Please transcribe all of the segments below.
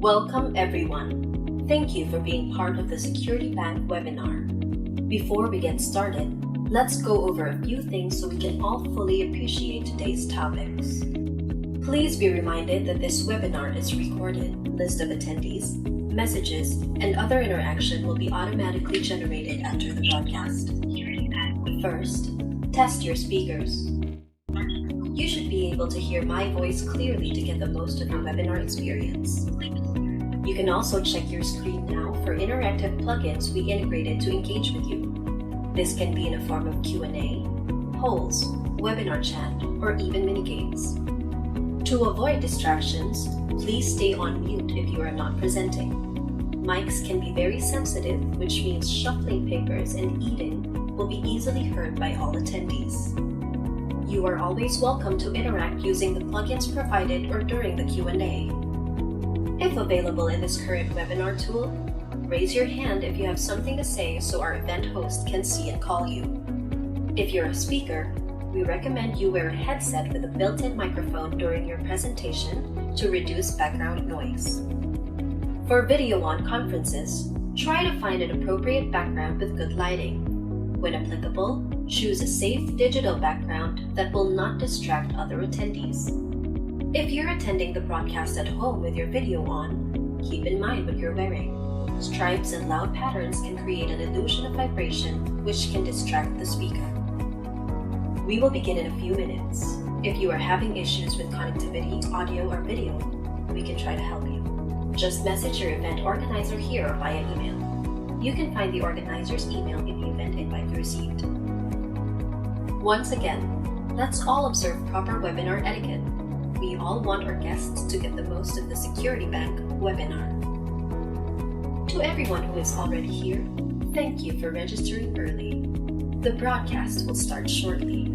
Welcome everyone. Thank you for being part of the Security Bank webinar. Before we get started, let's go over a few things so we can all fully appreciate today's topics. Please be reminded that this webinar is recorded. List of attendees, messages, and other interaction will be automatically generated after the broadcast. First, test your speakers. You should be able to hear my voice clearly to get the most of your webinar experience. You can also check your screen now for interactive plugins we integrated to engage with you. This can be in a form of Q&A, polls, webinar chat, or even mini-games. To avoid distractions, please stay on mute if you are not presenting. Mics can be very sensitive, which means shuffling papers and eating will be easily heard by all attendees. You are always welcome to interact using the plugins provided or during the Q&A. If available in this current webinar tool, raise your hand if you have something to say so our event host can see and call you. If you're a speaker, we recommend you wear a headset with a built-in microphone during your presentation to reduce background noise. For video on conferences, try to find an appropriate background with good lighting. When applicable, choose a safe digital background that will not distract other attendees. If you're attending the broadcast at home with your video on, keep in mind what you're wearing. Stripes and loud patterns can create an illusion of vibration, which can distract the speaker. We will begin in a few minutes. If you are having issues with connectivity, audio, or video, we can try to help you. Just message your event organizer here or via email. You can find the organizer's email in the event invite you received. Once again, let's all observe proper webinar etiquette. We all want our guests to get the most of the Security Bank webinar. To everyone who is already here, thank you for registering early. The broadcast will start shortly.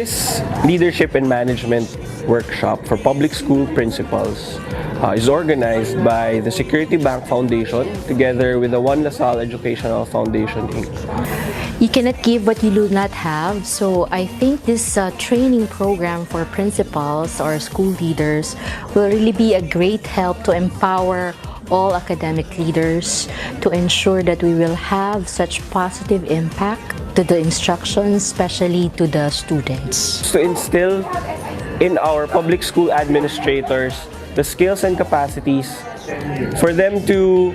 This leadership and management workshop for public school principals is organized by the Security Bank Foundation together with the One LaSalle Educational Foundation, Inc. You cannot give what you do not have, so I think this training program for principals or school leaders will really be a great help to empower all academic leaders to ensure that we will have such positive impact to the instruction, especially to the students. To instill in our public school administrators the skills and capacities for them to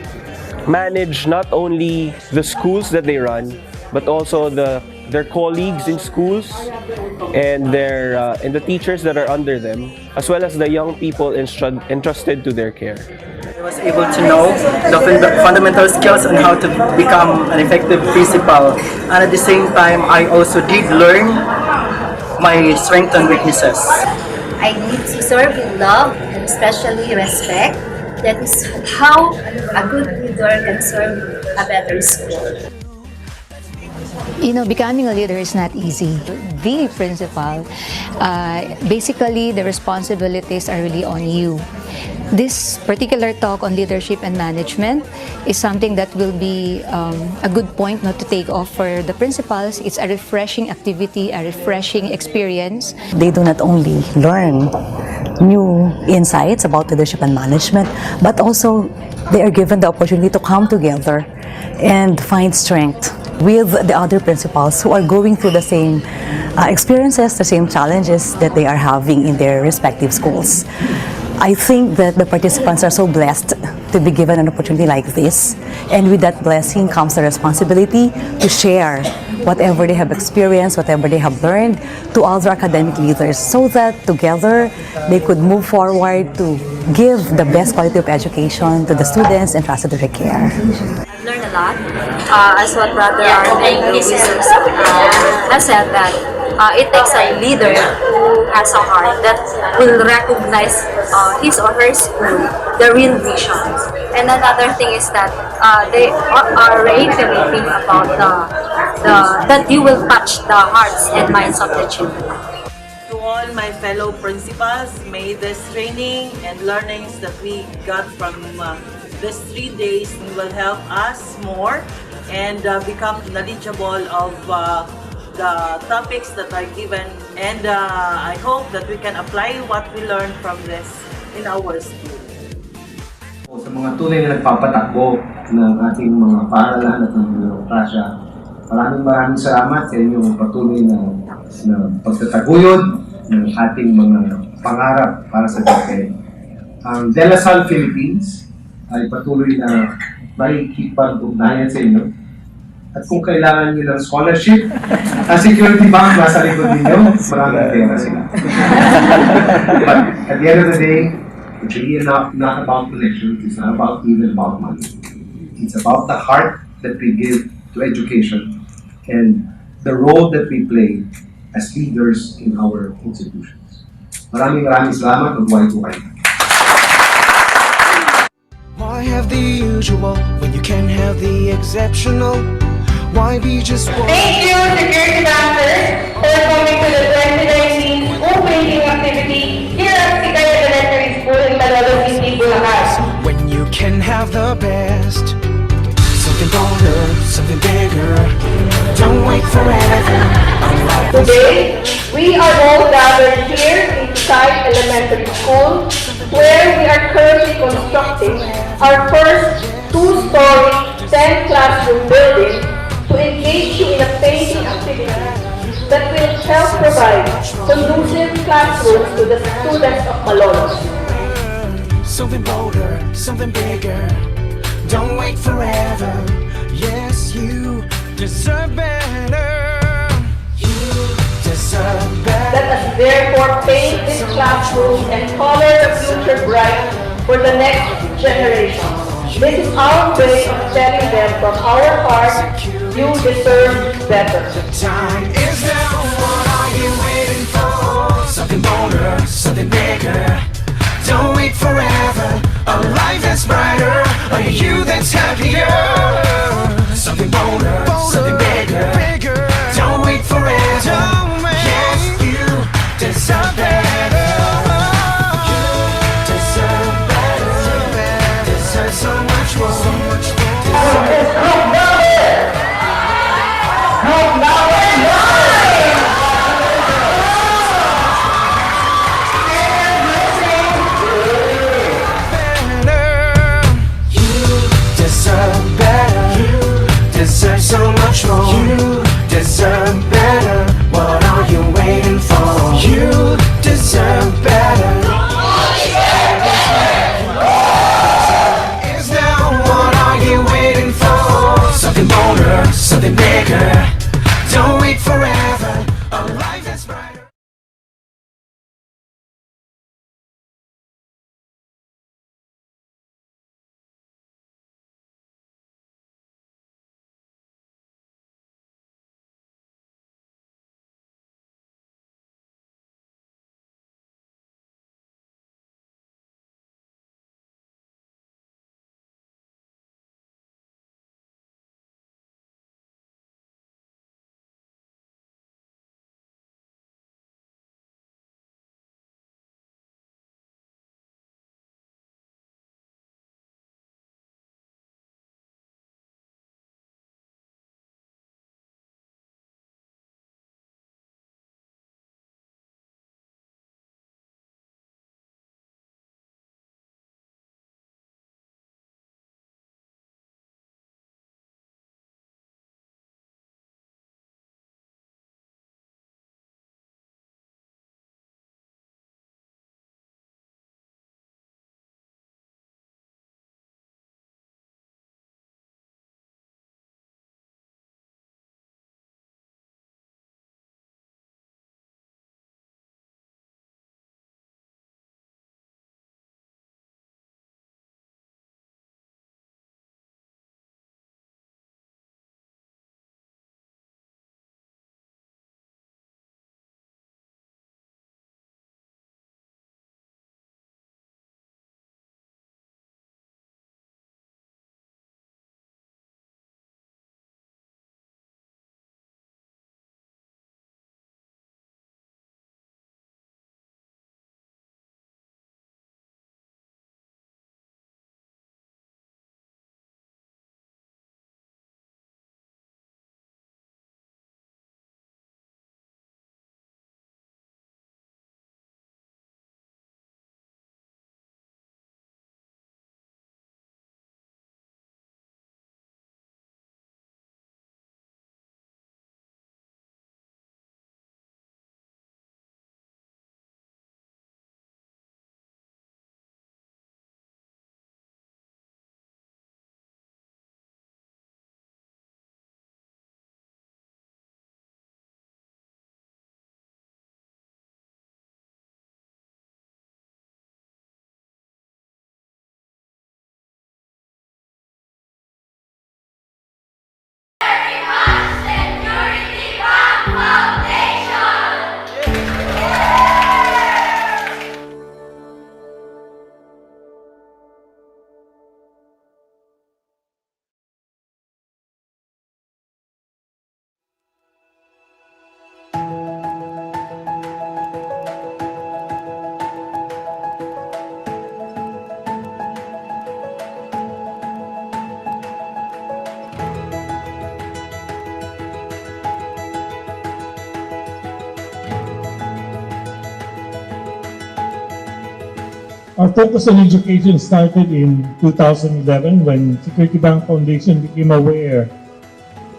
manage not only the schools that they run, but also their colleagues in schools and the teachers that are under them, as well as the young people entrusted to their care. I was able to know the fundamental skills on how to become an effective principal, and at the same time I also did learn my strengths and weaknesses. I need to serve with love and especially respect. That is how a good leader can serve a better school. You know, becoming a leader is not easy. Being a principal, basically the responsibilities are really on you. This particular talk on leadership and management is something that will be a good point not to take off for the principals. It's a refreshing activity, a refreshing experience. They do not only learn new insights about leadership and management, but also they are given the opportunity to come together and find strength with the other principals who are going through the same experiences, the same challenges that they are having in their respective schools. I think that the participants are so blessed to be given an opportunity like this, and with that blessing comes the responsibility to share whatever they have experienced, whatever they have learned to other academic leaders, so that together they could move forward to give the best quality of education to the students entrusted to their care. I've learned a lot. As what Brother Ateneo has said, that it takes a leader who has a heart that will recognize his or her school, the real vision. And another thing is that they are reiterating about that you will touch the hearts and minds of the children. To all my fellow principals, may this training and learnings that we got from these 3 days will help us more and become knowledgeable of the topics that are given, and I hope that we can apply what we learned from this in our school. Sa mga tunay na nagpapatakbo ng ating mga paaralan at ng birokrasya, maraming salamat sa inyong patuloy na pagtataguyod ng ating mga pangarap para sa DepEd. Ang De La Salle Philippines ay patuloy na makikipag-ugnayan sa inyo. At kung kailangan nyo ng scholarship, ang Security Bank nasa likod ninyo, maraming pera sila. But at the end of the day, it's really not about connections, it's not even about money. It's about the heart that we give to education and the role that we play as leaders in our institutions. Maraming salamat. Magbuhay po kayo. Why have the usual when you can have the exceptional? Why be just one? Thank you, Security Bankers, for coming to the 2019 school painting activity here at Icebreaker Elementary School in Malolos City, Bulacan. When you can have the best, something bolder, something bigger. Don't wait forever. Today, we are all gathered here in Icebreaker Elementary School, where we are currently constructing our first 2-story 10-classroom building to engage you in a painting activity that will help provide conducive classrooms to the students of Malolos. Something bolder, something bigger. Don't wait forever. Yes, you deserve better. You deserve better. Let us therefore paint this classroom and color the future bright for the next generation. This is our way of telling them from our heart, you deserve better. The time is now, what are you waiting for? Something bolder, something bigger. Don't wait forever, a life that's brighter, a you that's happier. Something bolder, something bigger. Don't wait forever, yes, you deserve better. Is now, what are you waiting for? Something bolder, something bigger. Don't wait forever. A life that's brighter. Our focus on education started in 2011 when Security Bank Foundation became aware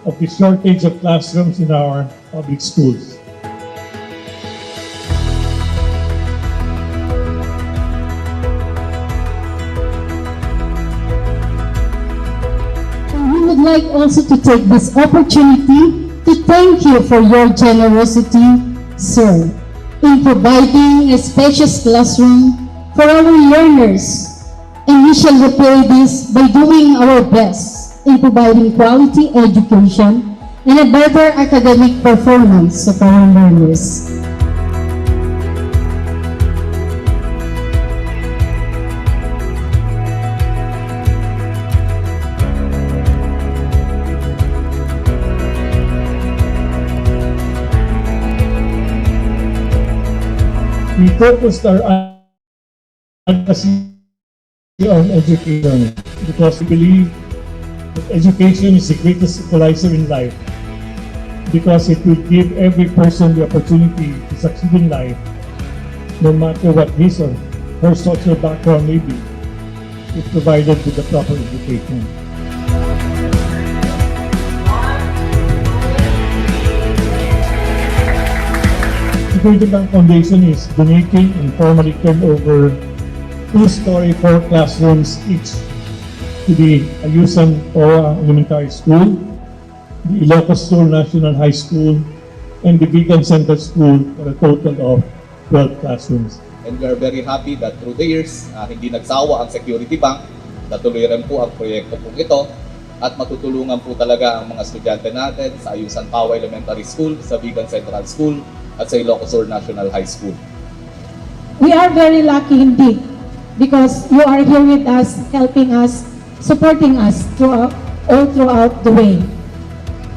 of the shortage of classrooms in our public schools. We would like also to take this opportunity to thank you for your generosity, sir, in providing a spacious classroom for our learners, and we shall repay this by doing our best in providing quality education and a better academic performance of our learners. We focused our advocacy on education because we believe that education is the greatest equalizer in life, because it will give every person the opportunity to succeed in life, no matter what his or her social background may be, if provided with the proper education. Security Bank Foundation is donating and formally turned over 2-story 4 classrooms each to the Ayusan Ora Elementary School, the Ilocos Sur National High School, and the Bigan Central School for a total of 12 classrooms. And we are very happy that through the years, hindi nagsawa ang Security Bank, natuloy rin po ang proyekto po ito, at matutulungan po talaga ang mga estudyante natin sa Ayusan Pawa Elementary School, sa Bigan Central School, at sa Ilocos Sur National High School. We are very lucky indeed because you are here with us, helping us, supporting us all throughout the way.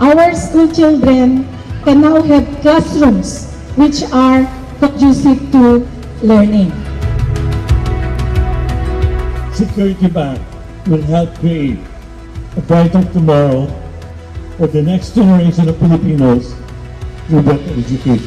Our school children can now have classrooms which are conducive to learning. Security Bank will help create a brighter tomorrow for the next generation of Filipinos through better education.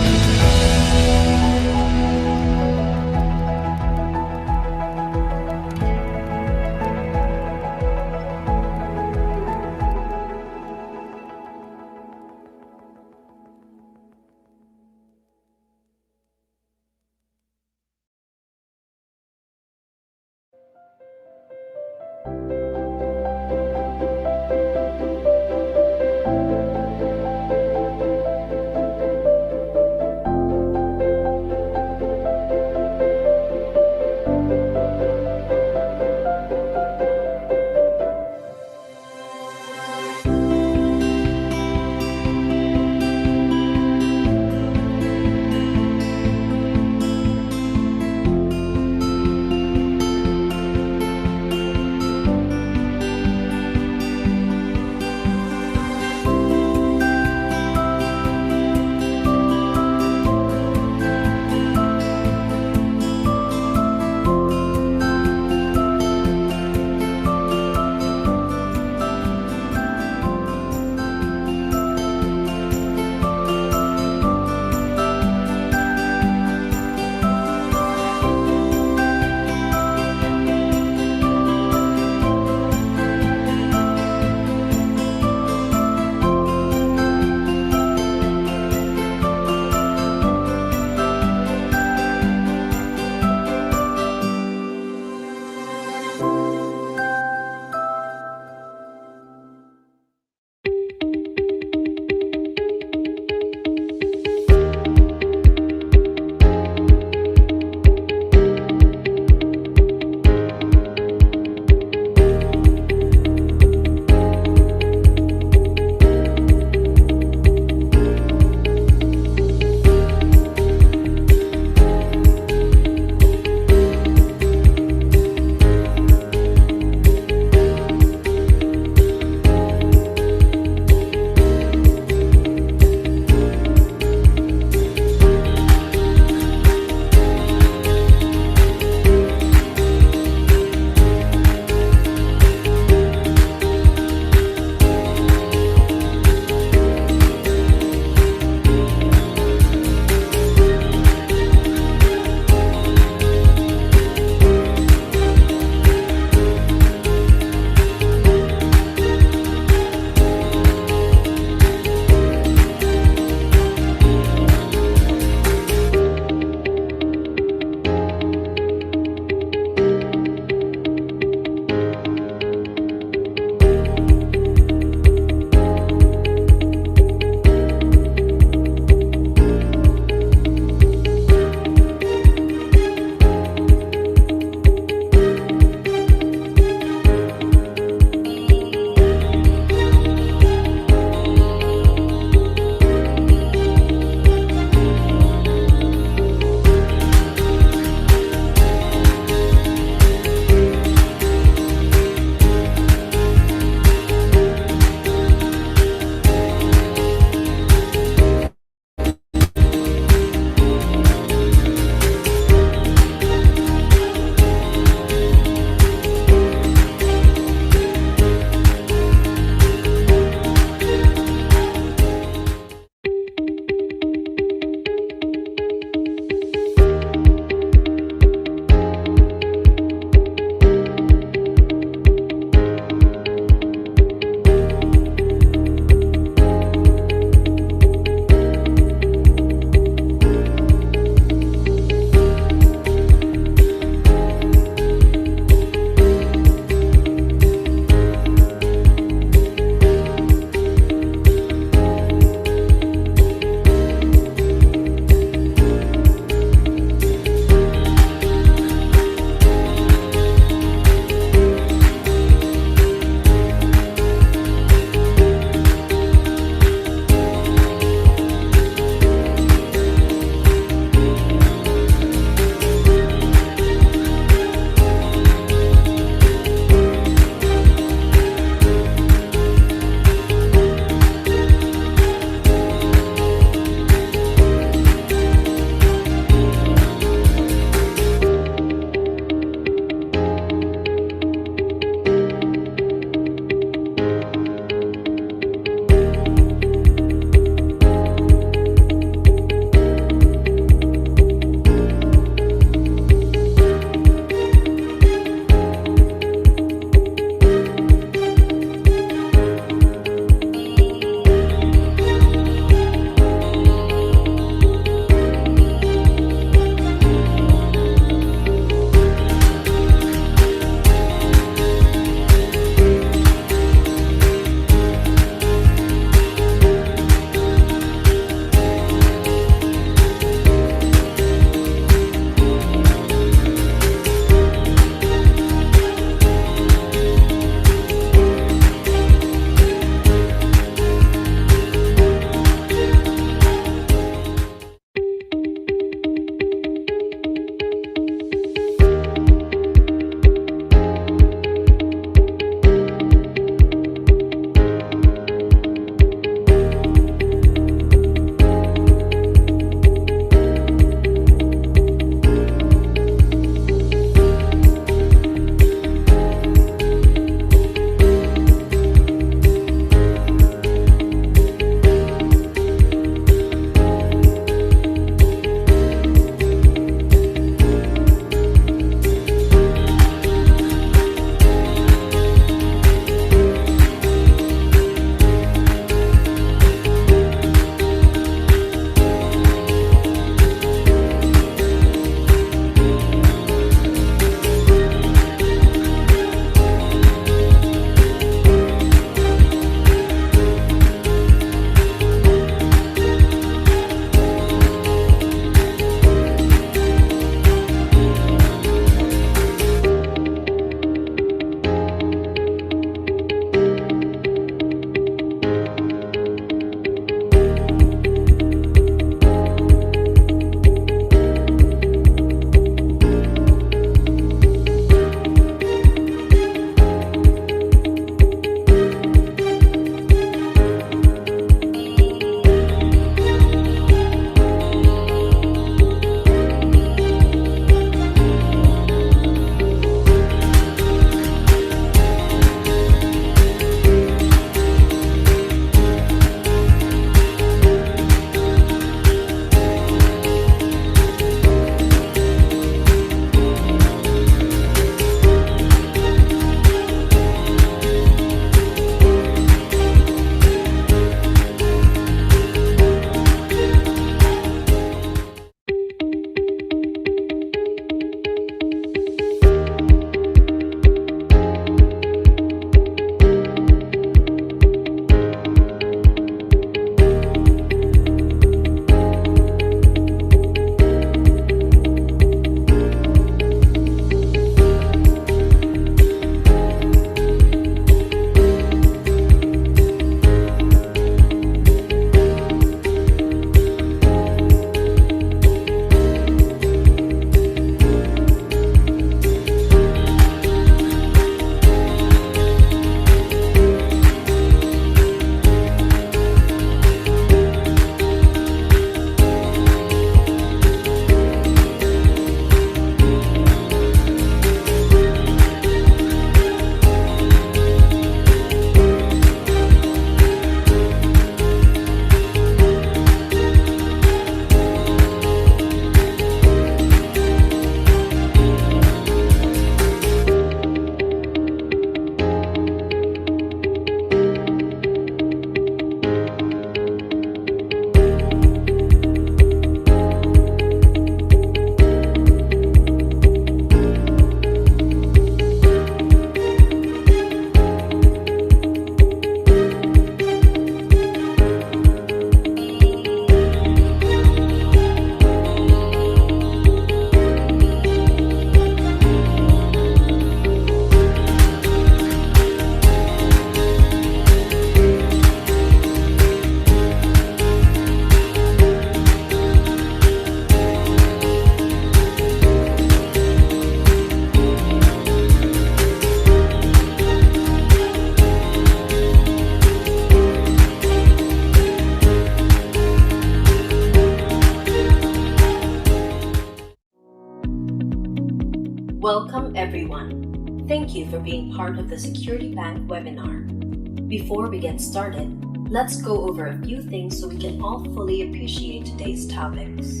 Welcome everyone. Thank you for being part of the Security Bank webinar. Before we get started, let's go over a few things so we can all fully appreciate today's topics.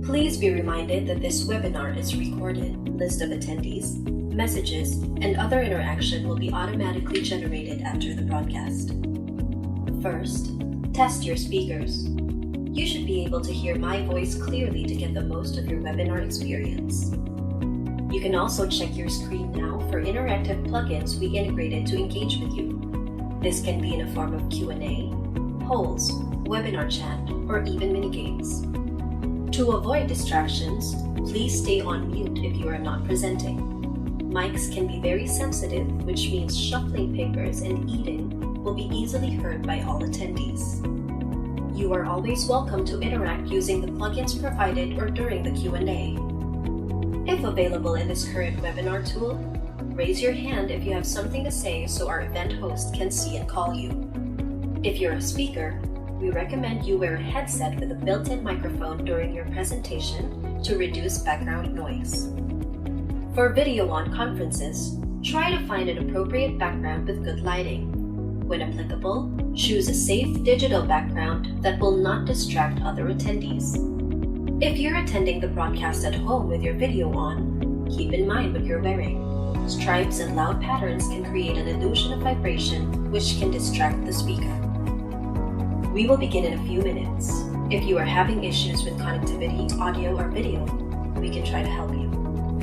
Please be reminded that this webinar is recorded. List of attendees, messages, and other interaction will be automatically generated after the broadcast. First, test your speakers. You should be able to hear my voice clearly to get the most of your webinar experience. You can also check your screen now for interactive plugins we integrated to engage with you. This can be in a form of Q&A, polls, webinar chat, or even mini-games. To avoid distractions, please stay on mute if you are not presenting. Mics can be very sensitive, which means shuffling papers and eating will be easily heard by all attendees. You are always welcome to interact using the plugins provided or during the Q&A. If available in this current webinar tool, raise your hand if you have something to say so our event host can see and call you. If you're a speaker, we recommend you wear a headset with a built-in microphone during your presentation to reduce background noise. For video on conferences, try to find an appropriate background with good lighting. When applicable, choose a safe digital background that will not distract other attendees. If you're attending the broadcast at home with your video on, keep in mind what you're wearing. Stripes and loud patterns can create an illusion of vibration which can distract the speaker. We will begin in a few minutes. If you are having issues with connectivity, audio, or video, we can try to help you.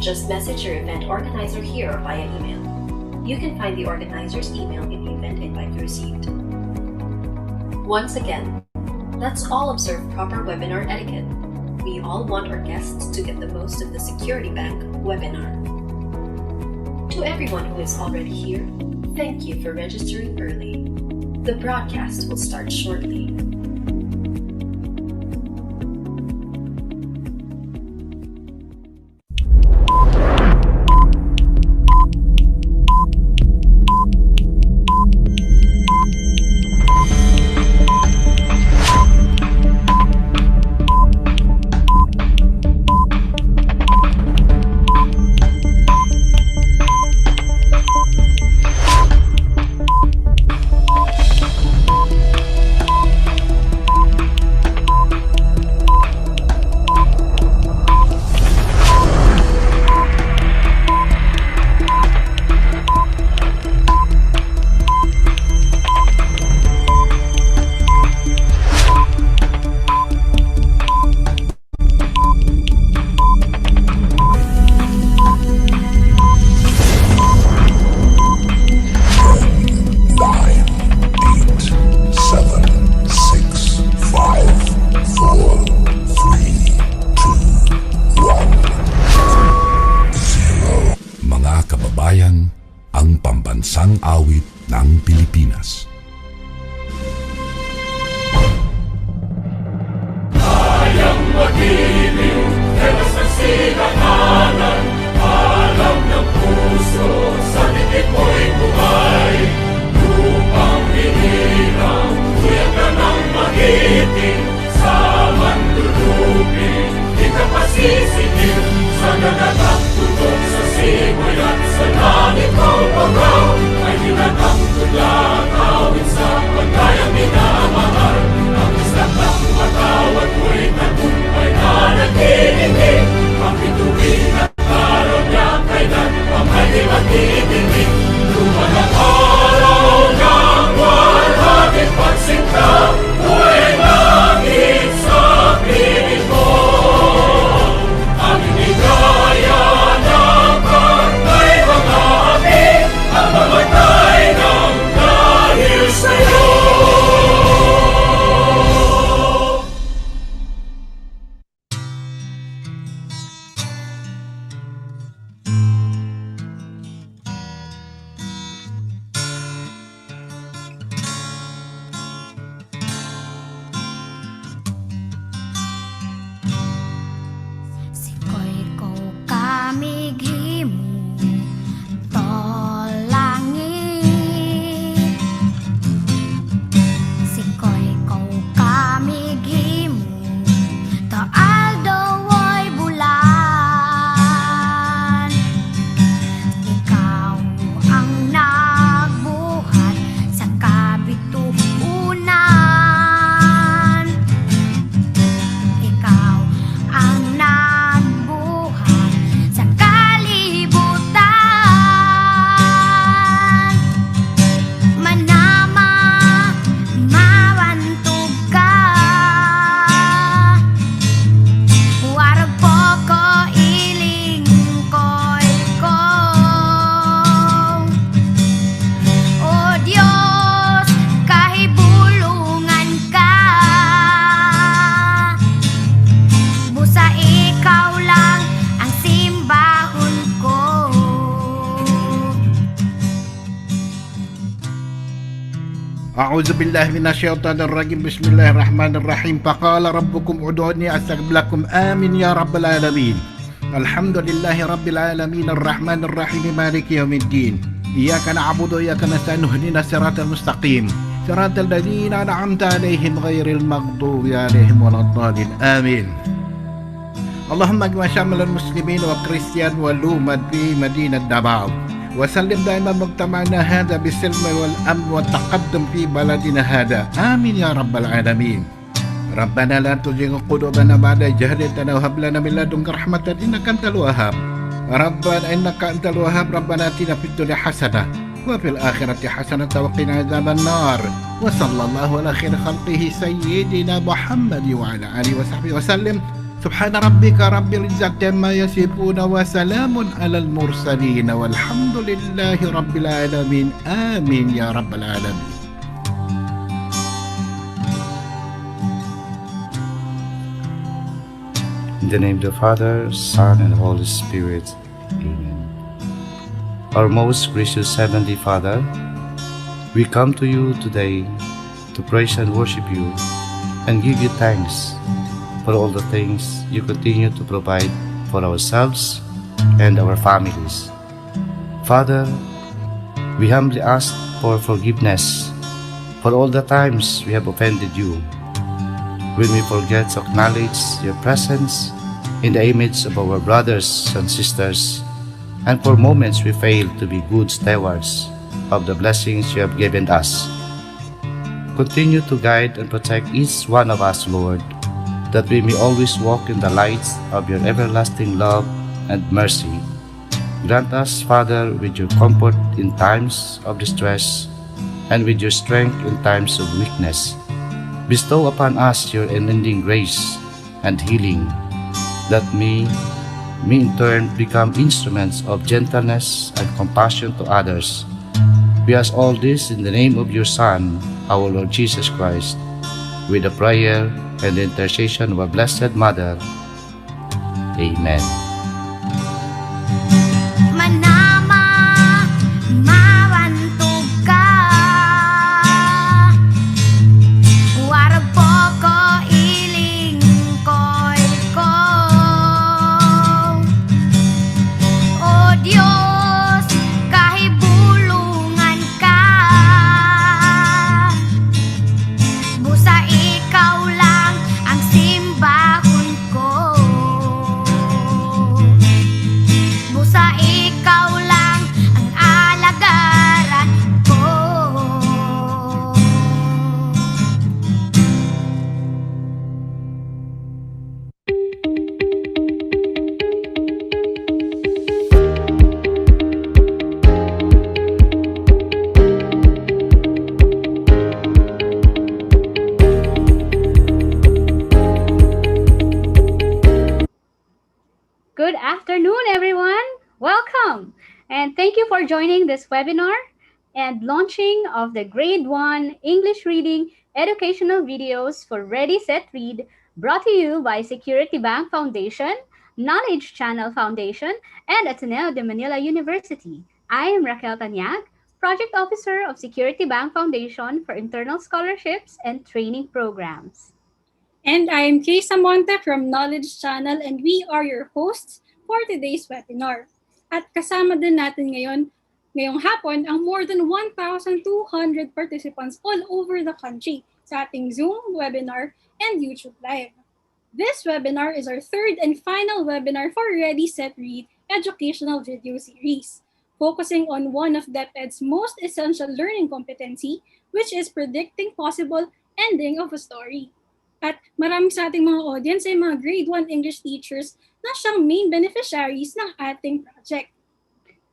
Just message your event organizer here or via email. You can find the organizer's email in the event invite you received. Once again, let's all observe proper webinar etiquette. We all want our guests to get the most of the Security Bank webinar. To everyone who is already here, thank you for registering early. The broadcast will start shortly. Pambansang awit ng Pilipinas. Kayang magiliw, tewas ng silanganan, alam ng puso, sa titik mo'y buhay. Lupang hinirang, kuya ka ng magiting, sa mandulupin, di ka pasisingil, sa nagatang tutok sa simoy at sa langit mo pagaw, ay hinatang tula, kawin sa pagkayang minamahal. Ang islang ng matawad mo'y tagumpay na nagtitingin, ang bituin at araw niya kailan ang hindi magtitingin. Luman ang araw ng walhagit pagsinta, buhay langit sa piling mo. Ang hindi kaya ng pagkay mga api, ang mamatay ng dahil sa'yo. أعوذ بالله من الشيطان الرجيم بسم الله الرحمن الرحيم فقال ربكم ادعوني أستجب لكم آمين يا رب العالمين الحمد لله رب العالمين الرحمن الرحيم مالك يوم الدين إياك نعبد وإياك نستعين اهدنا الصراط المستقيم صراط الذين أنعمت عليهم غير المغضوب عليهم ولا الضالين آمين اللهم اجمع شمل المسلمين والكريستيان والأمة في مدينة دباو وسلم دائما مجتمعنا هذا بالسلم والأمن والتقدم في بلدنا هذا آمين يا رب العالمين ربنا لا تزغ قلوبنا بعد إذ هديتنا وهب لنا من لدنك رحمة إنك أنت الوهاب ربنا إنك أنت الوهاب ربنا آتنا في الدنيا حسنة وفي الآخرة حسنة وقنا عذاب النار وصلى الله على خير خلقه سيدنا محمد وعلى آله وصحبه وسلم سبحان ربك رب العزة عما يصفون وسلام على المرسلين والحمد لله رب العالمين آمين يا رب العالمين. In the name of the Father, Son, and Holy Spirit. Amen. Our most gracious Heavenly Father, we come to you today to praise and worship you and give you thanks for all the things you continue to provide for ourselves and our families. Father, we humbly ask for forgiveness for all the times we have offended you, when we forget to acknowledge your presence in the image of our brothers and sisters, and for moments we fail to be good stewards of the blessings you have given us. Continue to guide and protect each one of us, Lord, that we may always walk in the lights of your everlasting love and mercy. Grant us, Father, with your comfort in times of distress and with your strength in times of weakness. Bestow upon us your unending grace and healing, that we may in turn become instruments of gentleness and compassion to others. We ask all this in the name of your Son, our Lord Jesus Christ, with the prayer and the intercession of our Blessed Mother. Amen. Manama, mawantog ka. Warag po ko iling ko'y ko. O Diyos, kahibulungan ka. Busa ikaw lang ang simbahon ko. Busa ikaw lang ang alagaran ko. Good afternoon, everyone. Welcome. And thank you for joining this webinar and launching of the Grade 1 English Reading educational videos for Ready, Set, Read, brought to you by Security Bank Foundation, Knowledge Channel Foundation, and Ateneo de Manila University. I am Raquel Tanyag, Project Officer of Security Bank Foundation for Internal Scholarships and Training Programs. And I am Kay Samonte from Knowledge Channel, and we are your hosts for today's webinar. At kasama din natin ngayong hapon ang more than 1,200 participants all over the country sa ating Zoom webinar and YouTube Live. This webinar is our third and final webinar for Ready, Set, Read educational video series, focusing on one of DepEd's most essential learning competency, which is predicting possible ending of a story. At marami sa ating mga audience ay mga grade 1 English teachers na siyang main beneficiaries ng ating project.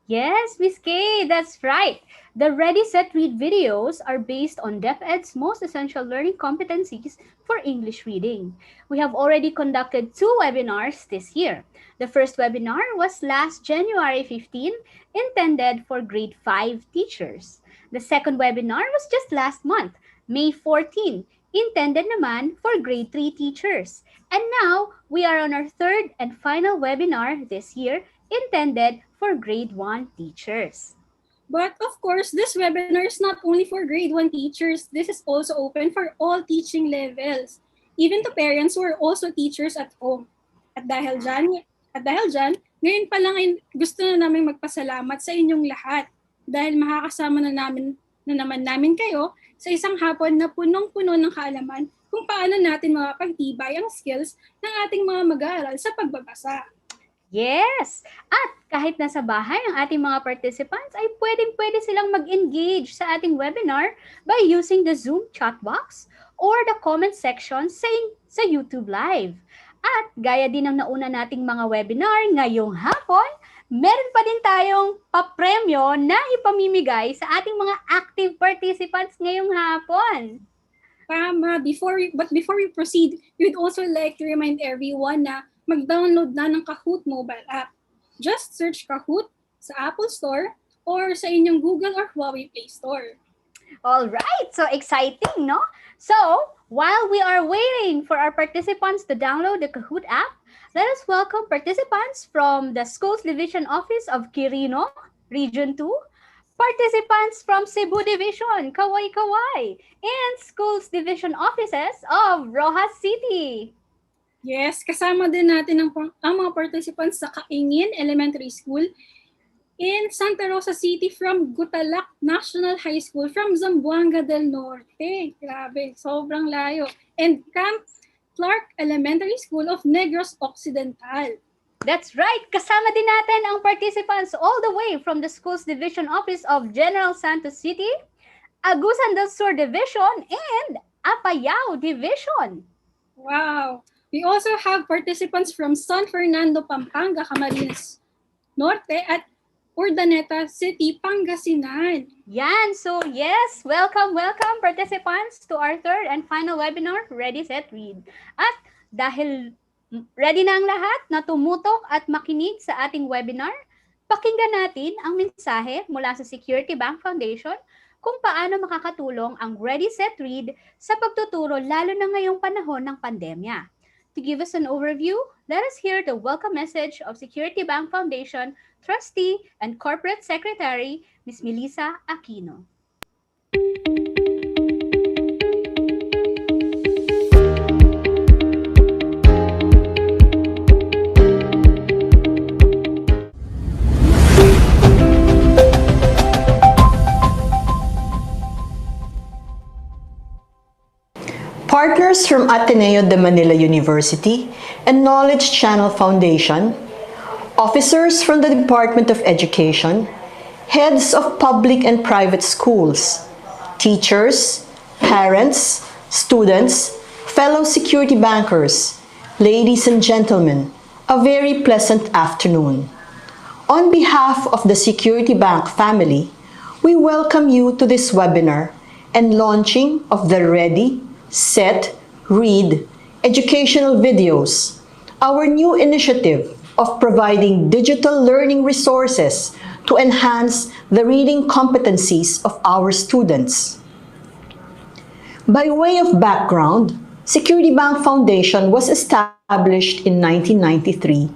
Yes, Miss Kay, that's right. The Ready, Set, Read videos are based on DepEd's most essential learning competencies for English reading. We have already conducted 2 webinars this year. The first webinar was last January 15, intended for grade 5 teachers. The second webinar was just last month, May 14, intended naman for grade 3 teachers. And now, we are on our third and final webinar this year, intended for grade 1 teachers. But of course, this webinar is not only for grade 1 teachers. This is also open for all teaching levels, even to parents who are also teachers at home. At dahil dyan, ngayon pa lang ay gusto na namin magpasalamat sa inyong lahat dahil makakasama na naman namin kayo sa isang hapon na punong-puno ng kaalaman kung paano natin mapagtibay ang skills ng ating mga mag-aaral sa pagbabasa. Yes! At kahit nasa bahay ang ating mga participants ay pwedeng-pwede silang mag-engage sa ating webinar by using the Zoom chat box or the comment section sa YouTube Live. At gaya din ng nauna nating mga webinar ngayong hapon, meron pa din tayong papremyo na ipamimigay sa ating mga active participants ngayong hapon. Tama. But before we proceed, we'd also like to remind everyone na mag-download na ng Kahoot mobile app. Just search Kahoot sa Apple Store or sa inyong Google or Huawei Play Store. All right, so exciting, no? So, while we are waiting for our participants to download the Kahoot app, let us welcome participants from the Schools Division Office of Quirino, Region 2, participants from Cebu Division, Kaway-Kaway, and Schools Division Offices of Rojas City. Yes, kasama din natin ang mga participants sa Kaingin Elementary School in Santa Rosa City from Gutalak National High School from Zamboanga del Norte. Grabe, sobrang layo. And Camp Clark Elementary School of Negros Occidental. That's right! Kasama din natin ang participants all the way from the Schools Division Office of General Santos City, Agusan del Sur Division, and Apayao Division. Wow! We also have participants from San Fernando, Pampanga, Camarines Norte at Urdaneta City, Pangasinan. Yan! So yes, welcome participants to our third and final webinar, Ready, Set, Read. At dahil ready na ang lahat na tumutok at makinig sa ating webinar, pakinggan natin ang mensahe mula sa Security Bank Foundation kung paano makakatulong ang Ready, Set, Read sa pagtuturo lalo na ngayong panahon ng pandemya. To give us an overview, let us hear the welcome message of Security Bank Foundation Trustee and Corporate Secretary, Ms. Melissa Aquino. Partners from Ateneo de Manila University and Knowledge Channel Foundation, officers from the Department of Education, heads of public and private schools, teachers, parents, students, fellow security bankers, ladies and gentlemen, a very pleasant afternoon. On behalf of the Security Bank family, we welcome you to this webinar and launching of the Ready, Set, Read educational videos, our new initiative of providing digital learning resources to enhance the reading competencies of our students. By way of background, Security Bank Foundation was established in 1993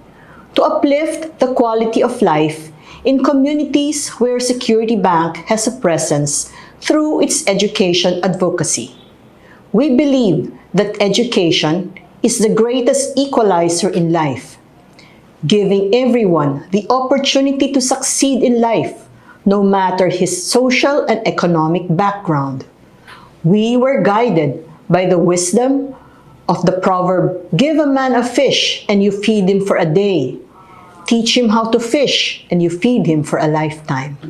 to uplift the quality of life in communities where Security Bank has a presence through its education advocacy. We believe that education is the greatest equalizer in life, giving everyone the opportunity to succeed in life, no matter his social and economic background. We were guided by the wisdom of the proverb, "Give a man a fish and you feed him for a day. Teach him how to fish and you feed him for a lifetime."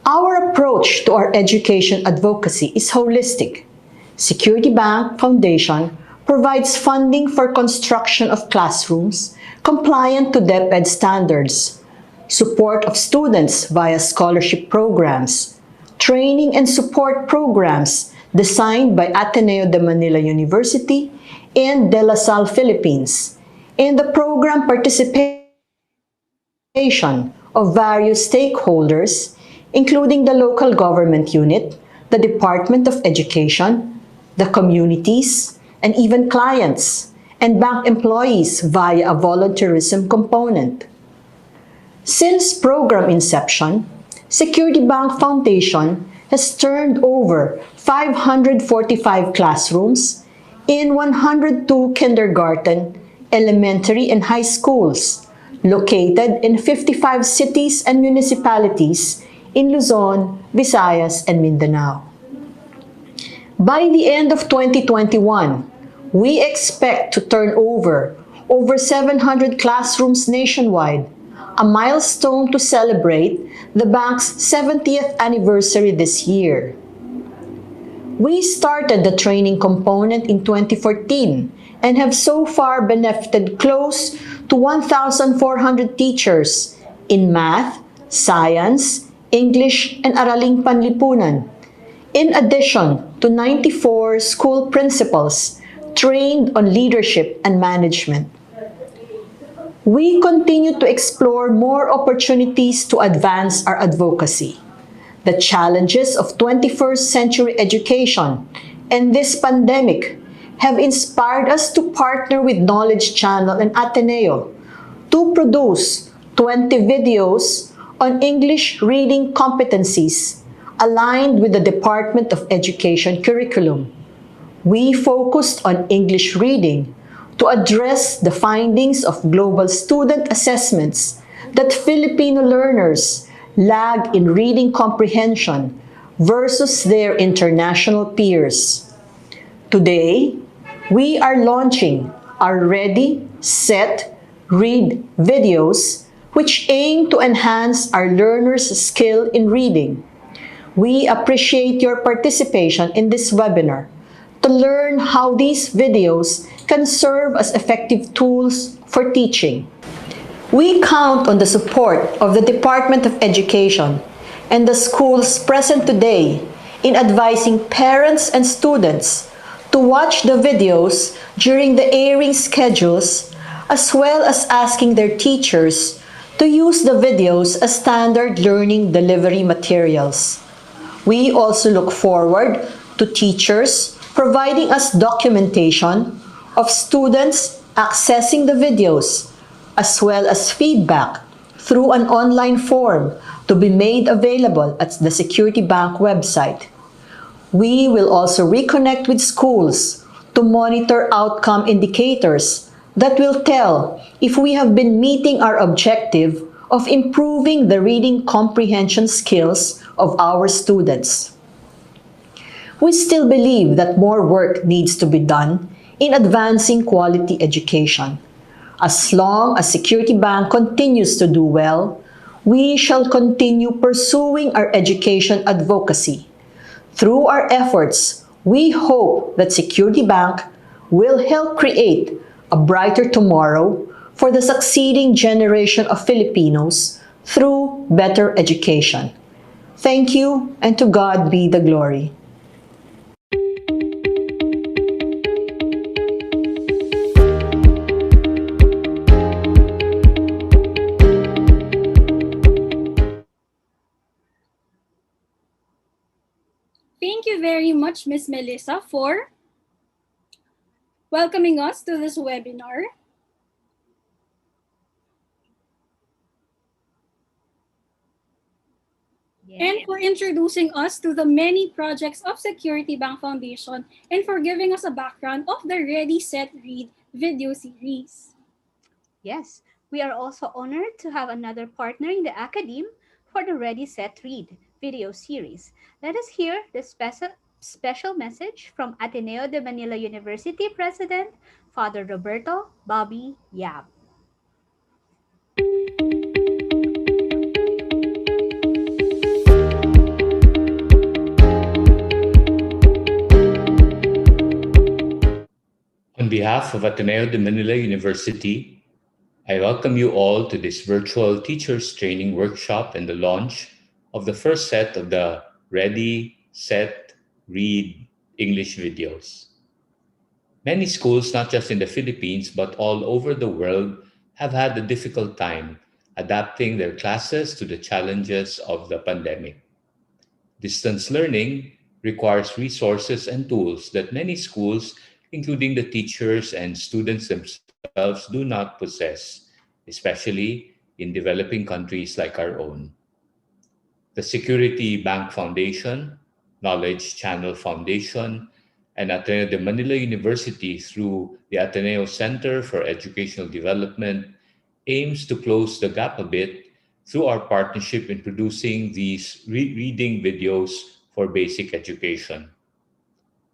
Our approach to our education advocacy is holistic. Security Bank Foundation provides funding for construction of classrooms compliant to DepEd standards, support of students via scholarship programs, training and support programs designed by Ateneo de Manila University and De La Salle, Philippines, and the program participation of various stakeholders, including the local government unit, the Department of Education, the communities, and even clients and bank employees via a volunteerism component. Since program inception, Security Bank Foundation has turned over 545 classrooms in 102 kindergarten, elementary, and high schools located in 55 cities and municipalities in Luzon, Visayas, and Mindanao. By the end of 2021, we expect to turn over 700 classrooms nationwide, a milestone to celebrate the bank's 70th anniversary this year. We started the training component in 2014 and have so far benefited close to 1,400 teachers in math, science, English, and Araling Panlipunan, in addition to 94 school principals trained on leadership and management. We continue to explore more opportunities to advance our advocacy. The challenges of 21st century education and this pandemic have inspired us to partner with Knowledge Channel and Ateneo to produce 20 videos on English reading competencies aligned with the Department of Education curriculum. We focused on English reading to address the findings of global student assessments that Filipino learners lag in reading comprehension versus their international peers. Today, we are launching our Ready, Set, Read videos which aim to enhance our learners' skill in reading. We appreciate your participation in this webinar to learn how these videos can serve as effective tools for teaching. We count on the support of the Department of Education and the schools present today in advising parents and students to watch the videos during the airing schedules, as well as asking their teachers to use the videos as standard learning delivery materials. We also look forward to teachers providing us documentation of students accessing the videos, as well as feedback through an online form to be made available at the Security Bank website. We will also reconnect with schools to monitor outcome indicators that will tell if we have been meeting our objective of improving the reading comprehension skills of our students. We still believe that more work needs to be done in advancing quality education. As long as Security Bank continues to do well, we shall continue pursuing our education advocacy. Through our efforts, we hope that Security Bank will help create a brighter tomorrow for the succeeding generation of Filipinos through better education. Thank you, and to God be the glory. Thank you very much, Miss Melissa, for welcoming us to this webinar. And for introducing us to the many projects of Security Bank Foundation and for giving us a background of the Ready, Set, Read video series. Yes, we are also honored to have another partner in the academe for the Ready, Set, Read video series. Let us hear the special message from Ateneo de Manila University President, Father Roberto Bobby Yap. On behalf of Ateneo de Manila University, I welcome you all to this virtual teachers training workshop and the launch of the first set of the Ready, Set, Read English videos. Many schools, not just in the Philippines, but all over the world, have had a difficult time adapting their classes to the challenges of the pandemic. Distance learning requires resources and tools that many schools, including the teachers and students themselves, do not possess, especially in developing countries like our own. The Security Bank Foundation, Knowledge Channel Foundation, and Ateneo de Manila University through the Ateneo Center for Educational Development aims to close the gap a bit through our partnership in producing these reading videos for basic education.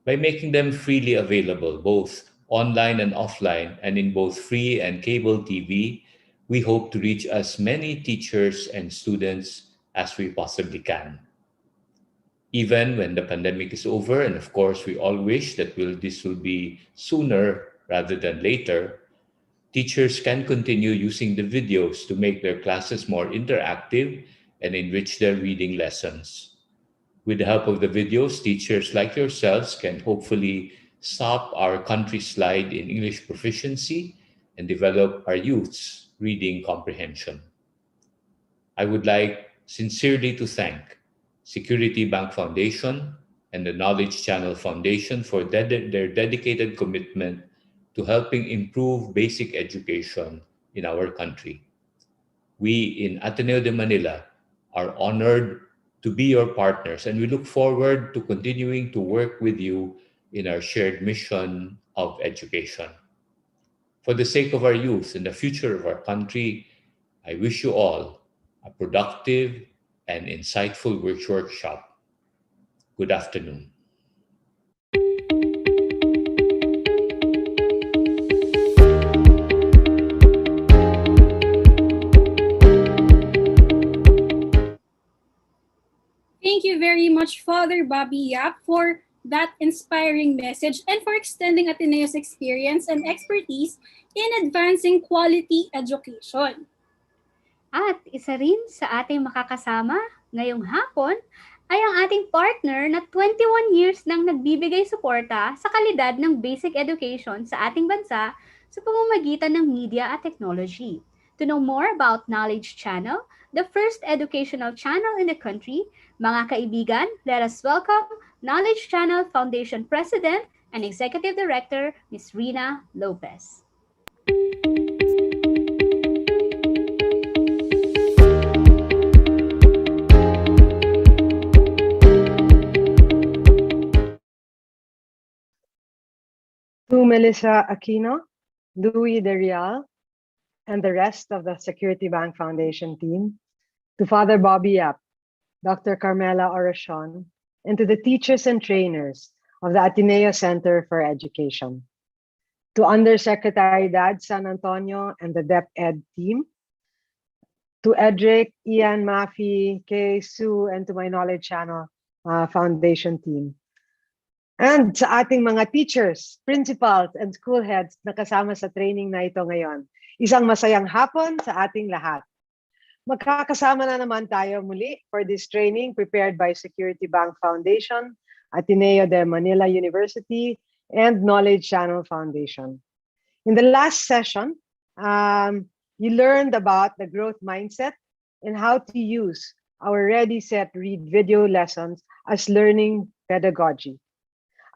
By making them freely available, both online and offline, and in both free and cable TV, we hope to reach as many teachers and students as we possibly can. Even when the pandemic is over, and of course, we all wish that this will be sooner rather than later, teachers can continue using the videos to make their classes more interactive and enrich their reading lessons. With the help of the videos, teachers like yourselves can hopefully stop our country slide in English proficiency and develop our youth's reading comprehension. I would like sincerely to thank Security Bank Foundation and the Knowledge Channel Foundation for their dedicated commitment to helping improve basic education in our country. We in Ateneo de Manila are honored to be your partners, and we look forward to continuing to work with you in our shared mission of education. For the sake of our youth and the future of our country, I wish you all a productive and insightful workshop. Good afternoon. Thank you very much, Father Bobby Yap, for that inspiring message and for extending Ateneo's experience and expertise in advancing quality education. At isa rin sa ating makakasama ngayong hapon ay ang ating partner na 21 years nang nagbibigay suporta sa kalidad ng basic education sa ating bansa sa pamamagitan ng media at technology. To know more about Knowledge Channel, the first educational channel in the country, mga kaibigan, let us welcome Knowledge Channel Foundation President and Executive Director, Ms. Rina Lopez. To Melissa Aquino, Louis De Real, and the rest of the Security Bank Foundation team, to Father Bobby Yap, Dr. Carmela Orachon, and to the teachers and trainers of the Ateneo Center for Education, to Undersecretary Dad San Antonio and the DepEd team, to Edric, Ian, Mafi, Kay, Sue, and to my Knowledge Channel Foundation team. And sa ating mga teachers, principals, and school heads na kasama sa training na ito ngayon. Isang masayang hapon sa ating lahat. Magkakasama na naman tayo muli for this training prepared by Security Bank Foundation, Ateneo de Manila University, and Knowledge Channel Foundation. In the last session, you learned about the growth mindset and how to use our Ready, Set, Read video lessons as learning pedagogy.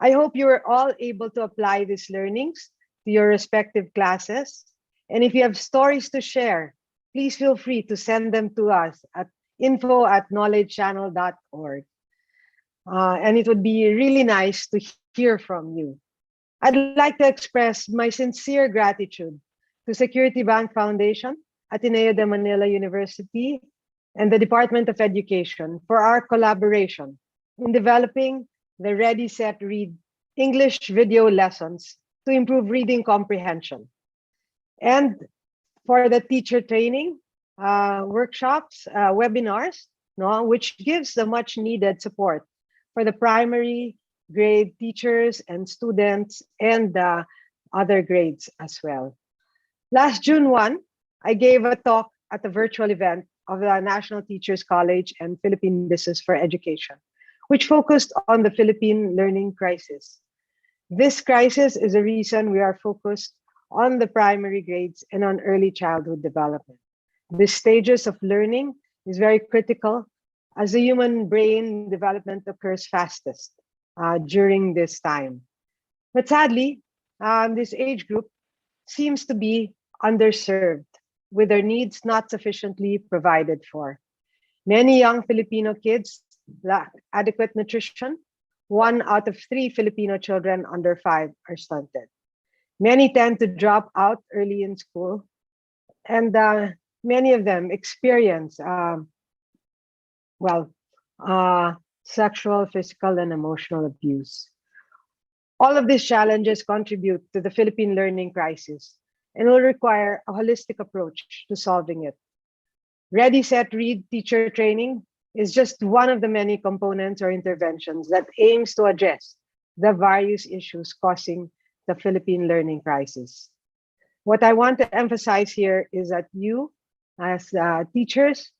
I hope you are all able to apply these learnings to your respective classes. And if you have stories to share, please feel free to send them to us at info@knowledgechannel.org. And it would be really nice to hear from you. I'd like to express my sincere gratitude to Security Bank Foundation, Ateneo de Manila University, and the Department of Education for our collaboration in developing the Ready, Set, Read English video lessons to improve reading comprehension. And for the teacher training workshops, webinars, which gives the much needed support for the primary grade teachers and students and other grades as well. Last June 1, I gave a talk at the virtual event of the National Teachers College and Philippine Business for Education, which focused on the Philippine learning crisis. This crisis is the reason we are focused on the primary grades and on early childhood development. These stages of learning is very critical as the human brain development occurs fastest during this time. But sadly, this age group seems to be underserved with their needs not sufficiently provided for. Many young Filipino kids lack adequate nutrition. 1 out of 3 Filipino children under 5 are stunted. Many tend to drop out early in school, and many of them experience, well, uh, sexual, physical, and emotional abuse. All of these challenges contribute to the Philippine learning crisis and will require a holistic approach to solving it. Ready, Set, Read teacher training is just one of the many components or interventions that aims to address the various issues causing the Philippine learning crisis. What I want to emphasize here is that you, as teachers,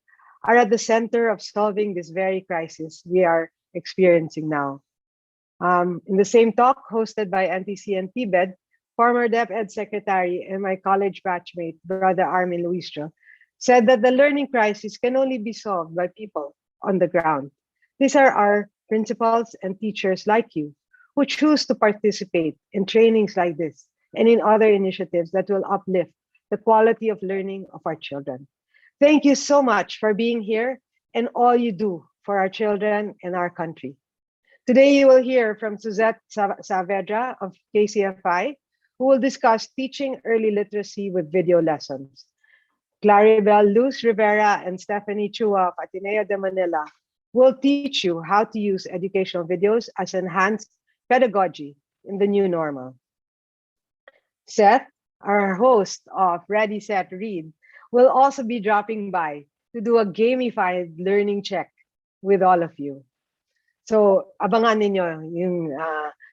are at the center of solving this very crisis we are experiencing now. In the same talk hosted by NTC and PBED, former DepEd Secretary and my college batchmate, Brother Armin Luistro, said that the learning crisis can only be solved by people on the ground. These are our principals and teachers like you who choose to participate in trainings like this and in other initiatives that will uplift the quality of learning of our children. Thank you so much for being here and all you do for our children and our country. Today, you will hear from Suzette Saavedra of KCFI, who will discuss teaching early literacy with video lessons. Claribel Luz Rivera and Stephanie Chua of Ateneo de Manila will teach you how to use educational videos as enhanced pedagogy in the new normal. Seth, our host of Ready, Set, Read, will also be dropping by to do a gamified learning check with all of you. So, abangan ninyo yung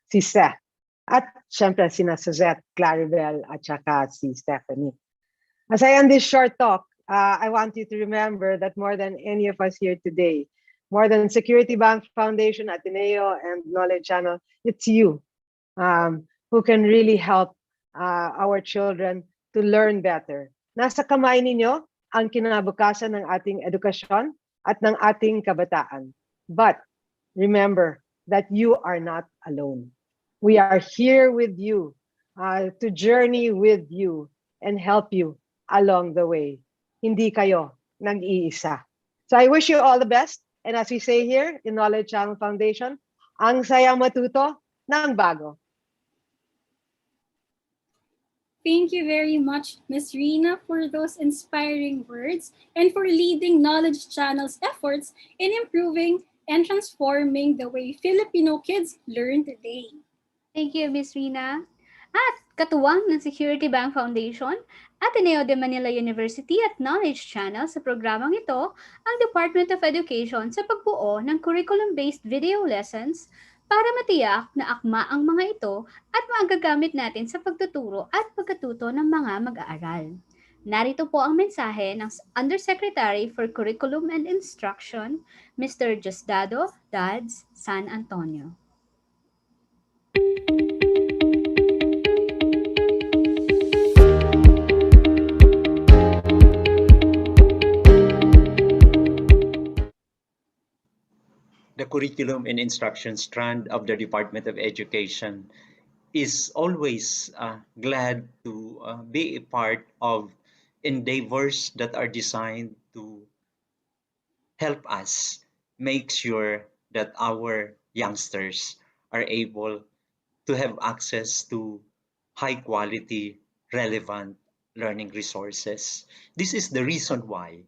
si Seth. At syempre, sina Suzette, Claribel, at saka si Stephanie. As I end this short talk, I want you to remember that more than any of us here today, more than Security Bank Foundation, Ateneo, and Knowledge Channel, it's you who can really help our children to learn better. Nasa kamay ninyo ang kinabukasan ng ating edukasyon at ng ating kabataan. But remember that you are not alone. We are here with you to journey with you and help you along the way. Hindi kayo nag-iisa. So I wish you all the best. And as we say here in Knowledge Channel Foundation, ang sayang matuto ng bago. Thank you very much, Ms. Rina, for those inspiring words and for leading Knowledge Channel's efforts in improving and transforming the way Filipino kids learn today. Thank you, Ms. Rina. At katuwang ng Security Bank Foundation, Ateneo de Manila University at Knowledge Channel sa programang ito, ang Department of Education sa pagbuo ng curriculum-based video lessons para matiyak na akma ang mga ito at magagamit natin sa pagtuturo at pagkatuto ng mga mag-aaral. Narito po ang mensahe ng Undersecretary for Curriculum and Instruction, Mr. Diosdado Dads San Antonio. The Curriculum and Instruction strand of the Department of Education is always glad to be a part of endeavors that are designed to help us make sure that our youngsters are able to have access to high quality, relevant learning resources. This is the reason why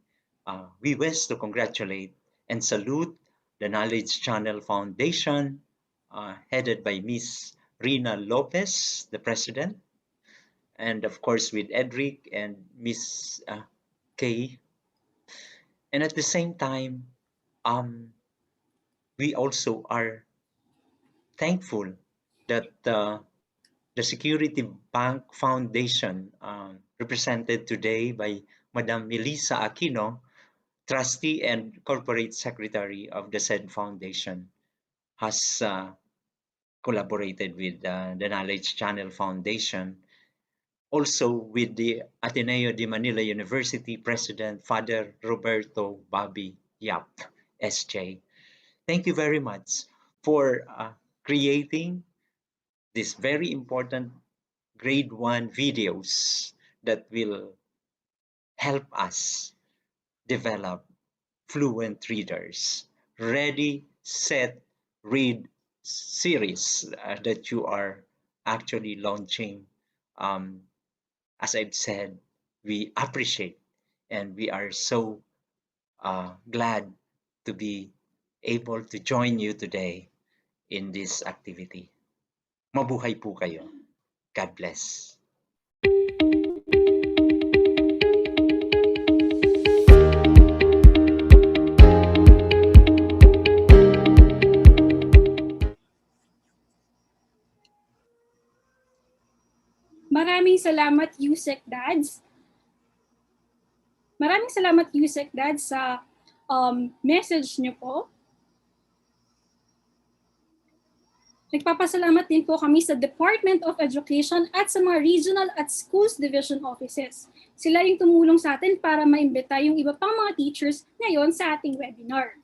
we wish to congratulate and salute the Knowledge Channel Foundation, headed by Ms. Rina Lopez, the president, and of course with Edric and Ms. Kay. And at the same time, we also are thankful that the Security Bank Foundation, represented today by Madam Melissa Aquino, Trustee and Corporate Secretary of the said foundation, has collaborated with the Knowledge Channel Foundation, also with the Ateneo de Manila University President, Father Roberto Bobby Yap, SJ. Thank you very much for creating this very important grade 1 videos that will help us develop fluent readers. Ready, set, read series that you are actually launching. Um, as I've said, we appreciate and we are so glad to be able to join you today in this activity. Mabuhay po kayo. God bless. Maraming salamat, Yusek Dads. Maraming salamat, Yusek Dads, sa message niyo po. Nagpapasalamat din po kami sa Department of Education at sa mga regional at schools division offices. Sila yung tumulong sa atin para maimbita yung iba pang mga teachers ngayon sa ating webinar.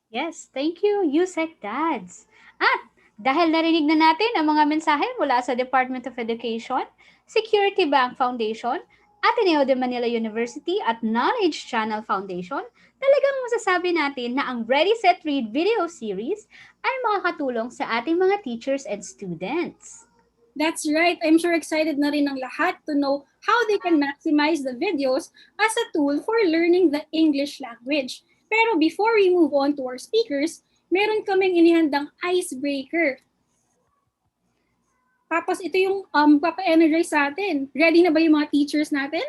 Yes, thank you, Yusek Dads. At dahil narinig na natin ang mga mensahe mula sa Department of Education, Security Bank Foundation, Ateneo de Manila University at Knowledge Channel Foundation, talagang masasabi natin na ang Ready, Set, Read video series ay makakatulong sa ating mga teachers and students. That's right. I'm sure excited na rin ang lahat to know how they can maximize the videos as a tool for learning the English language. Pero before we move on to our speakers, meron kaming inihandang icebreaker. Tapos ito yung papa-energize sa atin. Ready na ba yung mga teachers natin?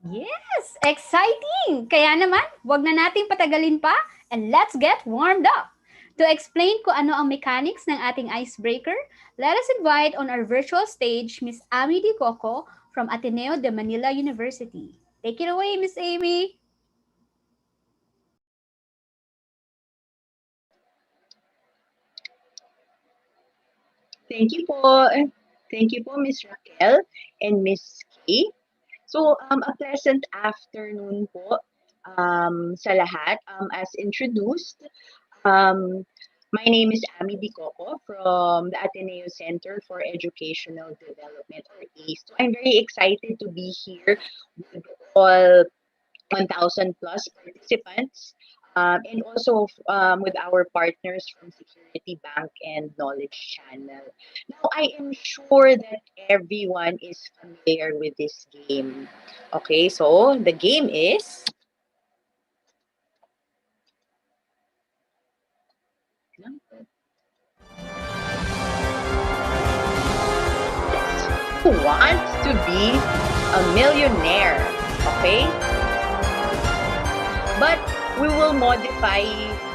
Yes! Exciting! Kaya naman, wag na nating patagalin pa and let's get warmed up. To explain kung ano ang mechanics ng ating icebreaker, let us invite on our virtual stage Miss Amy Di Coco from Ateneo de Manila University. Take it away, Miss Amy! Thank you po. Thank you po, Miss Raquel and Miss Kay. So, a pleasant afternoon po sa lahat. As introduced, my name is Amy Di Coco from the Ateneo Center for Educational Development, or ACE. So, I'm very excited to be here with all 1,000 plus participants. And also with our partners from Security Bank and Knowledge Channel. Now, I am sure that everyone is familiar with this game. Okay, so the game is... Who wants to be a millionaire? Okay? But we will modify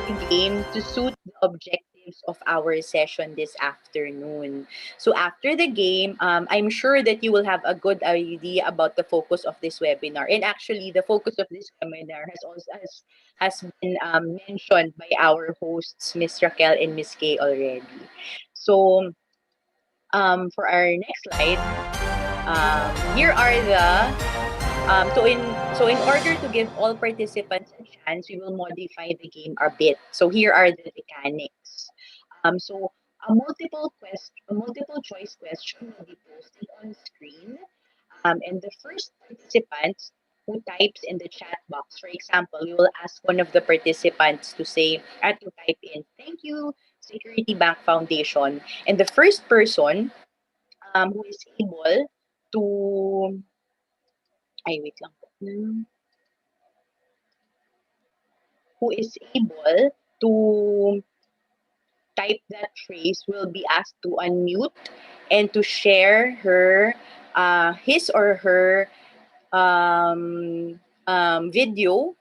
the game to suit the objectives of our session this afternoon. So after the game, I'm sure that you will have a good idea about the focus of this webinar. And actually, the focus of this webinar has been mentioned by our hosts, Ms. Raquel and Ms. Kay already. So for our next slide, here are the So in order to give all participants a chance, we will modify the game a bit. So here are the mechanics. So a multiple choice question will be posted on screen. And the first participant who types in the chat box, for example, we will ask one of the participants to type in, "Thank you, Security Bank Foundation." And the first person who is able to... wait lang po. Who is able to type that phrase will be asked to unmute and to share his or her video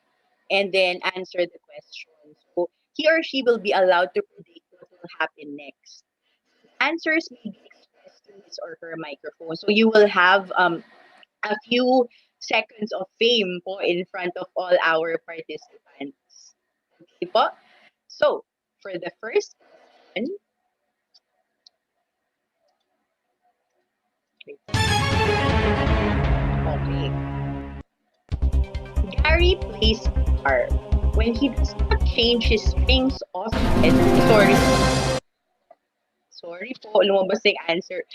and then answer the question. So he or she will be allowed to predict what will happen next. Answers may be expressed through his or her microphone. So you will have a few seconds of fame po in front of all our participants. Okay po? So, for the first question, okay. Gary plays guitar. When he does not change his strings often, sorry po, lumabas na yung answer.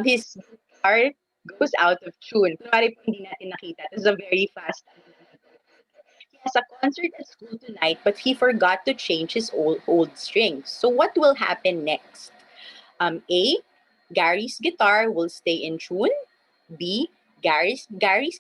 His guitar goes out of tune. Kunwari po hindi natin nakita. This is a very fast. He has a concert at school tonight, but he forgot to change his old strings. So what will happen next? A, Gary's guitar will stay in tune. B, Gary's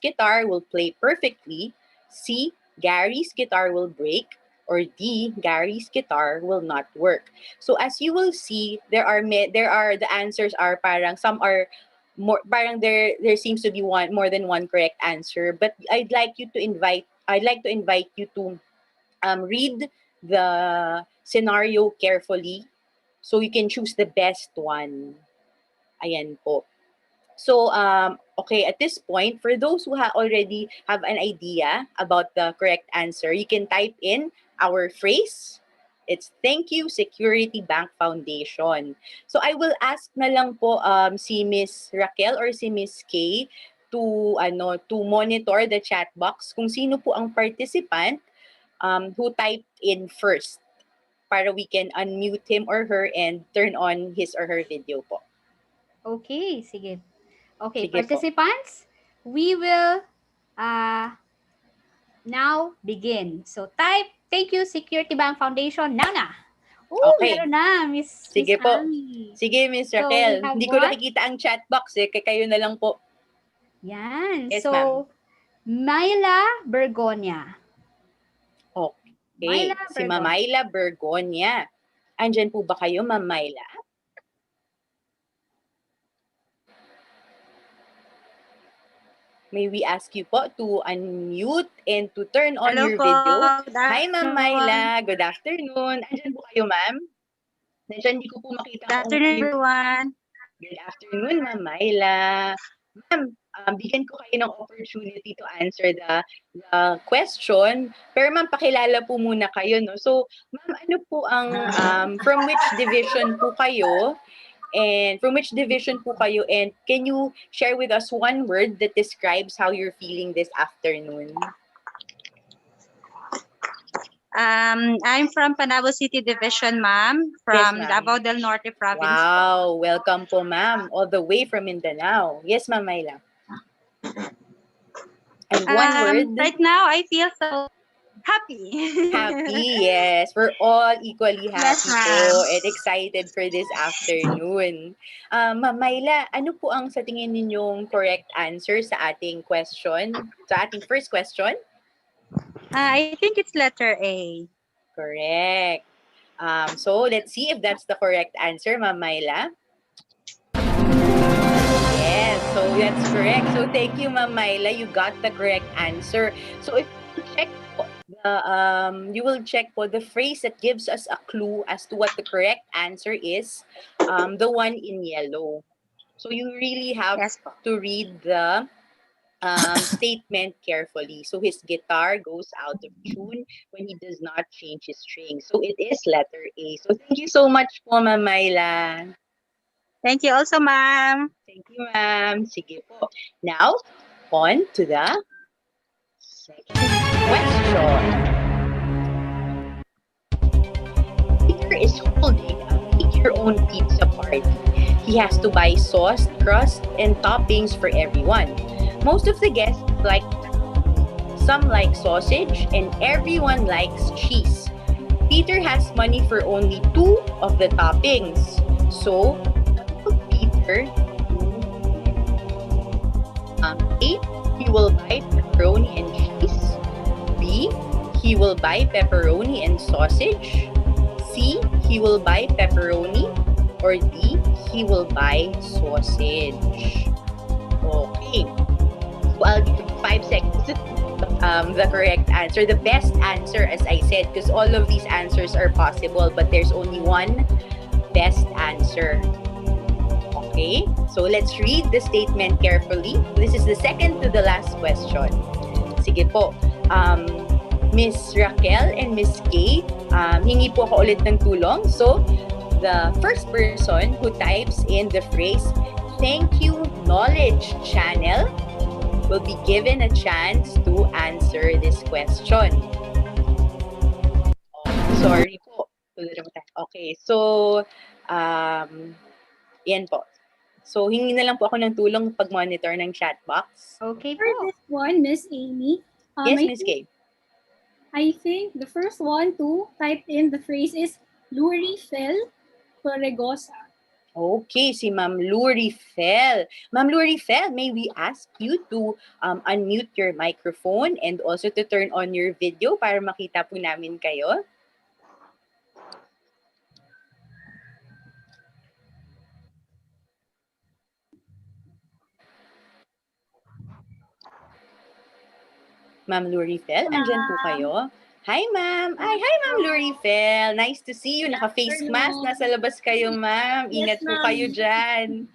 guitar will play perfectly. C, Gary's guitar will break. Or D, Gary's guitar will not work. So as you will see, there are the answers are parang some are more parang there seems to be more than one correct answer. But I'd like to invite you to read the scenario carefully so you can choose the best one. Ayan po. So, okay, at this point, for those who already have an idea about the correct answer, you can type in our phrase. It's thank you, Security Bank Foundation. So I will ask na lang po si Miss Raquel or si Miss Kay to monitor the chat box kung sino po ang participant who typed in first para we can unmute him or her and turn on his or her video po. Okay, sige. Okay, Sige po. participants, we will now begin. So type, thank you, Security Bank Foundation, Nana. Okay. Meron na, Miss Sige po. Ami. Sige, Miss So, we Raquel. have Hindi ko what? nakikita ang chat box eh. Kayo na lang po. Yan. Yes, so, ma'am. Myla Bergonia. Okay. Myla Si Bergonia. Mamayla Bergonia. Andyan po ba kayo, Ma'am Myla? May we ask you po to unmute and to turn on Hello your po. video. Good Hi, Ma'am afternoon. Myla. Good afternoon. Andyan po kayo, ma'am? Nandiyan, hindi ko po makita Good afternoon, everyone. Good afternoon, Ma'am Myla. Ma'am, bigyan ko kayo ng opportunity to answer the question. Pero ma'am, pakilala po muna kayo, no? So, ma'am, ano po ang, from which division po kayo? And from which division po kayo? And can you share with us one word that describes how you're feeling this afternoon? I'm from Panabo City Division, ma'am, from ma'am. Davao del Norte Province. Wow, welcome po, ma'am. All the way from Mindanao. Yes, Ma'am Myla. And one word. Right now, I feel so happy. Happy, yes. We're all equally Yes, happy ma'am. po and excited for this afternoon. Ma'am Myla, ano po ang sa tingin ninyong correct answer sa ating question? Sa ating first question? I think it's letter A. Correct. So let's see if that's the correct answer, Ma'am Myla. Yes, so that's correct. So thank you, Ma'am Myla. You got the correct answer. So if you check you will check the phrase that gives us a clue as to what the correct answer is, the one in yellow. So you really have to read the statement carefully. So his guitar goes out of tune when he does not change his strings. So it is letter A. So thank you so much po, Ma'am Myla. Thank you also, ma'am. Thank you, ma'am. Sige po. Now, on to the second question. Peter is holding a make-your-own pizza party. He has to buy sauce, crust, and toppings for everyone. Most of the guests like some like sausage, and everyone likes cheese. Peter has money for only 2 of the toppings. So, Peter A, he will buy pepperoni and cheese. B, he will buy pepperoni and sausage. C, he will buy pepperoni. Or D, he will buy sausage. Okay. So I'll give you 5 seconds to the correct answer, the best answer, as I said, because all of these answers are possible, but there's only one best answer. Okay, so let's read the statement carefully. This is the second to the last question. Sige po. Miss Raquel and Miss Kay, hingi po ako ulit ng tulong. So, the first person who types in the phrase, "Thank you, Knowledge Channel," will be given a chance to answer this question. Oh, sorry po. Okay, so, yan po. So, hingi na lang po ako ng tulong pag-monitor ng chat box. Okay For this one, Miss Amy. Yes, Miss Kay. I think the first one to type in the phrase is Lurifel Torregosa. Okay, si Ma'am Lurifel. Ma'am Lurifel, may we ask you to unmute your microphone and also to turn on your video para makita po namin kayo? Ma'am Lurifel, andyan po kayo? Hi, ma'am. Ay, hi, Ma'am Lurifel. Nice to see you. Naka-face mask. Nasa labas kayo, ma'am. Ingat po kayo dyan.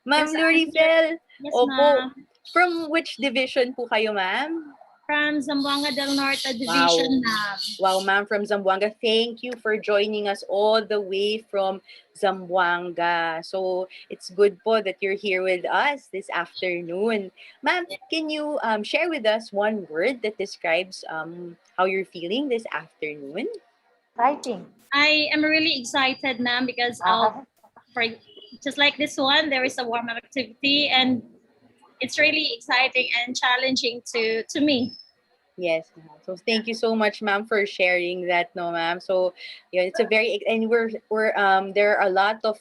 Ma'am Lurifel, Yes, opo. ma'am. From which division po kayo, ma'am? From Zamboanga del Norte Division, ma'am. Wow, ma'am, from Zamboanga. Thank you for joining us all the way from Zamboanga. So it's good po that you're here with us this afternoon. Ma'am, can you share with us one word that describes how you're feeling this afternoon? Exciting. I am really excited, ma'am, because for just like this one, there is a warm-up activity, and it's really exciting and challenging to me. Yes, ma'am. So thank you so much, ma'am, for sharing that, no, ma'am. So yeah, it's a very and we're there are a lot of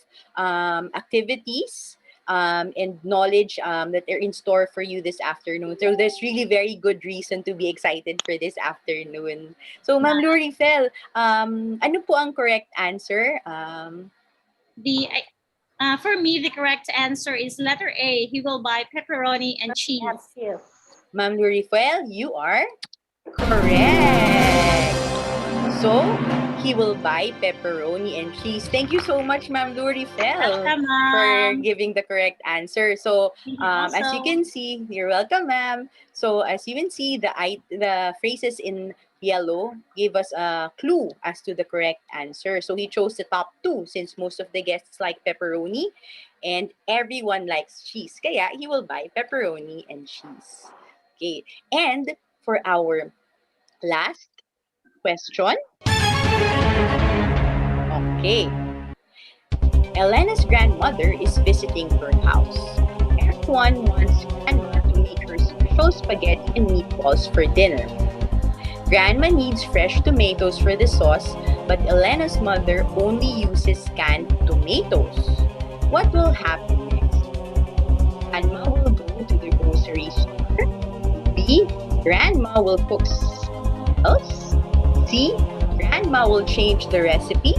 activities and knowledge that are in store for you this afternoon. So there's really very good reason to be excited for this afternoon. So, Ma'am Lurifel, ano po ang correct answer? For me, the correct answer is letter A. He will buy pepperoni and cheese. Ma'am Lurifel, you are correct. So, he will buy pepperoni and cheese. Thank you so much, Ma'am Lurifel, Welcome, ma'am. for giving the correct answer. So, as you Also- can see, you're welcome, ma'am. So, as you can see, the phrases in yellow gave us a clue as to the correct answer. So, he chose the top two since most of the guests like pepperoni and everyone likes cheese. Kaya, he will buy pepperoni and cheese. Okay. And for our last question. Okay. Elena's grandmother is visiting her house. Everyone wants Grandma to make her special spaghetti and meatballs for dinner. Grandma needs fresh tomatoes for the sauce, but Elena's mother only uses canned tomatoes. What will happen next? Grandma will go to the grocery store. B. Grandma will cook else. C. Grandma will change the recipe.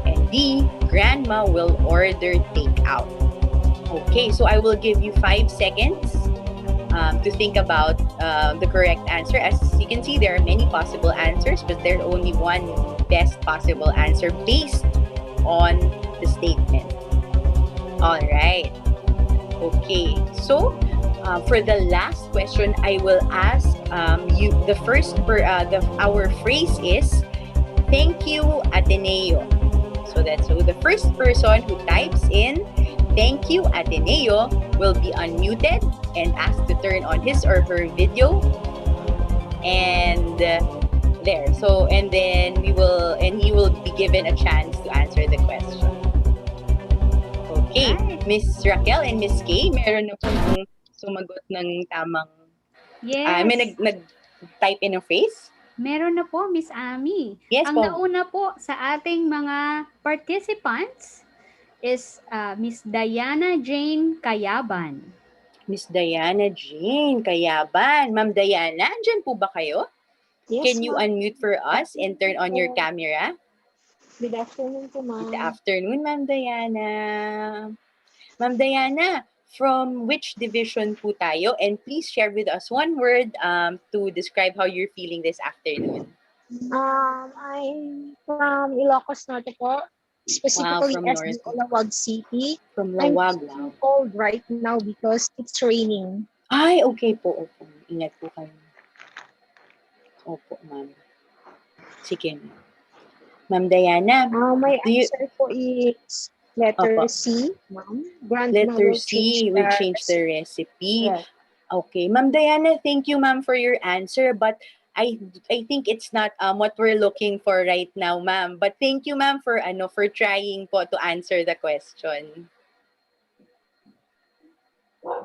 And D. Grandma will order takeout. Okay, so I will give you 5 seconds to think about the correct answer. As you can see, there are many possible answers, but there's only one best possible answer based on the statement. All right. Okay, so for the last question, I will ask you the first. Our phrase is "Thank you, Ateneo." So the first person who types in "Thank you, Ateneo" will be unmuted and asked to turn on his or her video. And there. So and then he will be given a chance to answer the question. Okay, Miss Raquel and Miss Kay, meron na pong sumagot ng tamang Yes. may nag-type in ng phrase? Meron na po, Miss Ami. Yes Ang po. nauna po sa ating mga participants is Miss Diana Jane Kayaban. Miss Diana Jane Kayaban. Ma'am Diana, andyan po ba kayo? Yes, Can you ma'am. unmute for us and turn on your camera? Good afternoon po, ma'am. Good afternoon, Ma'am Diana. Ma'am Diana, from which division po tayo? And please share with us one word to describe how you're feeling this afternoon. I'm from Ilocos Norte po, specifically from SB Norte. Olawag City. From I'm Lawag. feeling cold right now because it's raining. Ay, okay po. Opo. Ingat po kayo. Opo, ma'am. Sige, ma'am. Ma'am Diana. My answer po is letter Opo. C, ma'am. Grandma Letter will C, we change the recipe. Yes. Okay. Ma'am Diana, thank you, ma'am, for your answer. But I think it's not what we're looking for right now, ma'am. But thank you, ma'am, for trying po to answer the question.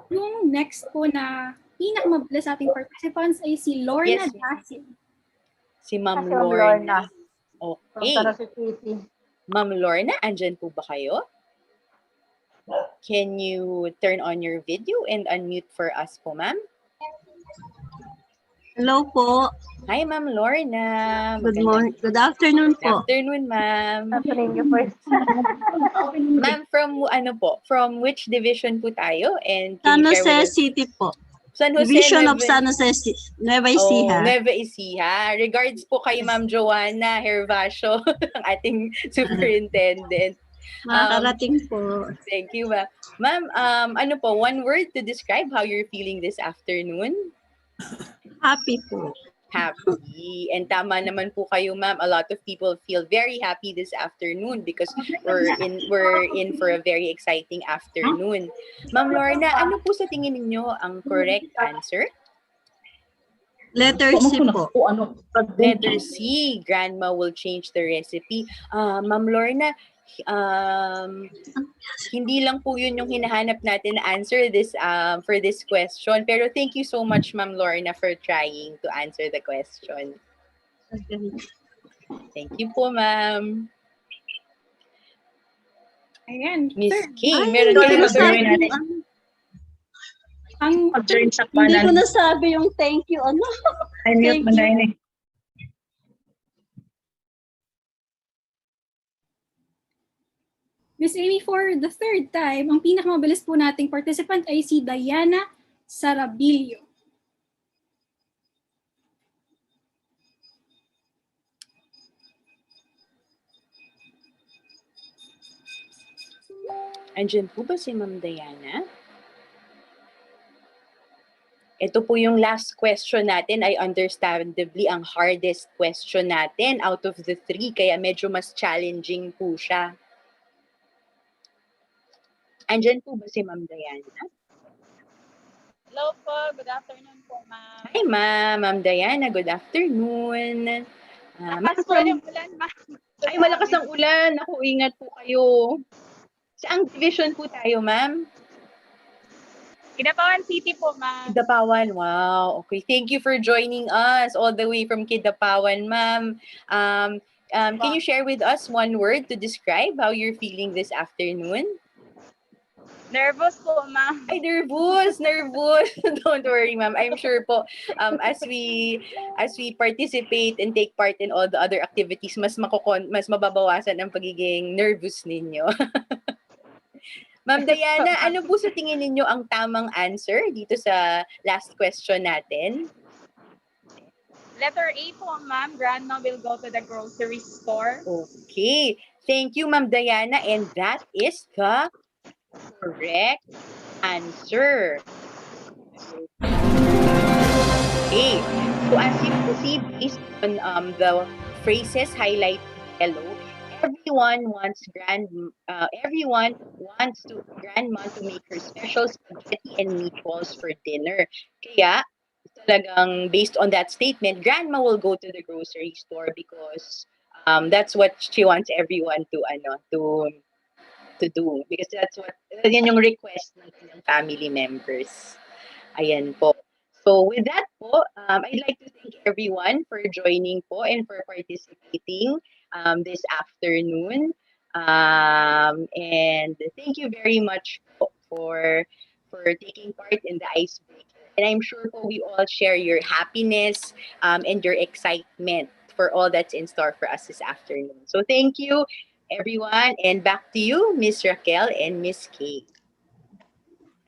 Yung next po na pinakamabilis sa ating participants ay si Lorna Yes. Dasin. Si Ma'am Si Ma'am Lorna. From Okay. San Jose City. Ma'am Lorna, andyan po ba kayo? Can you turn on your video and unmute for us po, ma'am? Hello po. Hi, Ma'am Lorna. Good morning. Good afternoon Good po. afternoon, ma'am. Happening you first. Ma'am, from ano po? From which division po tayo? And San can you share with Jose us? City po. San Jose, Division of Nueva- San Jose, Nueva Oh, Ecija. Nueva Ecija. Regards po kay Ma'am Joanna Hervasio, ang ating superintendent. Makakarating po. Thank you, ma'am. Ma'am, ano po, one word to describe how you're feeling this afternoon? Happy po. Happy. And tama naman po kayo, ma'am. A lot of people feel very happy this afternoon because we're in for a very exciting afternoon. Ma'am Lorna, ano po sa tingin ninyo ang correct answer? Letter C po. Letter C, grandma will change the recipe. Ma'am Lorna, hindi lang po yun yung hinahanap natin na answer this for this question. Pero thank you so much, Ma'am Lorna, for trying to answer the question. Thank you po, ma'am. Ayan. Miss Sir. K, meron kayo nasabi natin. Hindi ko nasabi yung thank you. Ano? Thank you. Miss Amy, for the third time, ang pinakamabilis po nating participant ay si Diana Sarabilio. Andyan po ba si Ma'am Diana? Ito po yung last question natin ay understandably ang hardest question natin out of the three, kaya medyo mas challenging po siya. Andyan po ba si Ma'am Diana? Hello po, good afternoon po, ma'am. Hi, Ma'am Diana. Good afternoon. Lakas po yung ulan, ma'am. Ay, malakas ang ulan. Naku, ingat po kayo. Saang division po tayo, ma'am? Kidapawan City po, ma'am. Kidapawan, wow. Okay, thank you for joining us all the way from Kidapawan, ma'am. Can you share with us one word to describe how you're feeling this afternoon? Nervous po, ma'am. Ay, nervous. Don't worry, ma'am. I'm sure po, as we participate and take part in all the other activities, mas mababawasan ang pagiging nervous ninyo. Ma'am Diana, ano po sa tingin ninyo ang tamang answer dito sa last question natin? Letter A po, ma'am. Grandma will go to the grocery store. Okay. Thank you, Ma'am Diana. And that is the correct answer. Okay. So as you can see, based on the phrases highlighted below, everyone wants grandma to make her special spaghetti and meatballs for dinner. Kaya talagang based on that statement, grandma will go to the grocery store because that's what she wants everyone to do, because yan yung request ng kanyang family members. Ayan po. So with that po, I'd like to thank everyone for joining po and for participating this afternoon. And thank you very much po for taking part in the Icebreaker. And I'm sure po we all share your happiness and your excitement for all that's in store for us this afternoon. So thank you, everyone. And back to you, Miss Raquel and Miss Kay.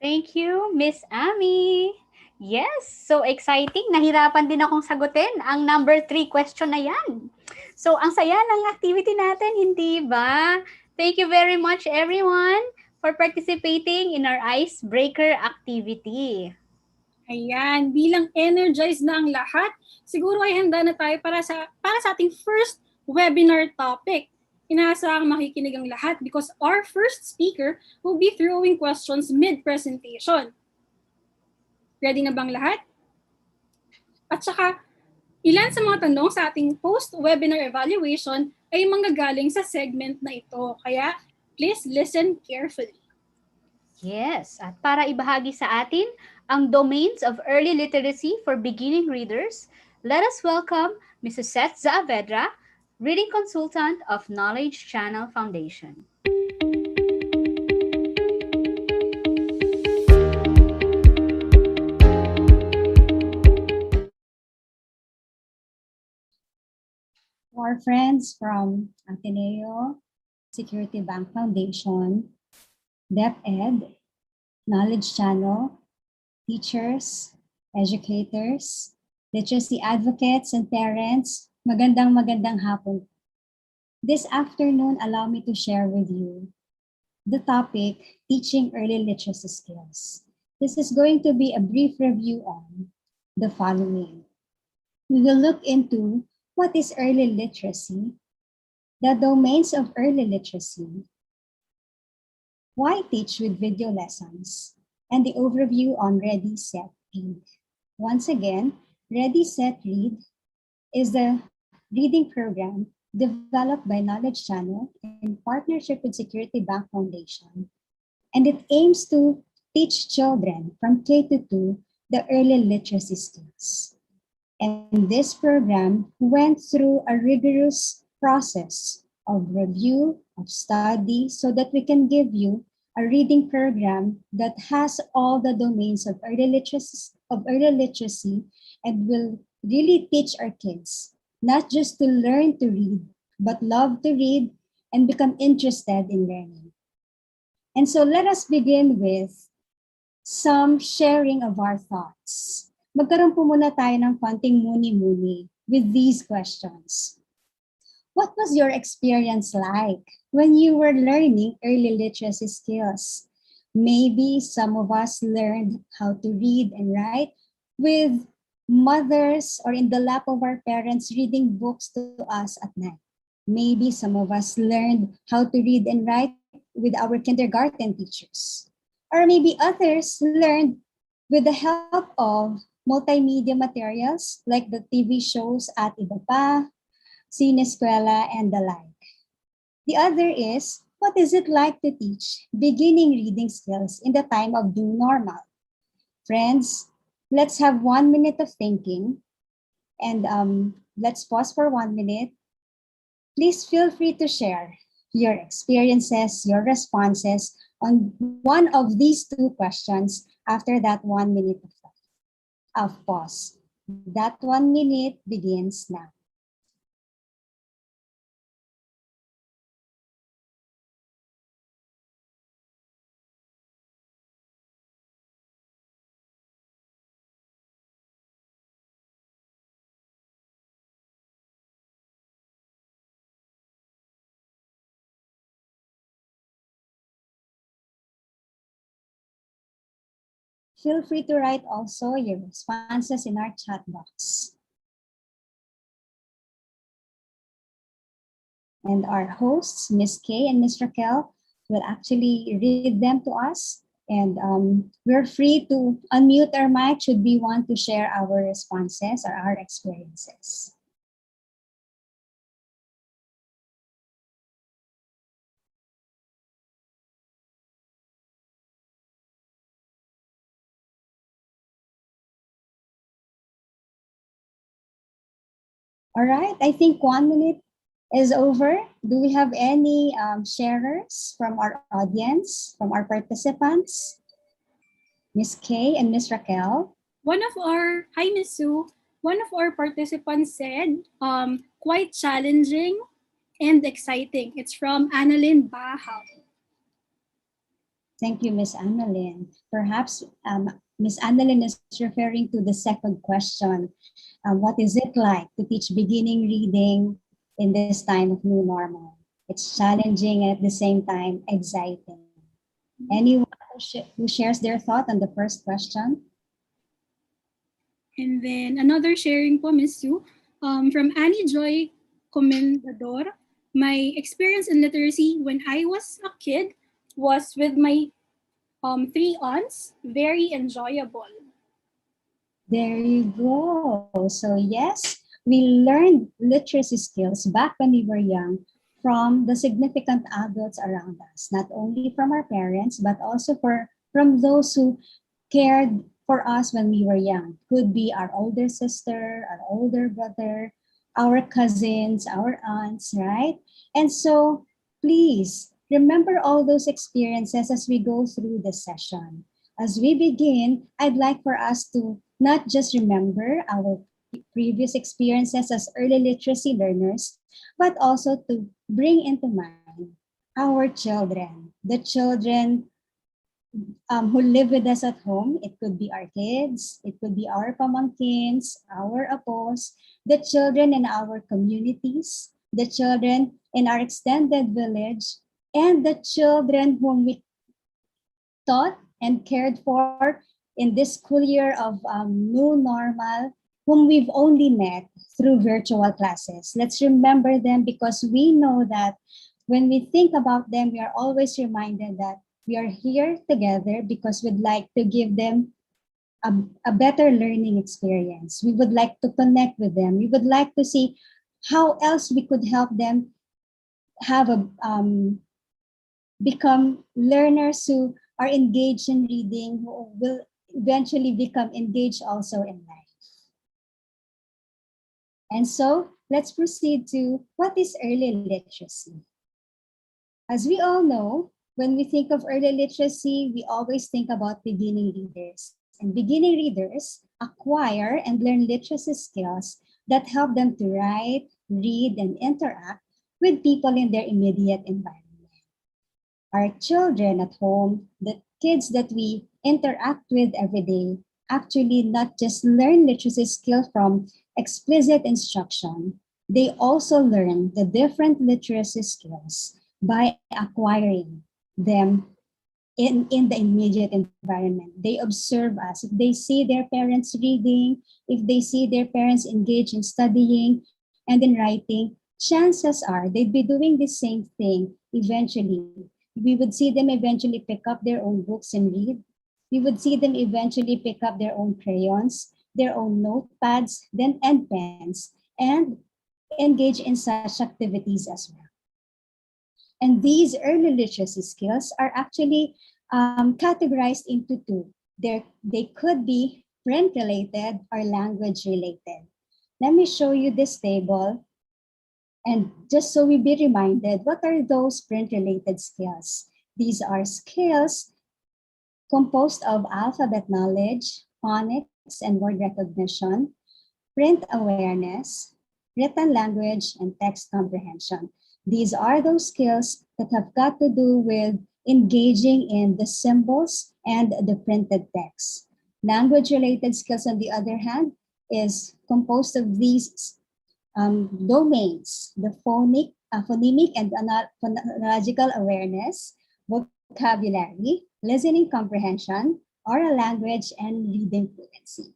Thank you, Miss Ami. Yes, so exciting. Nahirapan din akong sagutin ang number 3 question na yan. So, ang saya ng activity natin, hindi ba? Thank you very much, everyone, for participating in our Icebreaker activity. Ayan, bilang energized na ang lahat, siguro ay handa na tayo para sa ating first webinar topic. Inaasahang makikinig ang lahat because our first speaker will be throwing questions mid-presentation. Ready na bang lahat? At saka, ilan sa mga tanong sa ating post-webinar evaluation ay manggagaling sa segment na ito. Kaya, please listen carefully. Yes, at para ibahagi sa atin ang domains of early literacy for beginning readers, Let us welcome Mrs. Seth Saavedra, Reading Consultant of Knowledge Channel Foundation. Our friends from Ateneo, Security Bank Foundation, DepEd, Knowledge Channel, teachers, educators, literacy advocates, and parents, magandang hapon. This afternoon, allow me to share with you the topic, teaching early literacy skills. This is going to be a brief review on the following. We will look into what is early literacy, the domains of early literacy, why teach with video lessons, and the overview on Ready, Set, Read. Once again, Ready, Set, Read is the reading program developed by Knowledge Channel in partnership with Security Bank Foundation, and it aims to teach children from K to 2 the early literacy skills. And this program went through a rigorous process of review, of study, so that we can give you a reading program that has all the domains of early literacy and will really teach our kids, not just to learn to read, but love to read and become interested in learning. And so let us begin with some sharing of our thoughts. Magkaroon po muna tayo ng konting muni-muni with these questions. What was your experience like when you were learning early literacy skills? Maybe some of us learned how to read and write with mothers or in the lap of our parents reading books to us at night. Maybe some of us learned how to read and write with our kindergarten teachers. Or maybe others learned with the help of multimedia materials like the TV shows at Iba Pa, Sineskwela, and the like. The other is, what is it like to teach beginning reading skills in the time of new normal? Friends, let's have 1 minute of thinking and let's pause for 1 minute. Please feel free to share your experiences, your responses on one of these two questions after that 1 minute of pause. That 1 minute begins now. Feel free to write also your responses in our chat box. And our hosts, Ms. Kay and Ms. Raquel, will actually read them to us. And we're free to unmute our mic should we want to share our responses or our experiences. All right, I think 1 minute is over. Do we have any sharers from our audience, from our participants? Ms. Kay and Ms. Raquel? Hi Miss Sue, one of our participants said, quite challenging and exciting. It's from Annalyn Bahaw. Thank you, Ms. Annalyn. Perhaps Ms. Annalyn is referring to the second question. What is it like to teach beginning reading in this time of new normal? It's challenging and at the same time exciting. Anyone who shares their thought on the first question? And then another sharing po, Miss Sue, from Annie Joy Comendador. My experience in literacy when I was a kid was with my 3 aunts, very enjoyable. There you go. So yes, we learned literacy skills back when we were young from the significant adults around us, not only from our parents, but also from those who cared for us when we were young. Could be our older sister, our older brother, our cousins, our aunts, right? And so please remember all those experiences as we go through the session. As we begin, I'd like for us to not just remember our previous experiences as early literacy learners, but also to bring into mind our children, the children who live with us at home. It could be our kids, it could be our pamangkins, our apos, the children in our communities, the children in our extended village, and the children whom we taught and cared for in this school year of new normal, whom we've only met through virtual classes. Let's remember them, because we know that when we think about them, we are always reminded that we are here together because we'd like to give them a better learning experience. We would like to connect with them. We would like to see how else we could help them have a become learners who are engaged in reading, who will eventually become engaged also in life. And so let's proceed to what is early literacy. As we all know, when we think of early literacy, we always think about beginning readers. And beginning readers acquire and learn literacy skills that help them to write, read, and interact with people in their immediate environment. Our children at home, the kids that we interact with every day, actually not just learn literacy skills from explicit instruction, they also learn the different literacy skills by acquiring them in the immediate environment. They observe us. If they see their parents reading, if they see their parents engaged in studying and in writing, chances are they'd be doing the same thing eventually. We would see them eventually pick up their own books and read. We would see them eventually pick up their own crayons, their own notepads, then and pens, and engage in such activities as well. And these early literacy skills are actually categorized into two. They could be print-related or language-related. Let me show you this table. And just so we be reminded, what are those print-related skills? These are skills composed of alphabet knowledge, phonics and word recognition, print awareness, written language, and text comprehension. These are those skills that have got to do with engaging in the symbols and the printed text. Language-related skills, on the other hand, is composed of these domains: the phonic, phonemic and phonological awareness, vocabulary, listening comprehension, oral language, and reading fluency.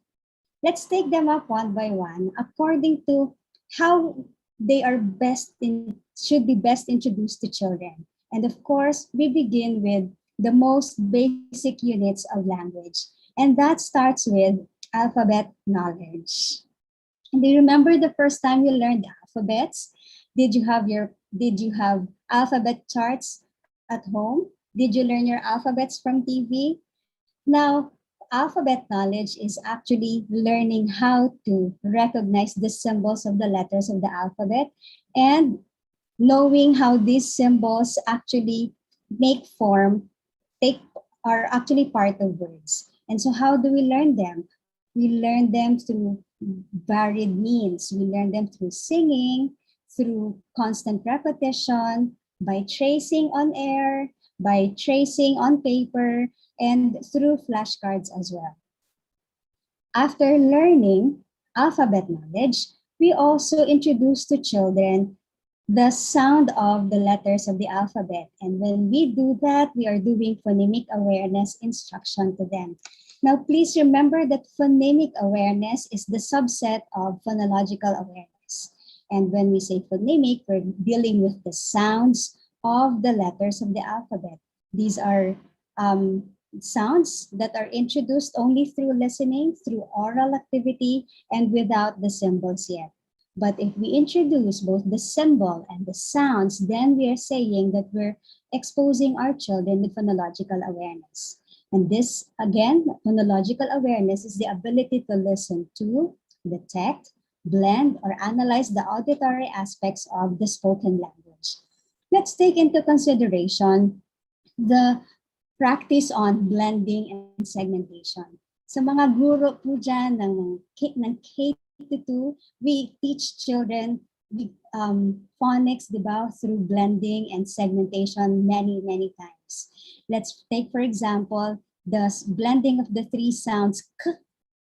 Let's take them up one by one according to how they are should be best introduced to children. And of course, we begin with the most basic units of language, and that starts with alphabet knowledge. And do you remember the first time you learned alphabets? Did you have alphabet charts at home? Did you learn your alphabets from TV? Now, alphabet knowledge is actually learning how to recognize the symbols of the letters of the alphabet and knowing how these symbols actually are actually part of words. And so how do we learn them? We learn them through varied means. We learn them through singing, through constant repetition, by tracing on air, by tracing on paper, and through flashcards as well. After learning alphabet knowledge, we also introduce to children the sound of the letters of the alphabet. And when we do that, we are doing phonemic awareness instruction to them. Now, please remember that phonemic awareness is the subset of phonological awareness. And when we say phonemic, we're dealing with the sounds of the letters of the alphabet. These are sounds that are introduced only through listening, through oral activity, and without the symbols yet. But if we introduce both the symbol and the sounds, then we are saying that we're exposing our children with phonological awareness. And this, again, phonological awareness is the ability to listen to, detect, blend, or analyze the auditory aspects of the spoken language. Let's take into consideration the practice on blending and segmentation. Sa mga guro po dyan ng K-2, we teach children phonics, di ba, through blending and segmentation many times. Let's take, for example, the blending of the three sounds k,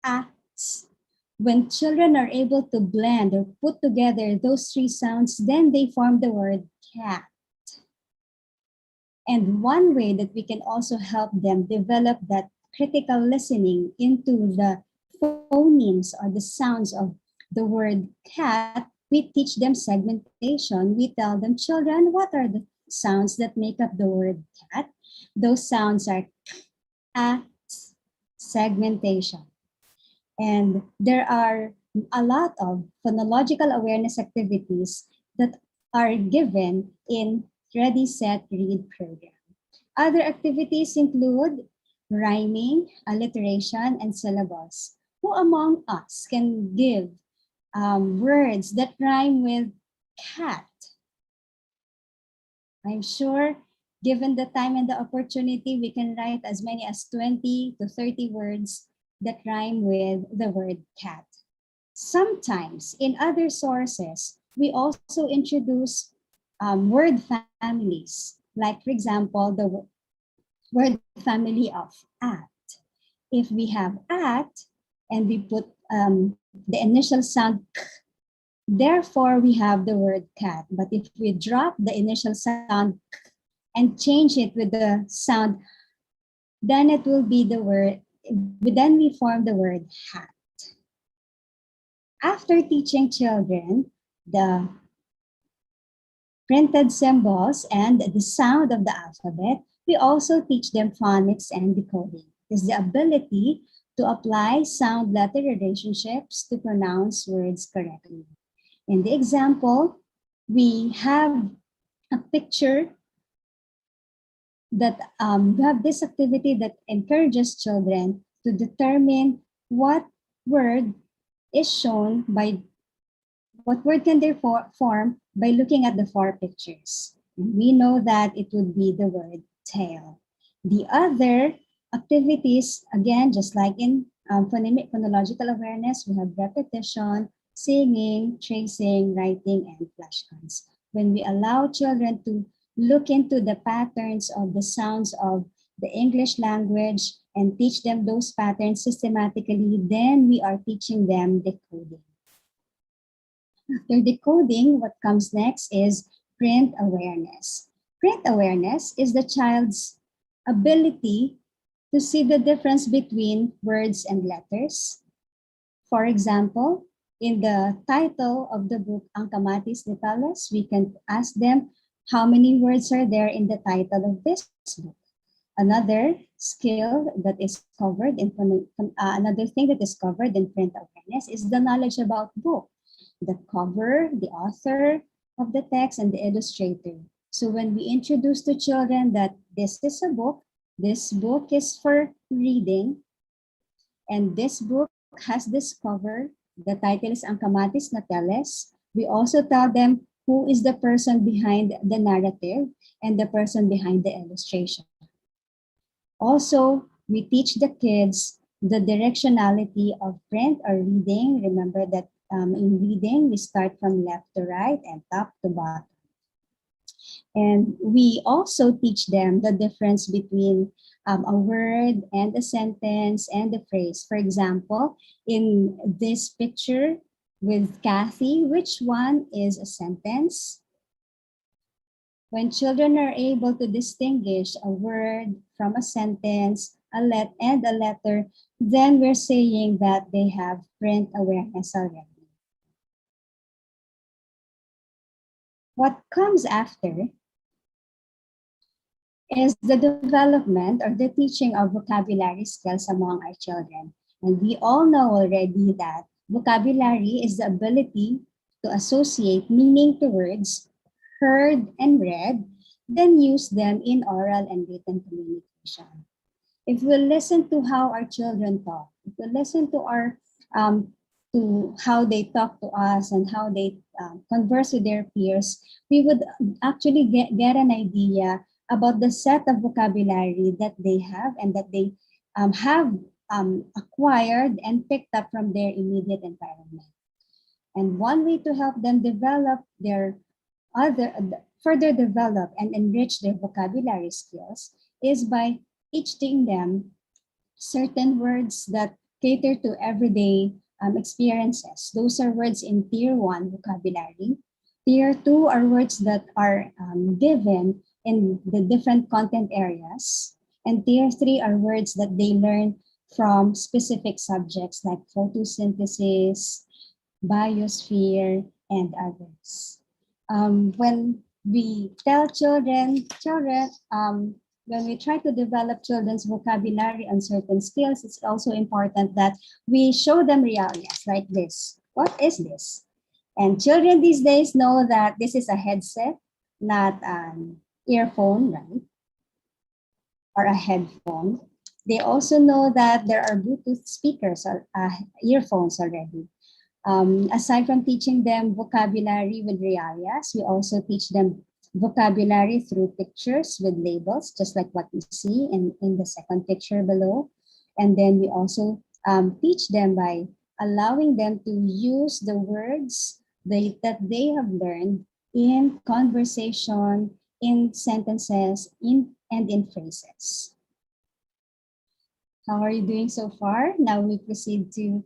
a, s. When children are able to blend or put together those three sounds, then they form the word cat. And one way that we can also help them develop that critical listening into the phonemes or the sounds of the word cat, we teach them segmentation. We tell them, children, what are the sounds that make up the word cat? Those sounds are a, segmentation. And there are a lot of phonological awareness activities that are given in Ready, Set, Read program. Other activities include rhyming, alliteration, and syllables. Who among us can give words that rhyme with cat? I'm sure, given the time and the opportunity, we can write as many as 20 to 30 words that rhyme with the word cat. Sometimes, in other sources, we also introduce word families, like, for example, the word family of at. If we have at and we put the initial sound k, therefore we have the word cat. But if we drop the initial sound k and change it with the sound, then it will be the word, then we form the word hat. After teaching children the printed symbols and the sound of the alphabet, we also teach them phonics and decoding. It's the ability to apply sound-letter relationships to pronounce words correctly. In the example, we have a picture that we have this activity that encourages children to determine what word is shown by what word can they form by looking at the four pictures. And we know that it would be the word tail. The other activities, again, just like in phonological awareness, we have repetition, singing, tracing, writing, and flashcards. When we allow children to look into the patterns of the sounds of the English language and teach them those patterns systematically, then we are teaching them decoding. After decoding, what comes next is print awareness. Print awareness is the child's ability to see the difference between words and letters. For example, in the title of the book, Ang Kamatis de Tales, we can ask them how many words are there in the title of this book. Another skill that is covered in another thing that is covered in print awareness is the knowledge about book, the cover, the author of the text, and the illustrator. So when we introduce to children that this is a book, this book is for reading, and this book has this cover, the title is Ang Kamatis na Teles, we also tell them who is the person behind the narrative and the person behind the illustration. Also, we teach the kids the directionality of print or reading. Remember that in reading, we start from left to right and top to bottom. And we also teach them the difference between a word and a sentence and a phrase. For example, in this picture with Kathy, which one is a sentence? When children are able to distinguish a word from a sentence, and a letter, then we're saying that they have print awareness already. What comes after is the development or the teaching of vocabulary skills among our children. And we all know already that vocabulary is the ability to associate meaning to words heard and read, then use them in oral and written communication. if we listen to how our children talk, if we listen to our to how they talk to us and how they converse with their peers, we would actually get an idea about the set of vocabulary that they have and that they have acquired and picked up from their immediate environment. And one way to help them develop their further develop and enrich their vocabulary skills is by teaching them certain words that cater to everyday experiences. Those are words in Tier 1 vocabulary. Tier 2 are words that are given in the different content areas. And Tier 3 are words that they learn from specific subjects like photosynthesis, biosphere, and others. When we tell children, when we try to develop children's vocabulary on certain skills, it's also important that we show them realities like this. What is this? And children these days know that this is a headset, not an earphone, right? Or a headphone. They also know that there are Bluetooth speakers or earphones already. Aside from teaching them vocabulary with realias, we also teach them vocabulary through pictures with labels, just like what you see in the second picture below. And then we also teach them by allowing them to use the words that they have learned in conversation, in sentences, and in phrases. How are you doing so far? Now we proceed to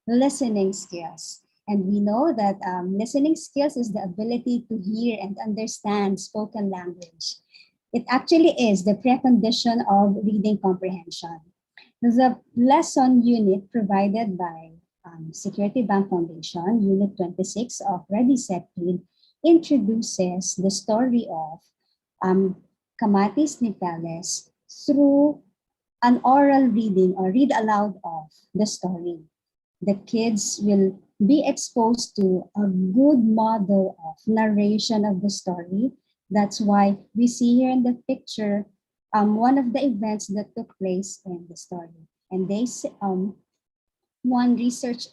listening skills. And we know that listening skills is the ability to hear and understand spoken language. It actually is the precondition of reading comprehension. The lesson unit provided by Security Bank Foundation, Unit 26 of Ready, Set, Read, introduces the story of Kamatis Nipeles through an oral reading or read aloud of the story. The kids will be exposed to a good model of narration of the story. That's why we see here in the picture one of the events that took place in the story. And they one research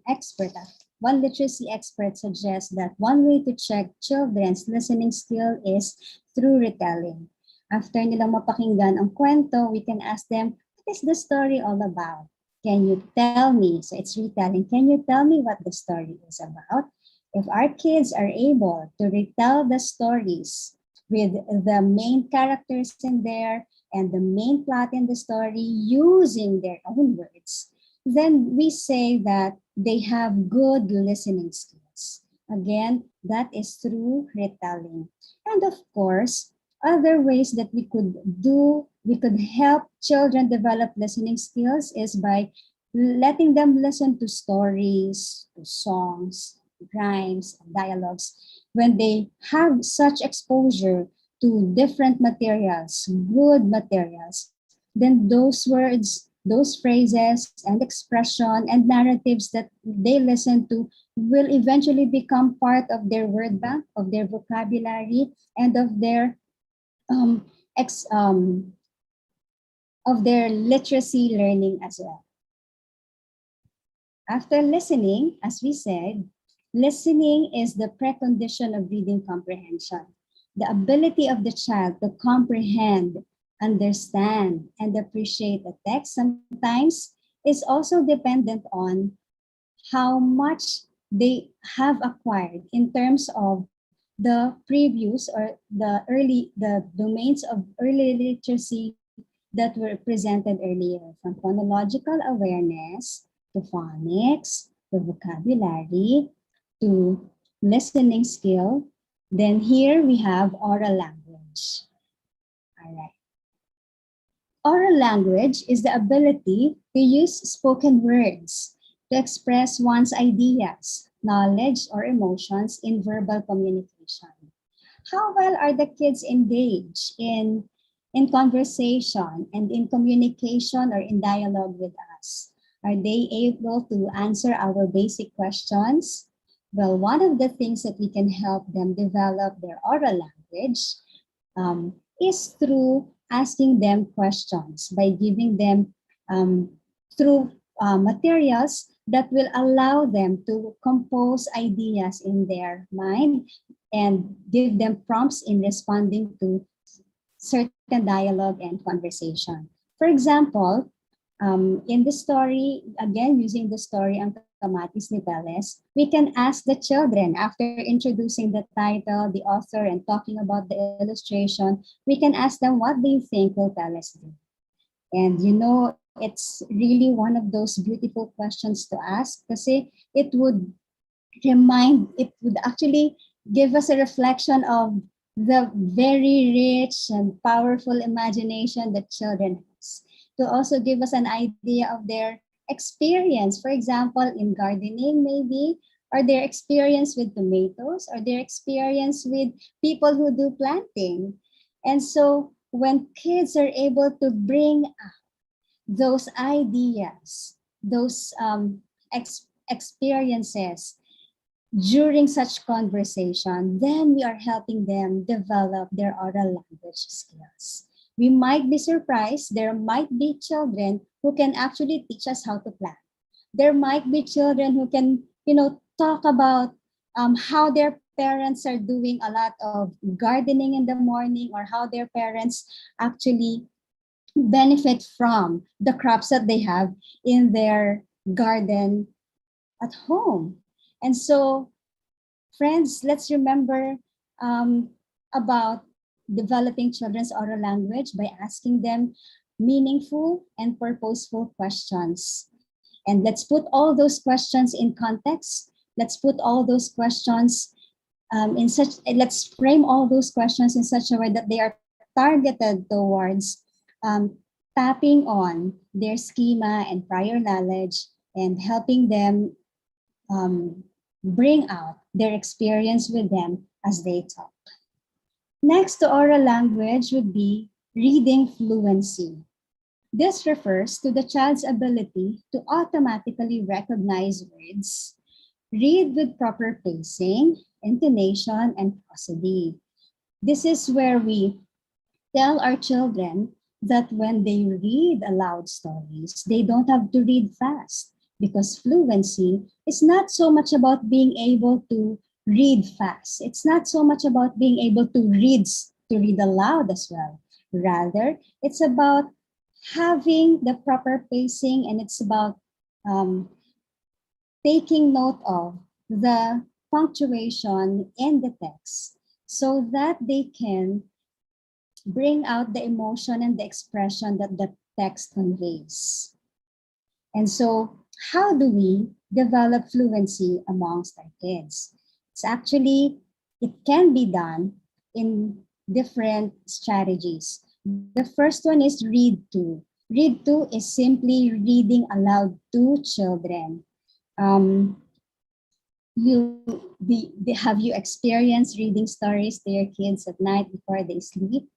expert, one literacy expert suggests that one way to check children's listening skill is through retelling. After nilang mapakinggan ang kwento, we can ask them, what is the story all about? Can you tell me? So it's retelling. Can you tell me what the story is about? If our kids are able to retell the stories with the main characters in there and the main plot in the story using their own words, then we say that they have good listening skills. Again, that is through retelling. And of course, other ways that we could help children develop listening skills is by letting them listen to stories, to songs, rhymes, and dialogues. When they have such exposure to different materials, good materials, then those words, those phrases and expression and narratives that they listen to will eventually become part of their word bank, of their vocabulary, and of their literacy learning as well. After listening, as we said, listening is the precondition of reading comprehension. The ability of the child to comprehend, understand, and appreciate a text sometimes is also dependent on how much they have acquired in terms of the previews or the domains of early literacy that were presented earlier, from phonological awareness to phonics, to vocabulary, to listening skill. Then here we have oral language. All right. Oral language is the ability to use spoken words to express one's ideas, knowledge, or emotions in verbal communication. How well are the kids engaged in conversation and in communication or in dialogue with us? Are they able to answer our basic questions? Well, one of the things that we can help them develop their oral language is through asking them questions, by giving them through materials that will allow them to compose ideas in their mind and give them prompts in responding to certain dialogue and conversation. For example, in the story, again, using the story Ang Kamatis ni Teles, we can ask the children, after introducing the title, the author, and talking about the illustration, we can ask them, what do you think will Teles do? And you know, it's really one of those beautiful questions to ask kasi it would actually give us a reflection of the very rich and powerful imagination that children has. To also give us an idea of their experience, for example, in gardening maybe, or their experience with tomatoes, or their experience with people who do planting. And so when kids are able to bring up those ideas, those experiences during such conversation, then we are helping them develop their oral language skills. We might be surprised. There might be children who can actually teach us how to plant. There might be children who can, talk about how their parents are doing a lot of gardening in the morning, or how their parents actually benefit from the crops that they have in their garden at home. And so, friends, let's remember about developing children's oral language by asking them meaningful and purposeful questions. And let's put all those questions in context. Let's put all those questions let's frame all those questions in such a way that they are targeted towards tapping on their schema and prior knowledge and helping them bring out their experience with them as they talk. Next to oral language would be reading fluency. This refers to the child's ability to automatically recognize words, read with proper pacing, intonation, and prosody. This is where we tell our children that when they read aloud stories, they don't have to read fast, because fluency is not so much about being able to read fast. It's not so much about being able to read aloud as well. Rather, it's about having the proper pacing, and it's about taking note of the punctuation in the text so that they can bring out the emotion and the expression that the text conveys. And so, how do we develop fluency amongst our kids? It can be done in different strategies. The first one is read to. Read to is simply reading aloud to children. Have you experienced reading stories to your kids at night before they sleep?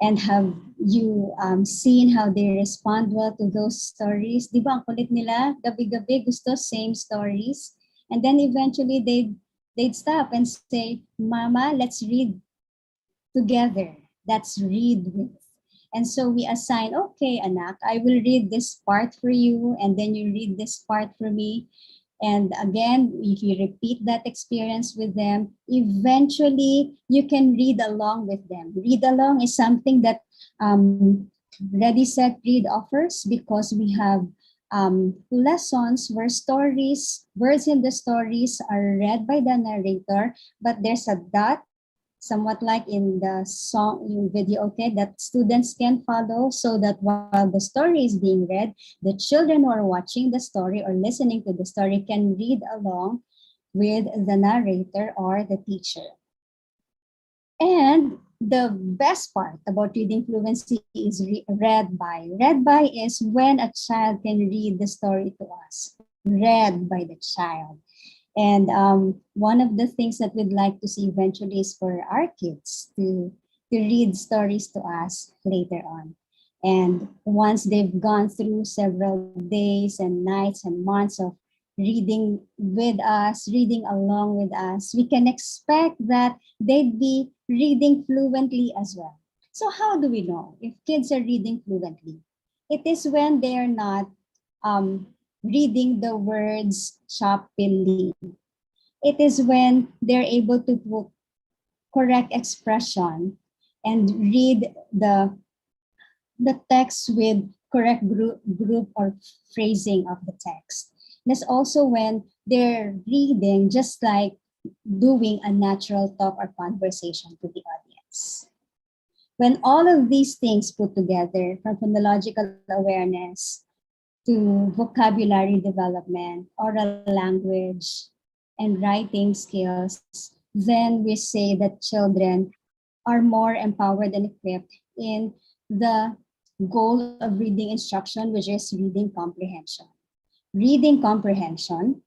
And have you seen how they respond well to those stories? Di ba ang kulit nila? Gabi-gabi gusto same stories. And then eventually they'd stop and say, Mama, let's read together. Let's read with. And so we assign, okay, anak, I will read this part for you, and then you read this part for me. And again, if you repeat that experience with them, eventually you can read along with them. Read along is something that Ready, Set, Read offers, because we have lessons where words in the stories are read by the narrator, but there's a dot, somewhat like in the song, in video, okay, that students can follow, so that while the story is being read, the children who are watching the story or listening to the story can read along with the narrator or the teacher. And the best part about reading fluency is read by. Read by is when a child can read the story to us, read by the child. And one of the things that we'd like to see eventually is for our kids to read stories to us later on. And once they've gone through several days and nights and months of reading with us, reading along with us, we can expect that they'd be reading fluently as well. So how do we know if kids are reading fluently? It is when they are not reading the words choppily. It is when they're able to put correct expression and read the text with correct group or phrasing of the text. That's also when they're reading just like doing a natural talk or conversation to the audience. When all of these things put together, from phonological awareness to vocabulary development, oral language, and writing skills, then we say that children are more empowered and equipped in the goal of reading instruction, which is reading comprehension. Reading comprehension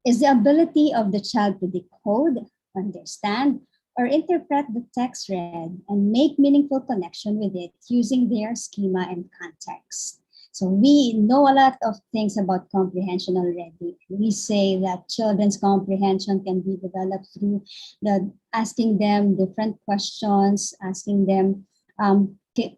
is the ability of the child to decode, understand, or interpret the text read and make meaningful connection with it using their schema and context. So we know a lot of things about comprehension already. We say that children's comprehension can be developed through asking them different questions, asking them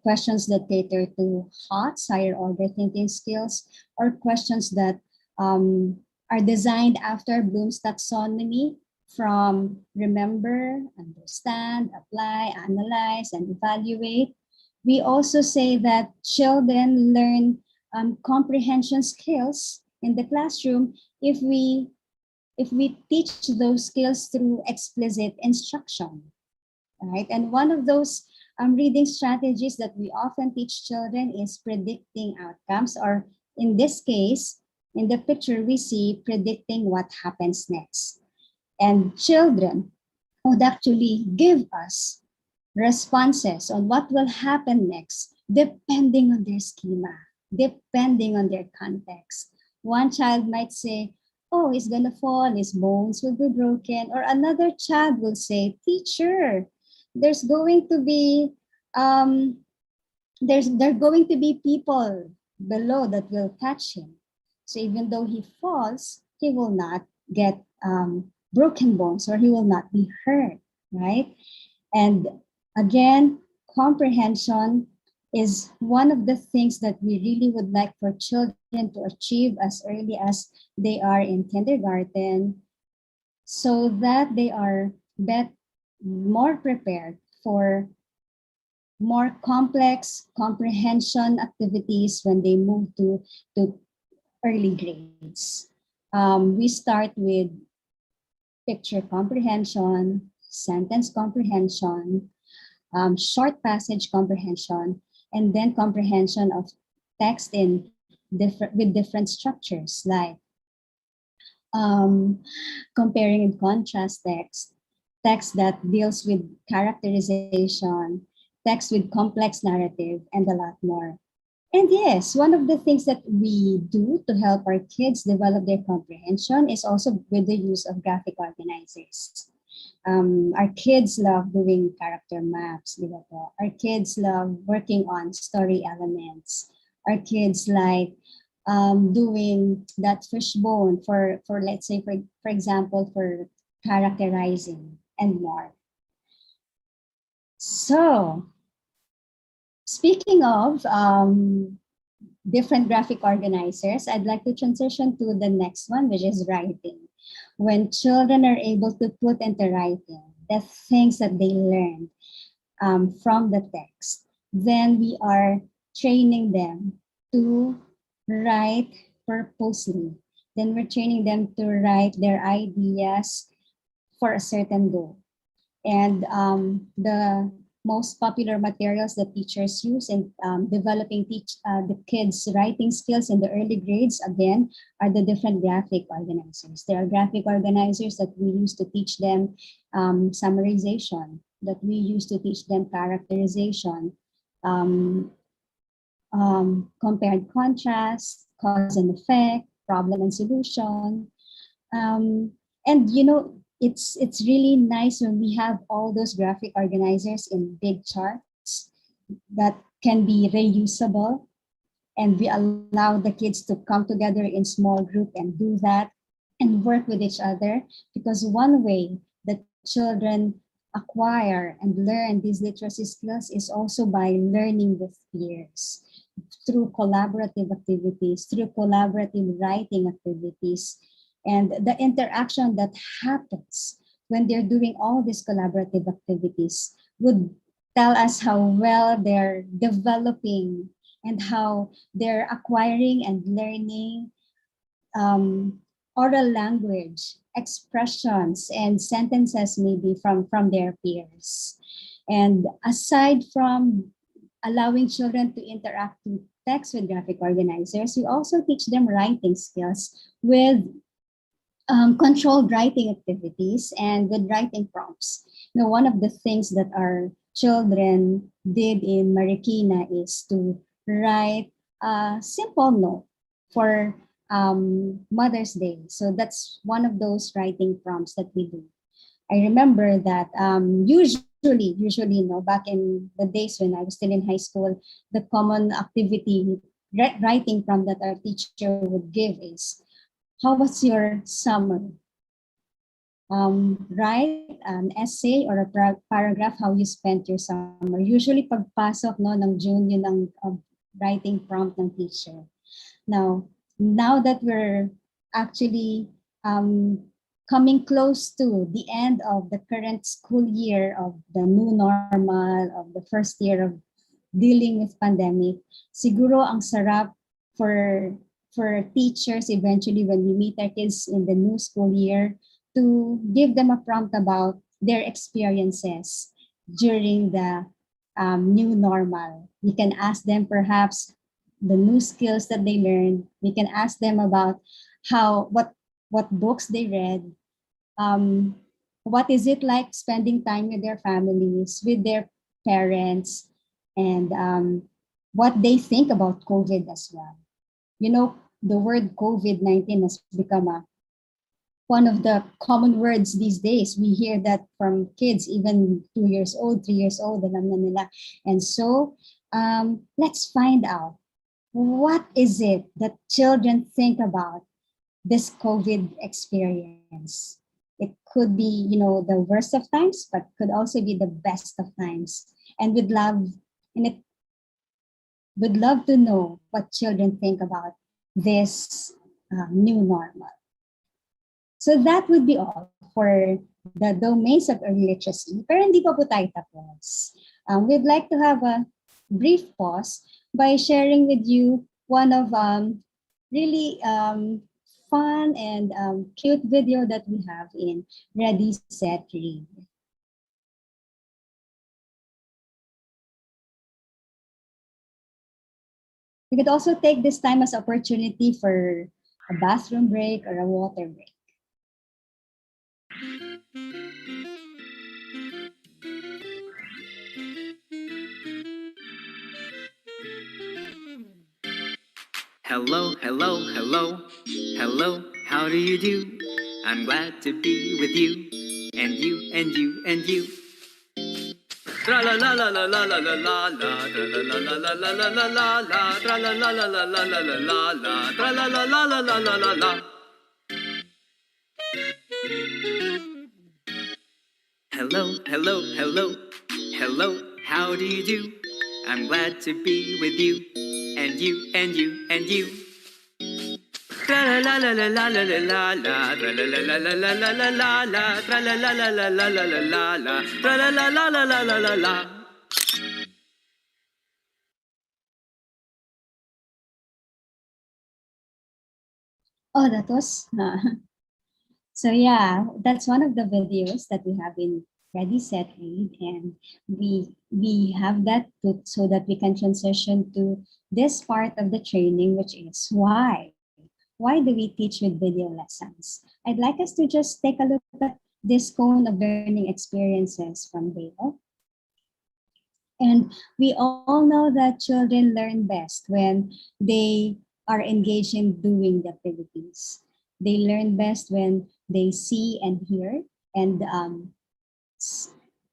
questions that cater to HOTS, higher order thinking skills, or questions that are designed after Bloom's taxonomy from remember, understand, apply, analyze, and evaluate. We also say that children learn comprehension skills in the classroom if we teach those skills through explicit instruction, right? And one of those reading strategies that we often teach children is predicting outcomes, or in this case, in the picture we see predicting what happens next. And children would actually give us responses on what will happen next, depending on their schema, depending on their context. One child might say, oh, he's gonna fall, his bones will be broken. Or another child will say, teacher, there's going to be there are going to be people below that will catch him. So even though he falls, he will not get broken bones, or he will not be hurt, right? And again, comprehension is one of the things that we really would like for children to achieve as early as they are in kindergarten, so that they are more prepared for more complex comprehension activities when they move to early grades. We start with picture comprehension, sentence comprehension, short passage comprehension, and then comprehension of text with different structures like comparing and contrast text that deals with characterization, text with complex narrative, and a lot more. And yes, one of the things that we do to help our kids develop their comprehension is also with the use of graphic organizers. Our kids love doing character maps. Our kids love working on story elements. Our kids like doing that fishbone for let's say, for example, for characterizing and more. So, speaking of different graphic organizers, I'd like to transition to the next one, which is writing. When children are able to put into writing the things that they learned from the text, then we are training them to write purposely. Then we're training them to write their ideas for a certain goal. And the most popular materials that teachers use in developing the kids' writing skills in the early grades, again, are the different graphic organizers. There are graphic organizers that we use to teach them summarization, that we use to teach them characterization, compare and contrast, cause and effect, problem and solution. And you know, it's really nice when we have all those graphic organizers in big charts that can be reusable, and we allow the kids to come together in small group and do that and work with each other, because one way that children acquire and learn these literacy skills is also by learning with peers through collaborative activities, through collaborative writing activities, and the interaction that happens when they're doing all these collaborative activities would tell us how well they're developing and how they're acquiring and learning oral language, expressions, and sentences maybe from their peers. And aside from allowing children to interact with text with graphic organizers, we also teach them writing skills with controlled writing activities and with writing prompts. One of the things that our children did in Marikina is to write a simple note for Mother's Day. So that's one of those writing prompts that we do. I remember that usually, back in the days when I was still in high school, the common activity writing prompt that our teacher would give is, how was your summer? Write an essay or a paragraph how you spent your summer. Usually pagpasok ng June, yun ang writing prompt ng teacher. Now that we're actually coming close to the end of the current school year of the new normal, of the first year of dealing with pandemic, siguro ang sarap for teachers eventually when we meet our kids in the new school year to give them a prompt about their experiences during the new normal. We can ask them perhaps the new skills that they learned. We can ask them about what books they read. What is it like spending time with their families, with their parents, and what they think about COVID as well. The word COVID-19 has become one of the common words these days. We hear that from kids, even 2 years old, 3 years old, alam na nila. And so let's find out, what is it that children think about this COVID experience? It could be, the worst of times, but could also be the best of times. And we'd love to know what children think about this new normal. So that would be all for the domains of early literacy. Pero hindi pa po tayo tapos. We'd like to have a brief pause by sharing with you one of really fun and cute video that we have in Ready, Set, Read. We could also take this time as opportunity for a bathroom break or a water break. Hello, hello, hello, hello, how do you do? I'm glad to be with you, and you, and you, and you. Tra la la la la la la la la la, tra la la la la la la la la, tra la la la la la la la la la, tra la la la la la la la la. Hello, hello, hello, hello, how do you do? I'm glad to be with you, and you, and you, and you. Tra la la la la la la la la, tra la la la la la la la la, tra la la la la la la la la, tra la la la la la la la la. Oh, that was so yeah, that's one of the videos that we have in Ready, Set, Read, and we have that so that we can transition to this part of the training, which is why do we teach with video lessons? I'd like us to just take a look at this cone of learning experiences from Dale. And we all know that children learn best when they are engaged in doing the activities. They learn best when they see and hear and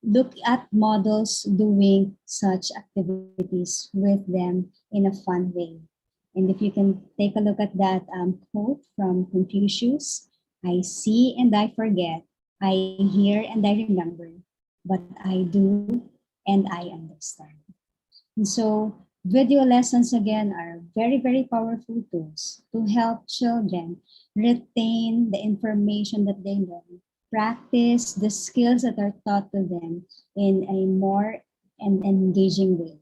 look at models doing such activities with them in a fun way. And if you can take a look at that quote from Confucius, I see and I forget, I hear and I remember. but I do and I understand. And so video lessons again are very, very powerful tools to help children retain the information that they learn, practice the skills that are taught to them in a more engaging way.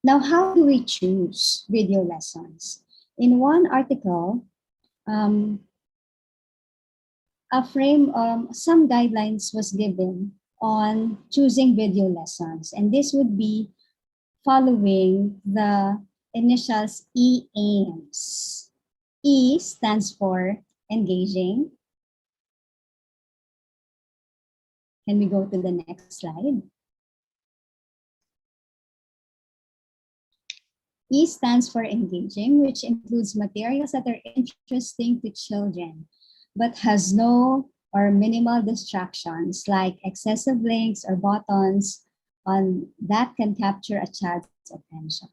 Now, how do we choose video lessons? In one article, some guidelines was given on choosing video lessons, and this would be following the initials EAMS. E stands for engaging. Can we go to the next slide? E stands for engaging, which includes materials that are interesting to children, but has no or minimal distractions like excessive links or buttons that can capture a child's attention.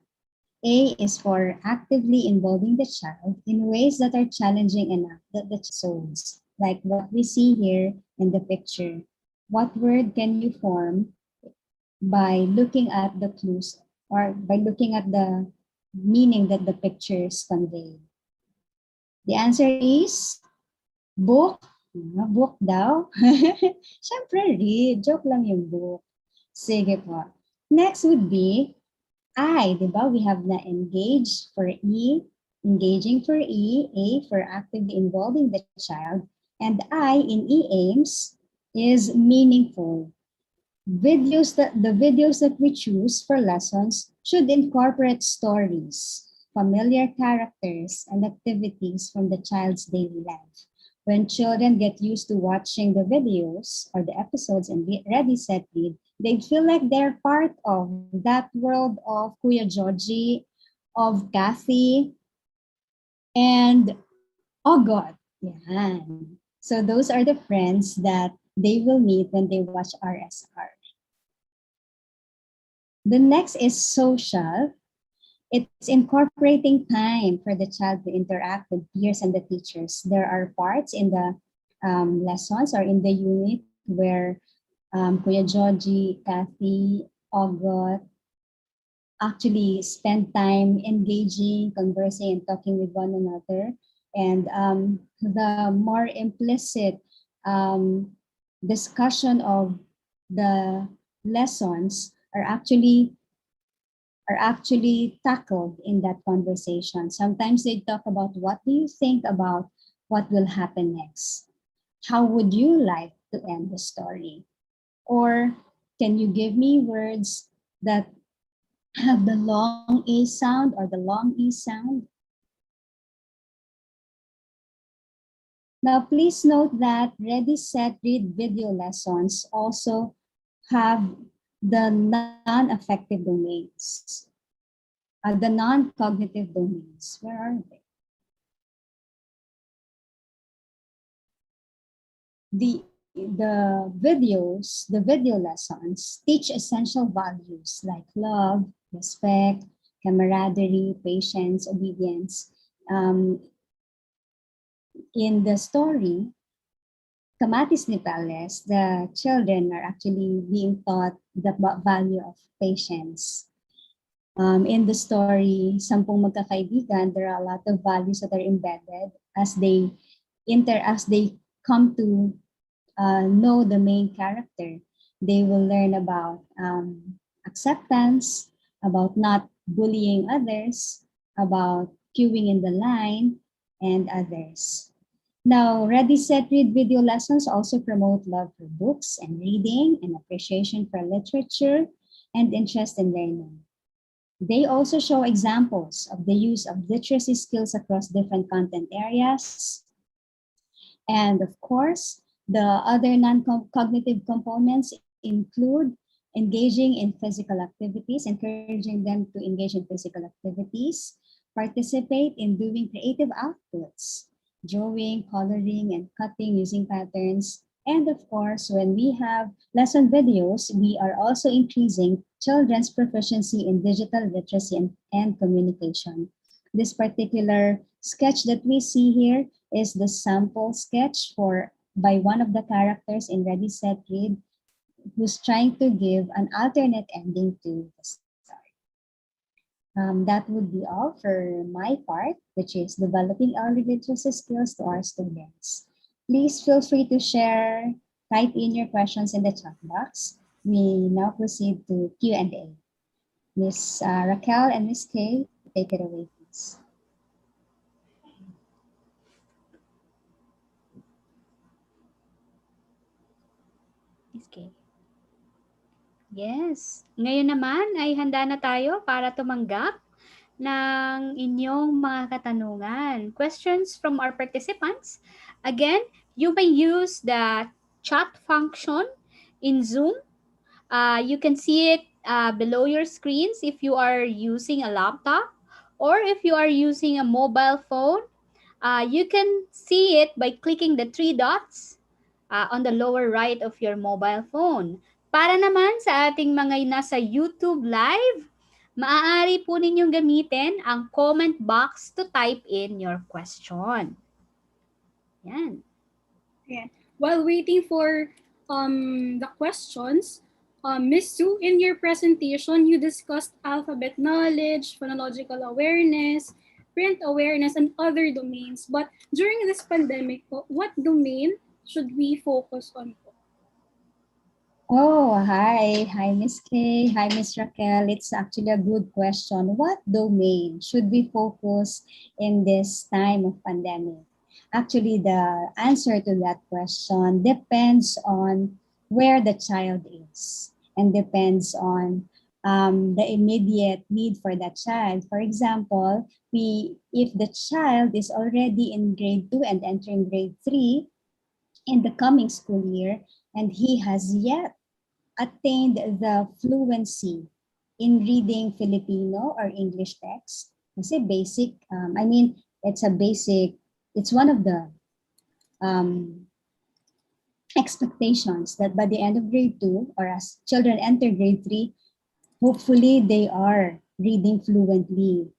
A is for actively involving the child in ways that are challenging enough that the souls, like what we see here in the picture. What word can you form by looking at the clues or by looking at the meaning that the pictures convey? The answer is book. Book daw. Siyempre, read. Joke lang yung book. Sige po. Next would be I, di ba? We have na engage for E, engaging for E, A for actively involving the child, and I in E aims is meaningful. The videos that we choose for lessons should incorporate stories, familiar characters, and activities from the child's daily life. When children get used to watching the videos or the episodes and Ready, Set, Read, they feel like they're part of that world of Kuya Georgie, of Kathy, and Ogot. Yan. So those are the friends that they will meet when they watch RSR. The next is social. It's incorporating time for the child to interact with peers and the teachers. There are parts in the lessons or in the unit where Kuya Georgie, Kathy, Ogot actually spend time engaging, conversing, and talking with one another. And the more implicit discussion of the lessons are actually tackled in that conversation. Sometimes they talk about what do you think about what will happen next? How would you like to end the story? Or can you give me words that have the long A sound or the long E sound? Now, please note that Ready, Set, Read video lessons also have the non-affective domains, the non-cognitive domains. Where are they? The video lessons teach essential values like love, respect, camaraderie, patience, obedience. In the story, Kamatis ni Pales, the children are actually being taught the value of patience. In the story, Sampung Magkakaibigan, there are a lot of values that are embedded as they come to know the main character. They will learn about acceptance, about not bullying others, about queuing in the line, and others. Now, Ready, Set, Read video lessons also promote love for books and reading and appreciation for literature and interest in learning. They also show examples of the use of literacy skills across different content areas. And of course, the other non-cognitive components include engaging in physical activities, encouraging them to engage in physical activities, participate in doing creative outputs, drawing, coloring, and cutting using patterns. And of course, when we have lesson videos, we are also increasing children's proficiency in digital literacy and communication. This particular sketch that we see here is the sample sketch by one of the characters in Ready, Set, Read. who's trying to give an alternate ending to the story. That would be all for my part, which is developing early literacy skills to our students. Please feel free to share, type in your questions in the chat box. We now proceed to Q&A. Miss Raquel and Miss Kay, take it away, please. Miss Kay. Yes. Ngayon naman ay handa na tayo para tumanggap ng inyong mga katanungan. Questions from our participants. Again, you may use the chat function in Zoom. You can see it below your screens if you are using a laptop or if you are using a mobile phone. You can see it by clicking the three dots on the lower right of your mobile phone. Para naman sa ating mga nasa YouTube Live, maaari po ninyong gamitin ang comment box to type in your question. Yan. Ayan. While waiting for the questions, Ms. Sue, in your presentation, you discussed alphabet knowledge, phonological awareness, print awareness, and other domains. But during this pandemic, what domain should we focus on? Oh, hi. Hi, Miss Kay. Hi, Miss Raquel. It's actually a good question. What domain should we focus in this time of pandemic? Actually, the answer to that question depends on where the child is and depends on the immediate need for that child. For example, if the child is already in grade 2 and entering grade 3 in the coming school year, and he has yet attained the fluency in reading Filipino or English text. Kasi basic, it's one of the expectations that by the end of grade 2 or as children enter grade 3, hopefully they are reading fluently.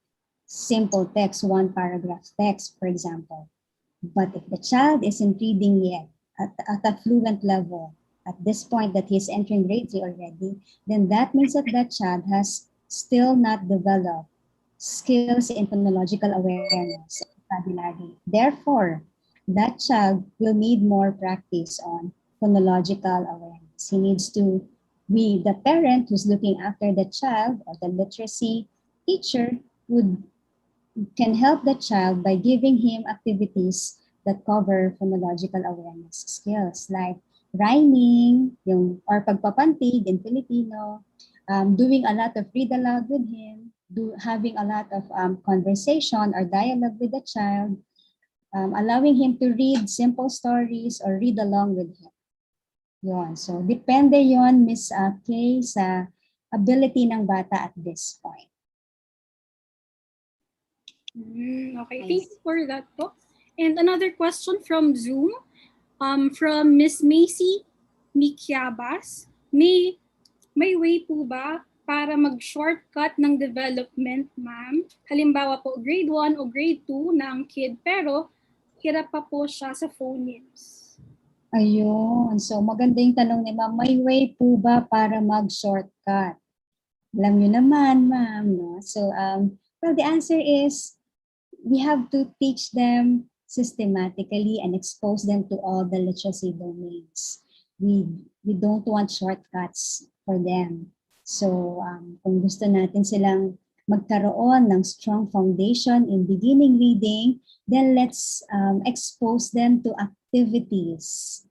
Simple text, one paragraph text, for example. But if the child isn't reading yet at a fluent level, at this point that he's entering grade 3 already, then that means that that child has still not developed skills in phonological awareness and vocabulary. Therefore, that child will need more practice on phonological awareness. He needs to be the parent who's looking after the child or the literacy teacher can help the child by giving him activities that cover phonological awareness skills like rhyming, or pagpapantig in Filipino, doing a lot of read aloud with him, having a lot of conversation or dialogue with the child, allowing him to read simple stories or read along with him. Yun. So, depende yon, Miss Kay, sa ability ng bata at this point. Okay, thank you for that po. And another question from Zoom, from Miss Macy Mikiabas. May way po ba para mag-shortcut ng development, ma'am? Halimbawa po, grade 1 o grade 2 na ang kid, pero hirap pa po siya sa phonemes. Ayun. So, maganda yung tanong ni ma'am. May way po ba para mag-shortcut? Alam nyo naman, ma'am. No? So, well, the answer is we have to teach them systematically and expose them to all the literacy domains. We don't want shortcuts for them. So, kung gusto natin silang magkaroon ng strong foundation in beginning reading, then let's expose them to activities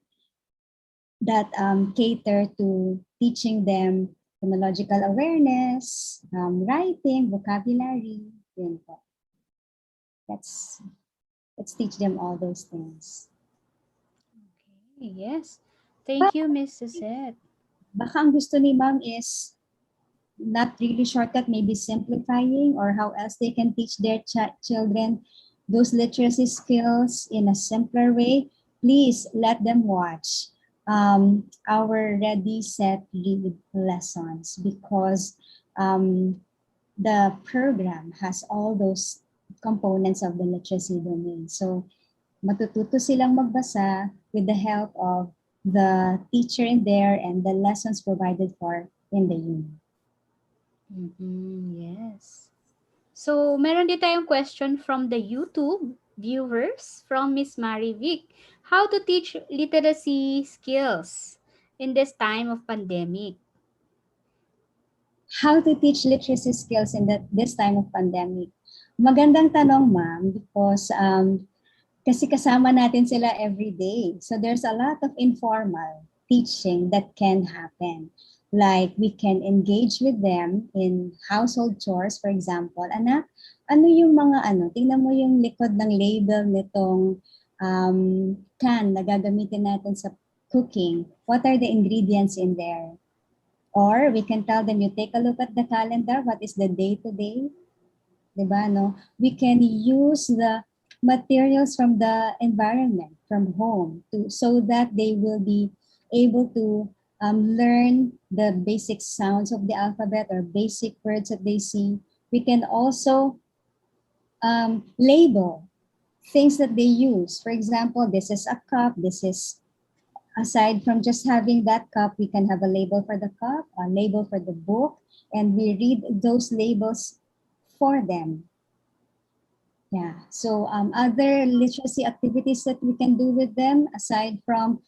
that cater to teaching them phonological awareness, writing, vocabulary, yun po. Let's teach them all those things. Okay, yes. Thank you, Ms. Suzette. Baka ang gusto ni ma'am is not really shortcut, maybe simplifying, or how else they can teach their children those literacy skills in a simpler way. Please let them watch our Ready, Set, Read lessons, because the program has all those components of the literacy domain. So, matututo silang magbasa with the help of the teacher in there and the lessons provided for in the unit. Yes. So, meron din tayong question from the YouTube viewers from Miss Marivic. How to teach literacy skills in this time of pandemic? How to teach literacy skills in this time of pandemic? Magandang tanong, ma'am, because kasi kasama natin sila every day. So there's a lot of informal teaching that can happen. Like we can engage with them in household chores, for example. Anak, ano yung mga tingnan mo yung likod ng label nitong can na gagamitin natin sa cooking. What are the ingredients in there? Or we can tell them, you take a look at the calendar, what is the day today? Diba, no? We can use the materials from the environment, from home, so that they will be able to learn the basic sounds of the alphabet or basic words that they see. We can also label things that they use. For example, this is a cup, this is, aside from just having that cup, we can have a label for the cup, a label for the book, and we read those labels for them. Yeah, so other literacy activities that we can do with them, aside from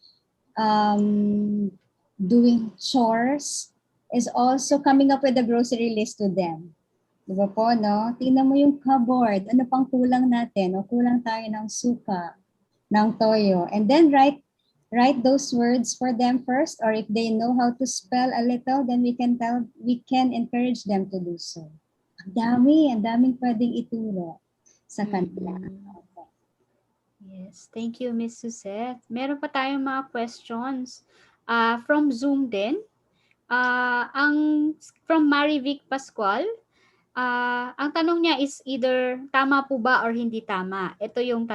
doing chores, is also coming up with a grocery list with them. Diba po, no? Tingnan mo yung cupboard. Ano pang kulang natin? O kulang tayo ng suka, ng toyo. And then write those words for them first, or if they know how to spell a little, then we can encourage them to do so. Ang daming pwedeng ituro sa kanila. Okay. Yes, thank you, Miss Suzette. Meron pa tayong mga questions from Zoom din. From Marivic Pascual, ang tanong niya is either tama po ba or hindi tama. Ito yung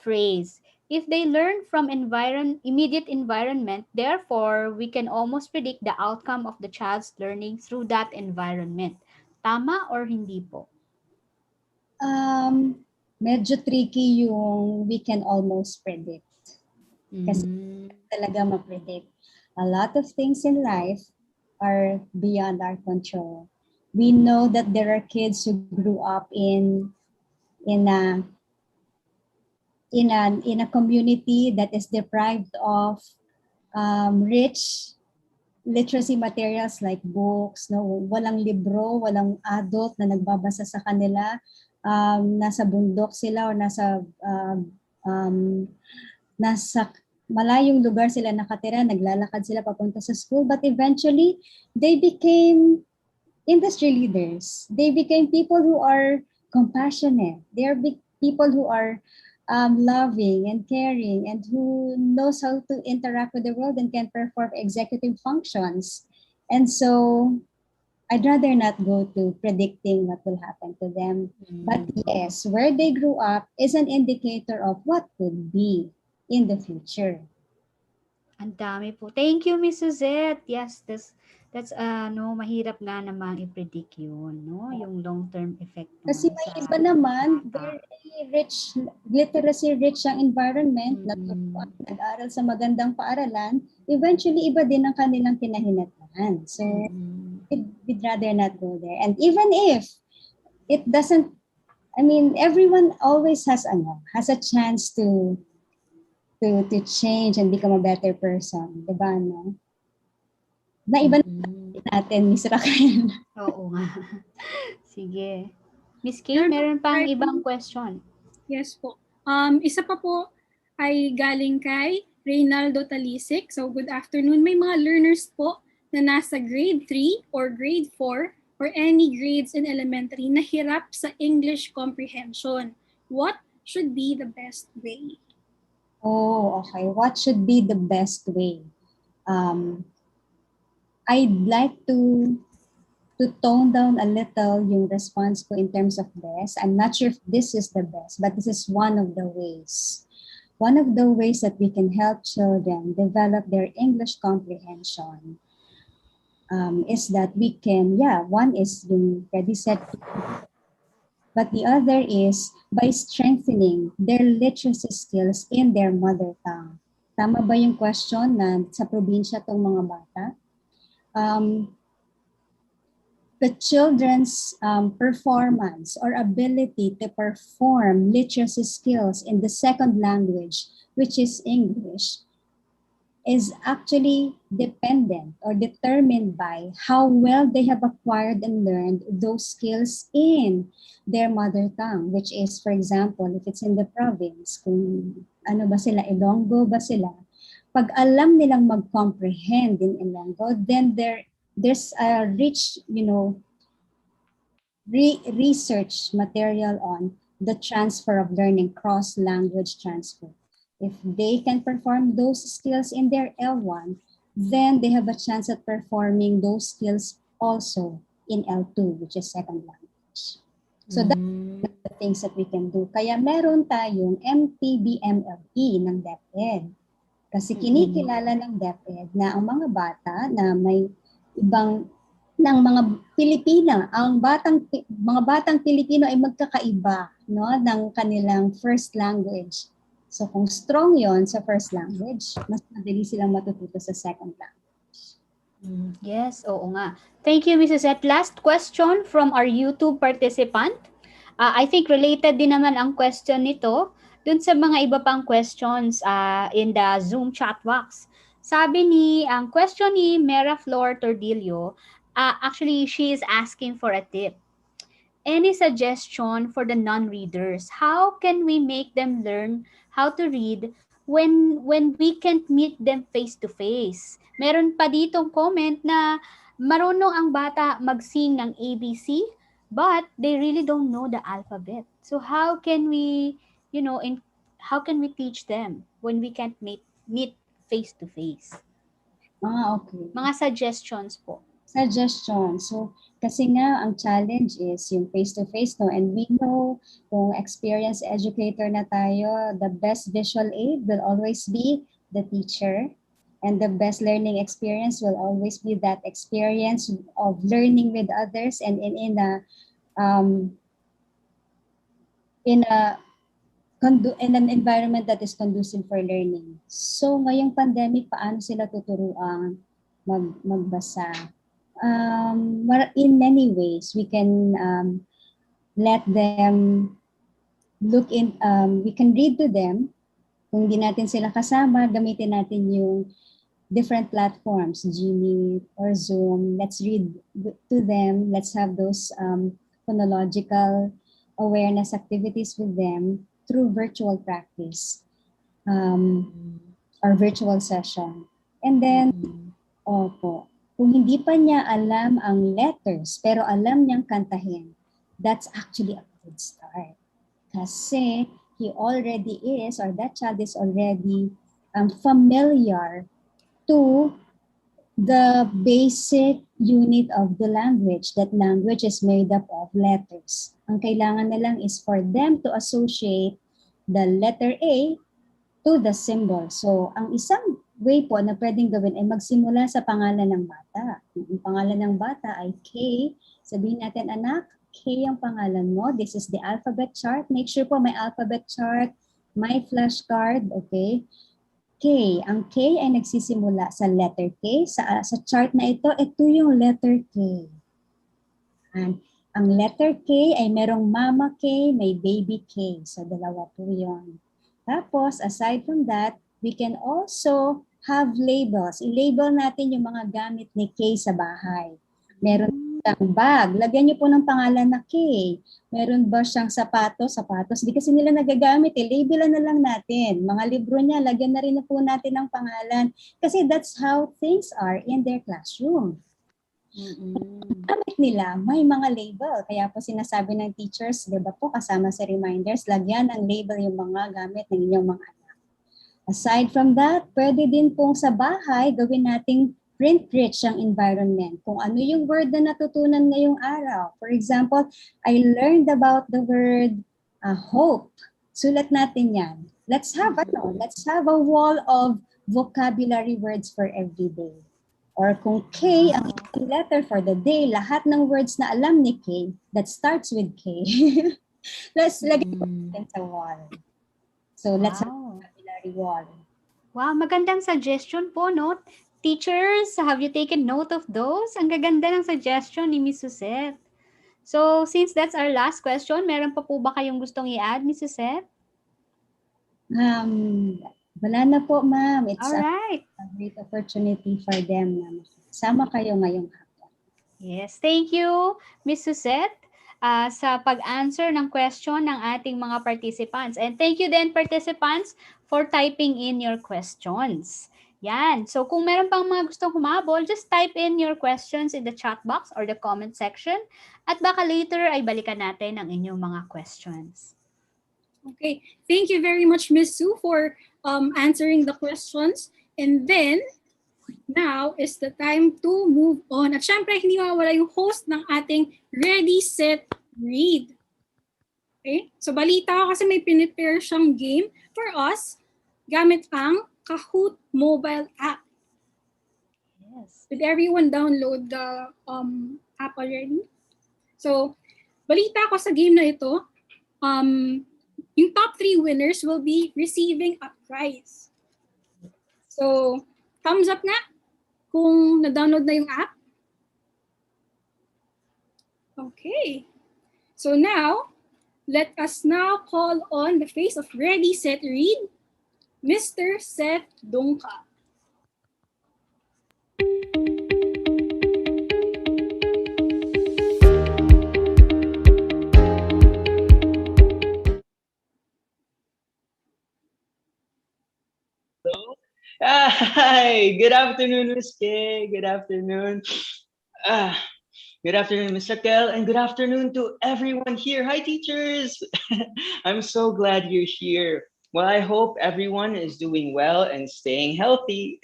phrase. If they learn from immediate environment, therefore, we can almost predict the outcome of the child's learning through that environment. Tama or hindi po? Medyo tricky yung we can almost predict. Kasi talaga ma-predict. A lot of things in life are beyond our control. We know that there are kids who grew up in a community that is deprived of rich literacy materials like books, no? Walang libro, walang adult na nagbabasa sa kanila. Nasa bundok sila o nasa malayong lugar sila nakatira, naglalakad sila papunta sa school, but eventually they became industry leaders. They became people who are compassionate. They are people who are loving and caring and who knows how to interact with the world and can perform executive functions. And so I'd rather not go to predicting what will happen to them. But yes, where they grew up is an indicator of what could be in the future. Ang dami po. Thank you, Miss Suzette. Yes, that's mahirap nga namang i-predict yun, no? Yung long-term effect. Kasi may iba naman, very rich, literacy rich ang environment, nag-aral sa magandang paaralan, eventually iba din ang kanilang kinahinatnan. So, we'd rather not go there. And even if it doesn't, I mean, everyone always has a chance to change and become a better person, diba, no? Na iba natin, Miss Raquel. Oo nga. Sige. Miss Kay, meron pang ibang question. Yes po. Isa pa po ay galing kay Reynaldo Talisik. So, good afternoon. May mga learners po na nasa grade 3 or grade 4 or any grades in elementary na hirap sa English comprehension. What should be the best way? Oh, okay. What should be the best way? I'd like to tone down a little yung response ko in terms of best. I'm not sure if this is the best, but this is one of the ways. One of the ways that we can help children develop their English comprehension is that we can, one is yung ready, set, but the other is by strengthening their literacy skills in their mother tongue. Tama ba yung question na sa probinsya tong mga bata? The children's performance or ability to perform literacy skills in the second language, which is English, is actually dependent or determined by how well they have acquired and learned those skills in their mother tongue, which is, for example, if it's in the province, kung ano ba sila, Ilonggo ba sila, pag alam nilang mag-comprehend in Ilonggo, then there's a rich, research material on the transfer of learning, cross-language transfer. If they can perform those skills in their L1, then they have a chance at performing those skills also in L2, which is second language. So that's the things that we can do. Kaya meron tayong MTBMLE ng DepEd. Kasi kinikilala ng DepEd na ang mga bata na may ibang ng mga Pilipina, mga batang Pilipino ay magkakaiba, no, ng kanilang first language. So kung strong yon sa first language, mas madali silang matututo sa second language. Yes, oo nga. Thank you, Mrs. Et. Last question from our YouTube participant. I think related din naman ang question nito dun sa mga iba pang questions in the Zoom chat box. Sabi ang question ni Mera Flor Tordillo, actually, she is asking for a tip. Any suggestion for the non-readers? How can we make them learn how to read when we can't meet them face-to-face? Meron pa ditong comment na marunong ang bata mag-sing ng ABC, but they really don't know the alphabet. So how can we, how can we teach them when we can't meet face-to-face? Okay. Mga suggestions po. Suggestions. So, kasi nga, ang challenge is yung face-to-face, no? And we know, kung experienced educator na tayo, the best visual aid will always be the teacher. And the best learning experience will always be that experience of learning with others and in an environment that is conducive for learning. So, ngayong pandemic, paano sila tuturuan magbasa? In many ways, we can let them we can read to them. Kung hindi natin sila kasama, gamitin natin yung different platforms, Gmeet or Zoom. Let's read to them. Let's have those phonological awareness activities with them through virtual practice or virtual session. And then, kung hindi pa niya alam ang letters, pero alam niyang kantahin, that's actually a good start. Kasi he already is, or that child is already familiar to the basic unit of the language. That language is made up of letters. Ang kailangan na lang is for them to associate the letter A to the symbol. So, ang isang way po na pwedeng gawin ay magsimula sa pangalan ng bata. Ang pangalan ng bata ay K. Sabihin natin, anak, K ang pangalan mo. This is the alphabet chart. Make sure po may alphabet chart, may flashcard, okay? K. Ang K ay nagsisimula sa letter K. Sa chart na ito yung letter K. And ang letter K ay merong mama K, may baby K. So, dalawa po yun. Tapos, aside from that, we can also have labels. I-label natin yung mga gamit ni K sa bahay. Meron siyang bag. Lagyan niyo po ng pangalan na K. Meron ba siyang sapatos? Di kasi nila nagagamit. Labelan na lang natin. Mga libro niya, lagyan na rin na po natin ng pangalan. Kasi that's how things are in their classroom. Gamit nila, may mga label. Kaya po sinasabi ng teachers, di ba po, kasama sa reminders, lagyan ng label yung mga gamit ng inyong mga anak. Aside from that, pwede din pong sa bahay, gawin nating print-rich ang environment. Kung ano yung word na natutunan ngayong araw. For example, I learned about the word hope. Sulat natin yan. Let's have a wall of vocabulary words for every day. Or kung K ang letter for the day, lahat ng words na alam ni K that starts with K. Let's lagay natin sa wall. So let's have a vocabulary wall. Wow, magandang suggestion po, no? Teachers, have you taken note of those? Ang gaganda ng suggestion ni Miss Suzette. So, since that's our last question, meron pa po ba kayong gustong i-add, Miss Suzette? Wala na po, ma'am. It's Alright. a great opportunity for them na sama kayo ngayong hapon. Yes, thank you, Miss Suzette, sa pag-answer ng question ng ating mga participants. And thank you din, participants, for typing in your questions. Yan. So kung meron pang mga gustong humabol, just type in your questions in the chat box or the comment section. At baka later ay balikan natin ang inyong mga questions. Okay, thank you very much, Miss Sue, for answering the questions. And then, now is the time to move on. At syempre, hindi mawala yung host ng ating Ready, Set, Read. Okay? So, balita ko kasi may pinipare siyang game for us gamit ang Kahoot mobile app. Yes. Did everyone download the app already? So, balita ko sa game na ito, yung top 3 winners will be receiving a prize. So, thumbs up nga kung na-download na yung app. Okay. So now, let us now call on the face of Ready, Set, Read, Mr. Seth Dongka. Hi, good afternoon, Miss Kay. Good afternoon. Good afternoon, Miss Raquel, and good afternoon to everyone here. Hi, teachers. I'm so glad you're here. Well, I hope everyone is doing well and staying healthy.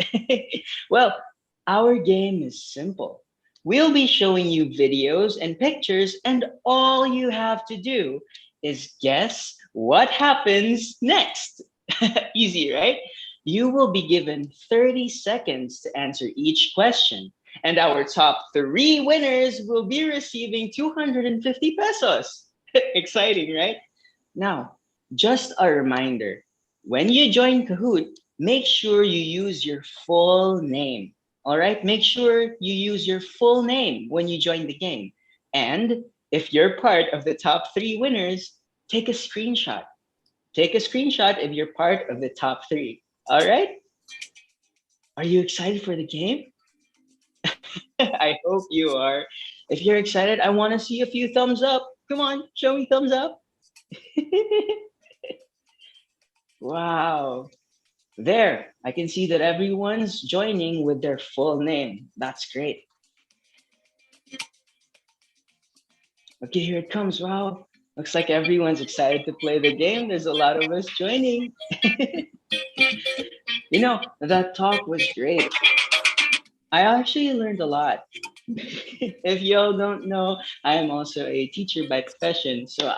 Well, our game is simple. We'll be showing you videos and pictures, and all you have to do is guess what happens next. Easy, right? You will be given 30 seconds to answer each question. And our top 3 winners will be receiving 250 pesos. Exciting, right? Now, just a reminder, when you join Kahoot, make sure you use your full name. All right? Make sure you use your full name when you join the game. And if you're part of the top 3 winners, take a screenshot. Take a screenshot if you're part of the top 3. All right? Are you excited for the game? I hope you are. If you're excited, I want to see a few thumbs up. Come on, show me thumbs up. Wow. There, I can see that everyone's joining with their full name. That's great. Okay, here it comes. Wow. Looks like everyone's excited to play the game. There's a lot of us joining. You know, that talk was great. I actually learned a lot. If y'all don't know, I am also a teacher by profession. So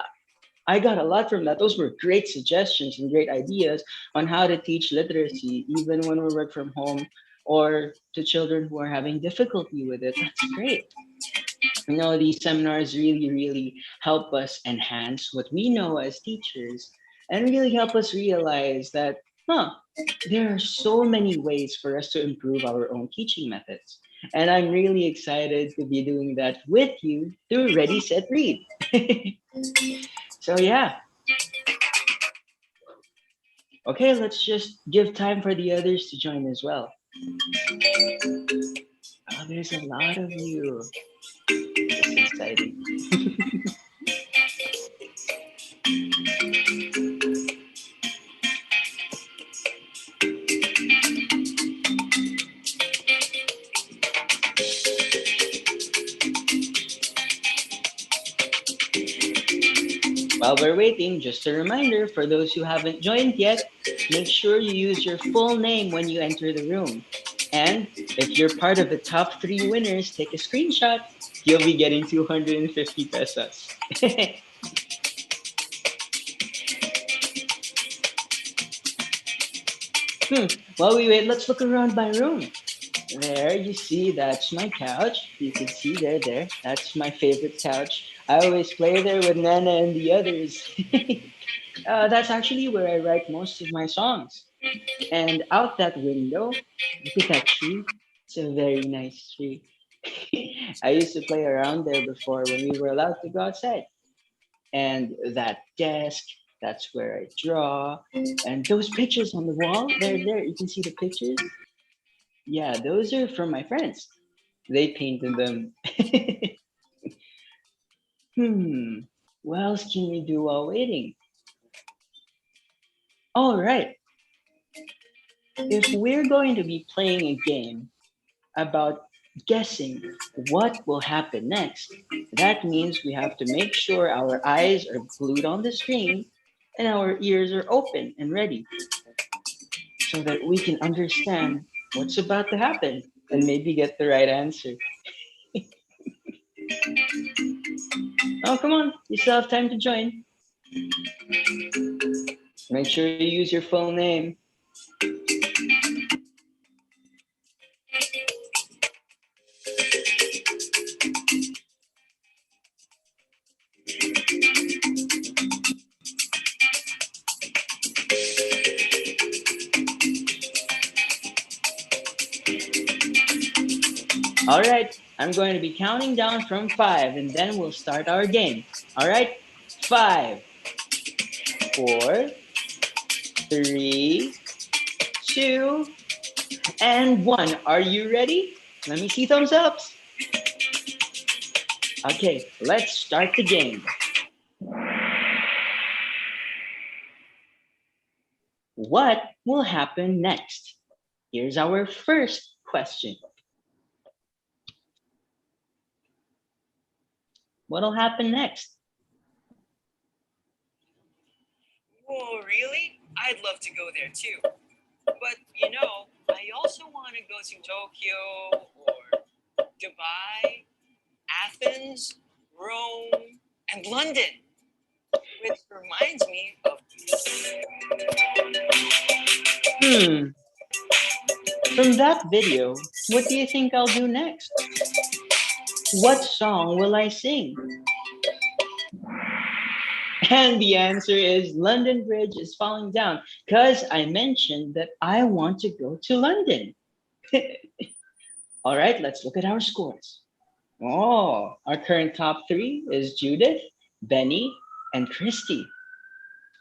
I got a lot from that. Those were great suggestions and great ideas on how to teach literacy, even when we work from home or to children who are having difficulty with it. That's great. You know, these seminars really help us enhance what we know as teachers and really help us realize that, there are so many ways for us to improve our own teaching methods. And I'm really excited to be doing that with you through Ready, Set, Read. So yeah. Okay, let's just give time for the others to join as well. Oh, there's a lot of you. It's exciting. While we're waiting, just a reminder for those who haven't joined yet, make sure you use your full name when you enter the room. And if you're part of the top 3 winners, take a screenshot. You'll be getting 250 pesos. While we wait, let's look around my room. There, you see, that's my couch. You can see there. That's my favorite couch. I always play there with Nana and the others. That's actually where I write most of my songs. And out that window, look at that tree. It's a very nice tree. I used to play around there before when we were allowed to go outside. And that desk, that's where I draw. And those pictures on the wall, they're there. You can see the pictures. Yeah, those are from my friends. They painted them. What else can we do while waiting? All right. If we're going to be playing a game about guessing what will happen next, that means we have to make sure our eyes are glued on the screen and our ears are open and ready so that we can understand what's about to happen and maybe get the right answer. Oh, come on. You still have time to join. Make sure you use your full name. All right, I'm going to be counting down from 5 and then we'll start our game. All right, 5, 4, 3, 2, and 1. Are you ready? Let me see thumbs ups. Okay, let's start the game. What will happen next? Here's our first question. What'll happen next? Oh, really? I'd love to go there too. But, you know, I also want to go to Tokyo or Dubai, Athens, Rome, and London. Which reminds me of... From that video, what do you think I'll do next? What song will I sing? And the answer is London Bridge is falling down because I mentioned that I want to go to London. All right, let's look at our scores. Oh, our current top 3 is Judith, Benny, and Christy.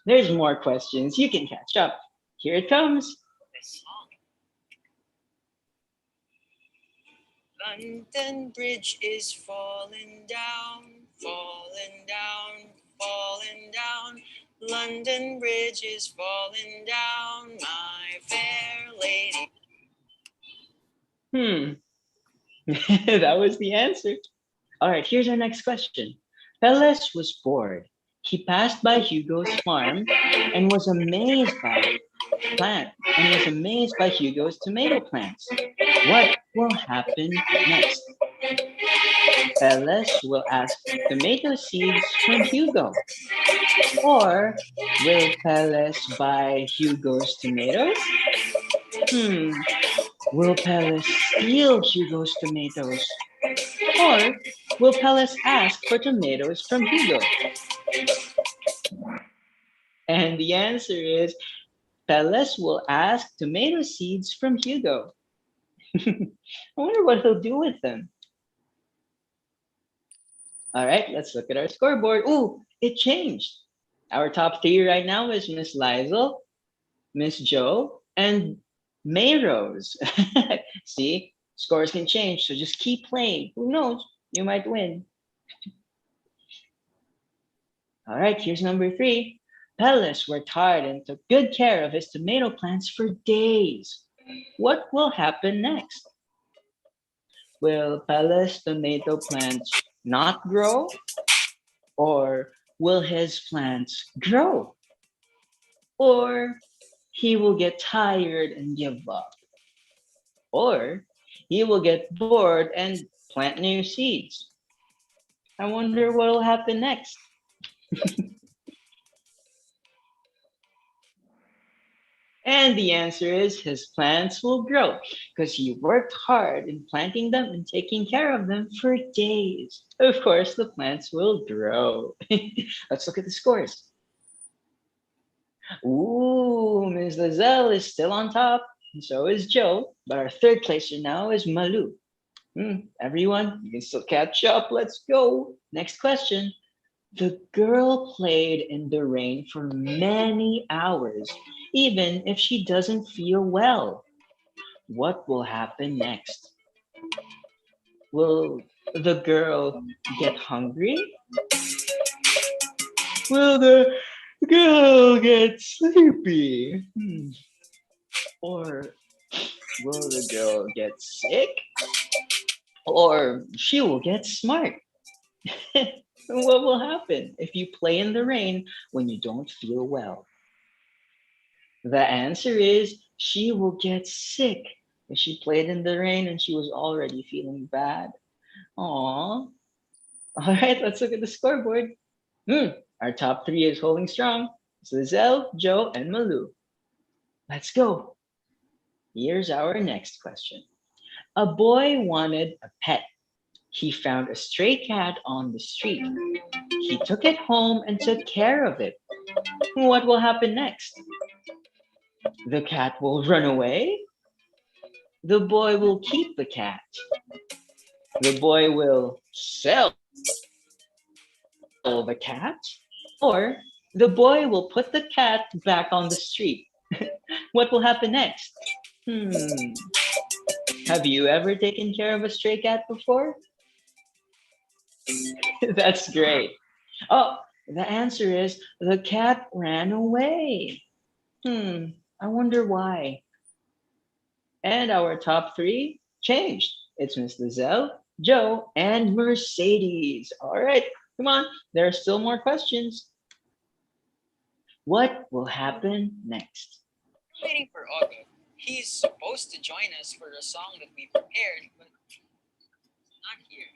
There's more questions. You can catch up. Here it comes. London Bridge is falling down, falling down, falling down. London Bridge is falling down, my fair lady. That was the answer. All right, here's our next question. Peles was bored. He passed by Hugo's farm and was amazed by Hugo's tomato plants. What will happen next? Peles will ask tomato seeds from Hugo. Or will Peles buy Hugo's tomatoes? Will Peles steal Hugo's tomatoes? Or will Peles ask for tomatoes from Hugo? And the answer is Peles will ask tomato seeds from Hugo. I wonder what he'll do with them. All right, let's look at our scoreboard. Ooh, it changed. Our top 3 right now is Miss Lizel, Miss Jo, and Mayrose. See, scores can change, so just keep playing. Who knows? You might win. All right, here's number 3. Peles worked hard and took good care of his tomato plants for days. What will happen next? Will Peles' tomato plants not grow? Or will his plants grow? Or he will get tired and give up? Or he will get bored and plant new seeds? I wonder what will happen next. And the answer is his plants will grow because he worked hard in planting them and taking care of them for days. Of course, the plants will grow. Let's look at the scores. Ooh, Miss Miss Lizelle is still on top, and so is Joe, but our third placer now is Malu. Everyone, you can still catch up. Let's go. Next question. The girl played in the rain for many hours, even if she doesn't feel well. What will happen next? Will the girl get hungry? Will the girl get sleepy? Or will the girl get sick? Or she will get smart? What will happen if you play in the rain when you don't feel well? The answer is she will get sick if she played in the rain and she was already feeling bad. Aww. All right, let's look at the scoreboard. Our top three is holding strong. It's Lizelle, Joe, and Malu. Let's go. Here's our next question. A boy wanted a pet. He found a stray cat on the street. He took it home and took care of it. What will happen next? The cat will run away. The boy will keep the cat. The boy will sell the cat. Or the boy will put the cat back on the street. What will happen next? Have you ever taken care of a stray cat before? That's great. Oh, the answer is the cat ran away. I wonder why. And our top three changed. It's Miss Lizelle, Joe, and Mercedes. All right, come on. There are still more questions. What will happen next? Waiting for Otto. He's supposed to join us for a song that we prepared, but he's not here.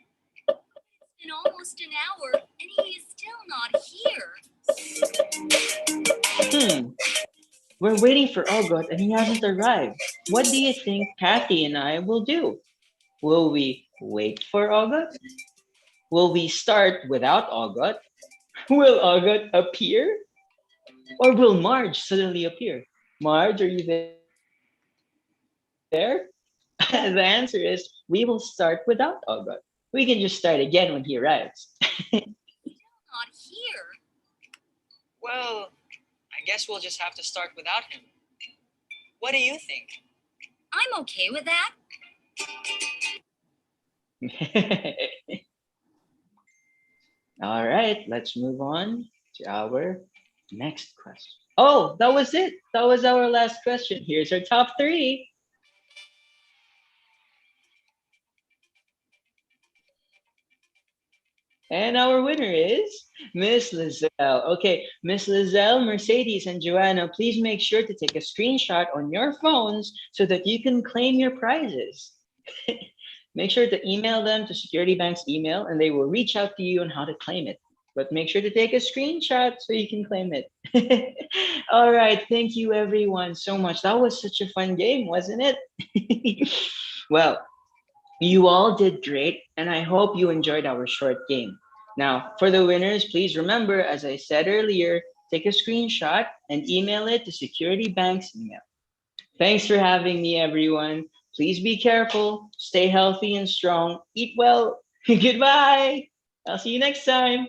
It's been almost an hour, and he is still not here. We're waiting for Ogot, and he hasn't arrived. What do you think Kathy and I will do? Will we wait for Ogot? Will we start without Ogot? Will Ogot appear? Or will Marge suddenly appear? Marge, are you there? The answer is we will start without Ogot. We can just start again when he arrives. Not here. Well, I guess we'll just have to start without him. What do you think? I'm okay with that. All right, let's move on to our next question. Oh, that was it. That was our last question. Here's our top three. And our winner is Miss Lizelle. Okay, Miss Lizelle, Mercedes, and Joanna, please make sure to take a screenshot on your phones so that you can claim your prizes. Make sure to email them to Security Bank's email and they will reach out to you on how to claim it. But make sure to take a screenshot so you can claim it. All right, thank you everyone so much. That was such a fun game, wasn't it? Well, you all did great, and I hope you enjoyed our short game. Now, for the winners, please remember, as I said earlier, take a screenshot and email it to Security Bank's email. Thanks for having me, everyone. Please be careful, stay healthy and strong, eat well. Goodbye. I'll see you next time.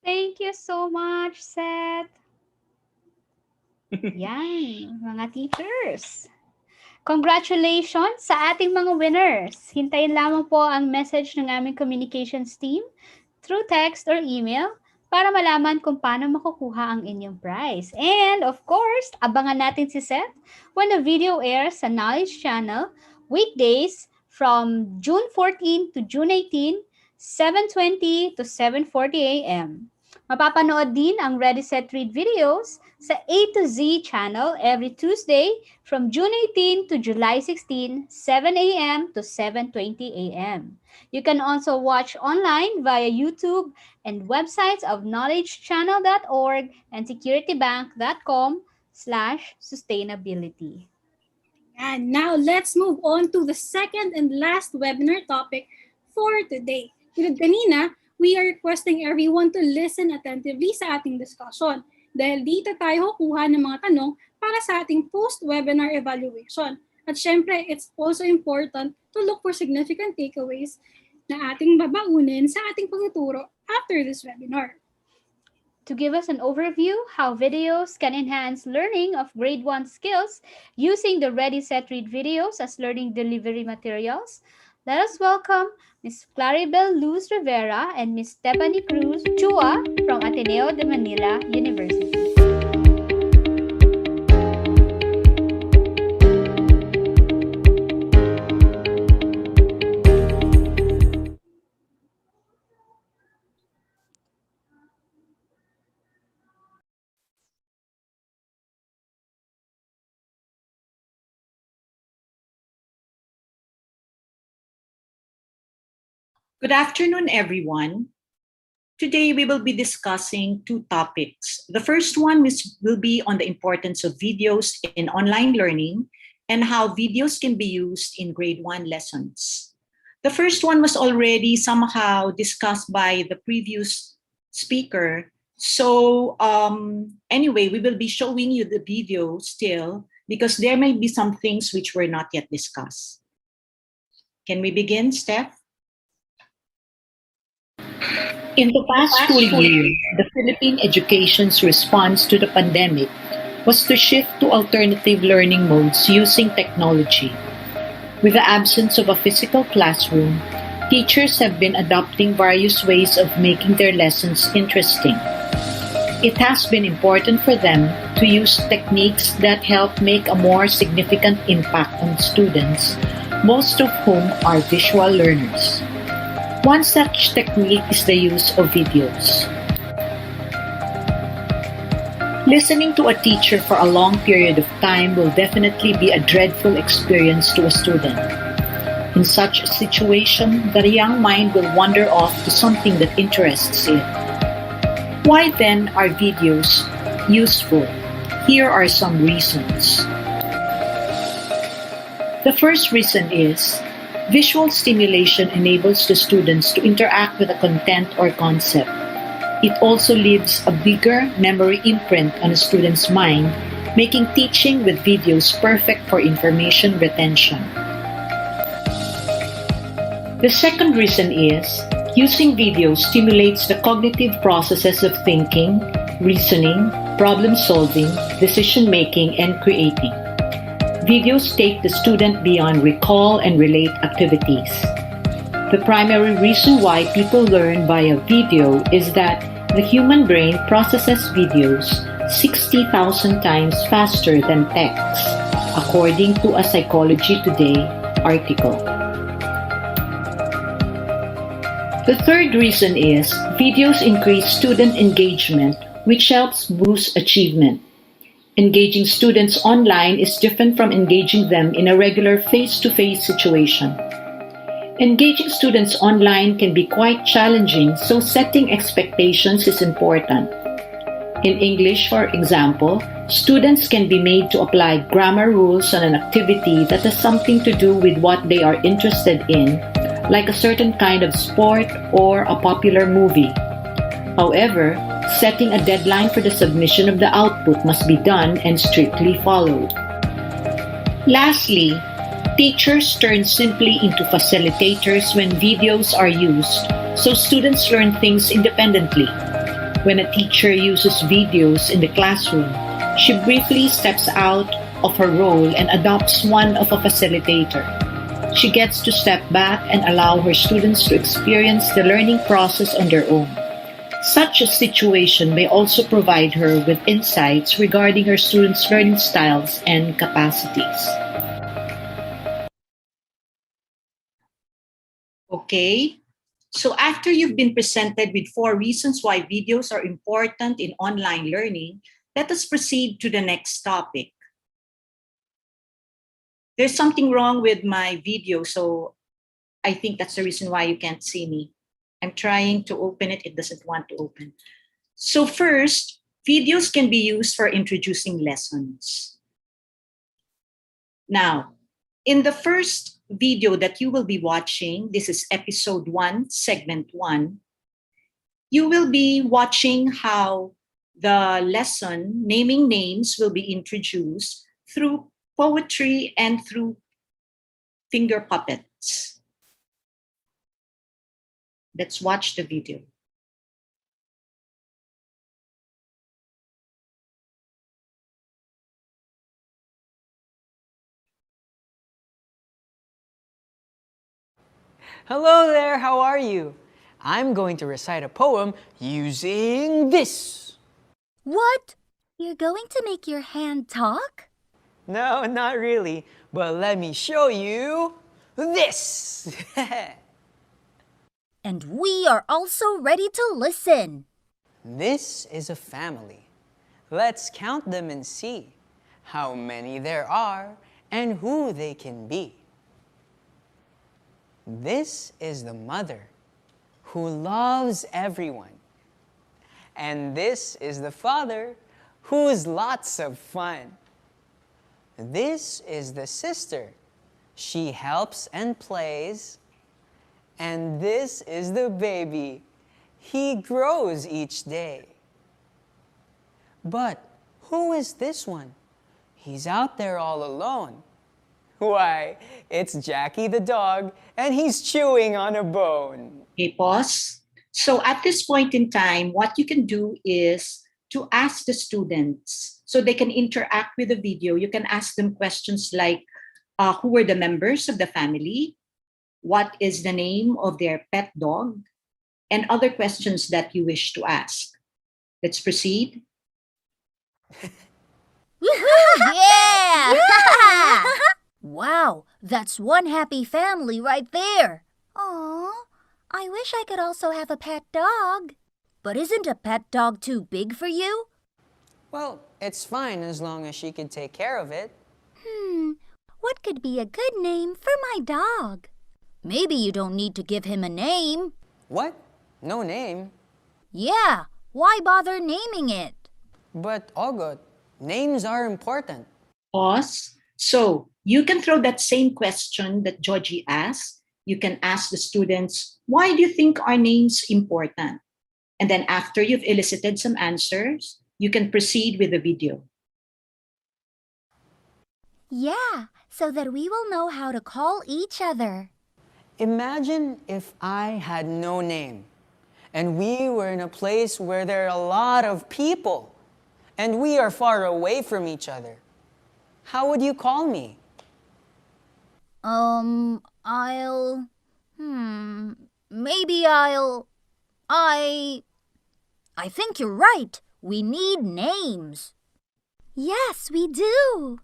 Thank you so much, Seth. Yan, mga teachers. Congratulations sa ating mga winners. Hintayin lamang po ang message ng aming communications team through text or email para malaman kung paano makukuha ang inyong prize. And of course, abangan natin si Seth when the video airs sa Knowledge Channel weekdays from June 14 to June 18, 7:20 to 7:40 a.m. Mapapanood din ang Ready Set Read videos sa A to Z channel every Tuesday from June 18 to July 16, 7 a.m. to 7:20 a.m. You can also watch online via YouTube and websites of knowledgechannel.org and securitybank.com/sustainability. And now let's move on to the second and last webinar topic for today. Tulad kanina, we are requesting everyone to listen attentively sa ating discussion. dahil dito tayo kukuha ng mga tanong para sa ating post-webinar evaluation. At syempre, it's also important to look for significant takeaways na ating babaunin sa ating pagtuturo after this webinar. To give us an overview how videos can enhance learning of grade 1 skills using the Ready Set Read videos as learning delivery materials, let us welcome Ms. Claribel Luz Rivera and Ms. Stephanie Cruz Chua from Ateneo de Manila University. Good afternoon, everyone. Today, we will be discussing two topics. The first one will be on the importance of videos in online learning and how videos can be used in grade 1 lessons. The first one was already somehow discussed by the previous speaker. So anyway, we will be showing you the video still because there may be some things which were not yet discussed. Can we begin, Steph? In the past school year, the Philippine education's response to the pandemic was to shift to alternative learning modes using technology. With the absence of a physical classroom, teachers have been adopting various ways of making their lessons interesting. It has been important for them to use techniques that help make a more significant impact on students, most of whom are visual learners. One such technique is the use of videos. Listening to a teacher for a long period of time will definitely be a dreadful experience to a student. In such a situation, the young mind will wander off to something that interests it. Why then are videos useful? Here are some reasons. The first reason is visual stimulation enables the students to interact with a content or concept. It also leaves a bigger memory imprint on a student's mind, making teaching with videos perfect for information retention. The second reason is using video stimulates the cognitive processes of thinking, reasoning, problem-solving, decision-making, and creating. Videos take the student beyond recall and relate activities. The primary reason why people learn via video is that the human brain processes videos 60,000 times faster than text, according to a Psychology Today article. The third reason is videos increase student engagement, which helps boost achievement. Engaging students online is different from engaging them in a regular face-to-face situation. Engaging students online can be quite challenging, so setting expectations is important. In English, for example, students can be made to apply grammar rules on an activity that has something to do with what they are interested in, like a certain kind of sport or a popular movie. However, setting a deadline for the submission of the output must be done and strictly followed. Lastly, teachers turn simply into facilitators when videos are used, so students learn things independently. When a teacher uses videos in the classroom, she briefly steps out of her role and adopts one of a facilitator. She gets to step back and allow her students to experience the learning process on their own. Such a situation may also provide her with insights regarding her students' learning styles and capacities. Okay, so after you've been presented with 4 reasons why videos are important in online learning, let us proceed to the next topic. There's something wrong with my video, so I think that's the reason why you can't see me. I'm trying to open it. It doesn't want to open. So first, videos can be used for introducing lessons. Now, in the first video that you will be watching, this is episode 1, segment 1, you will be watching how The lesson, naming names, will be introduced through poetry and through finger puppets. Let's watch the video. Hello there, how are you? I'm going to recite a poem using this. What? You're going to make your hand talk? No, not really, but let me show you this. And we are also ready to listen. This is a family. Let's count them and see how many there are and who they can be. This is the mother who loves everyone. And this is the father who's lots of fun. This is the sister. She helps and plays. And this is the baby. He grows each day. But who is this one? He's out there all alone. Why, it's Jackie the dog, and he's chewing on a bone. Okay, pause. So at this point in time, what you can do is to ask the students so they can interact with the video. You can ask them questions like, who were the members of the family? What is the name of their pet dog? And other questions that you wish to ask. Let's proceed. Yeah! Wow, that's one happy family right there. Aw, I wish I could also have a pet dog. But isn't a pet dog too big for you? Well, it's fine as long as she can take care of it. What could be a good name for my dog? Maybe you don't need to give him a name. What? No name? Yeah, why bother naming it? But, Ogot, names are important. Pause. So you can throw that same question that Georgie asked. You can ask the students, why do you think our name's important? And then after you've elicited some answers, you can proceed with the video. Yeah, so that we will know how to call each other. Imagine if I had no name, and we were in a place where there are a lot of people, and we are far away from each other. How would you call me? I think you're right. We need names. Yes, we do.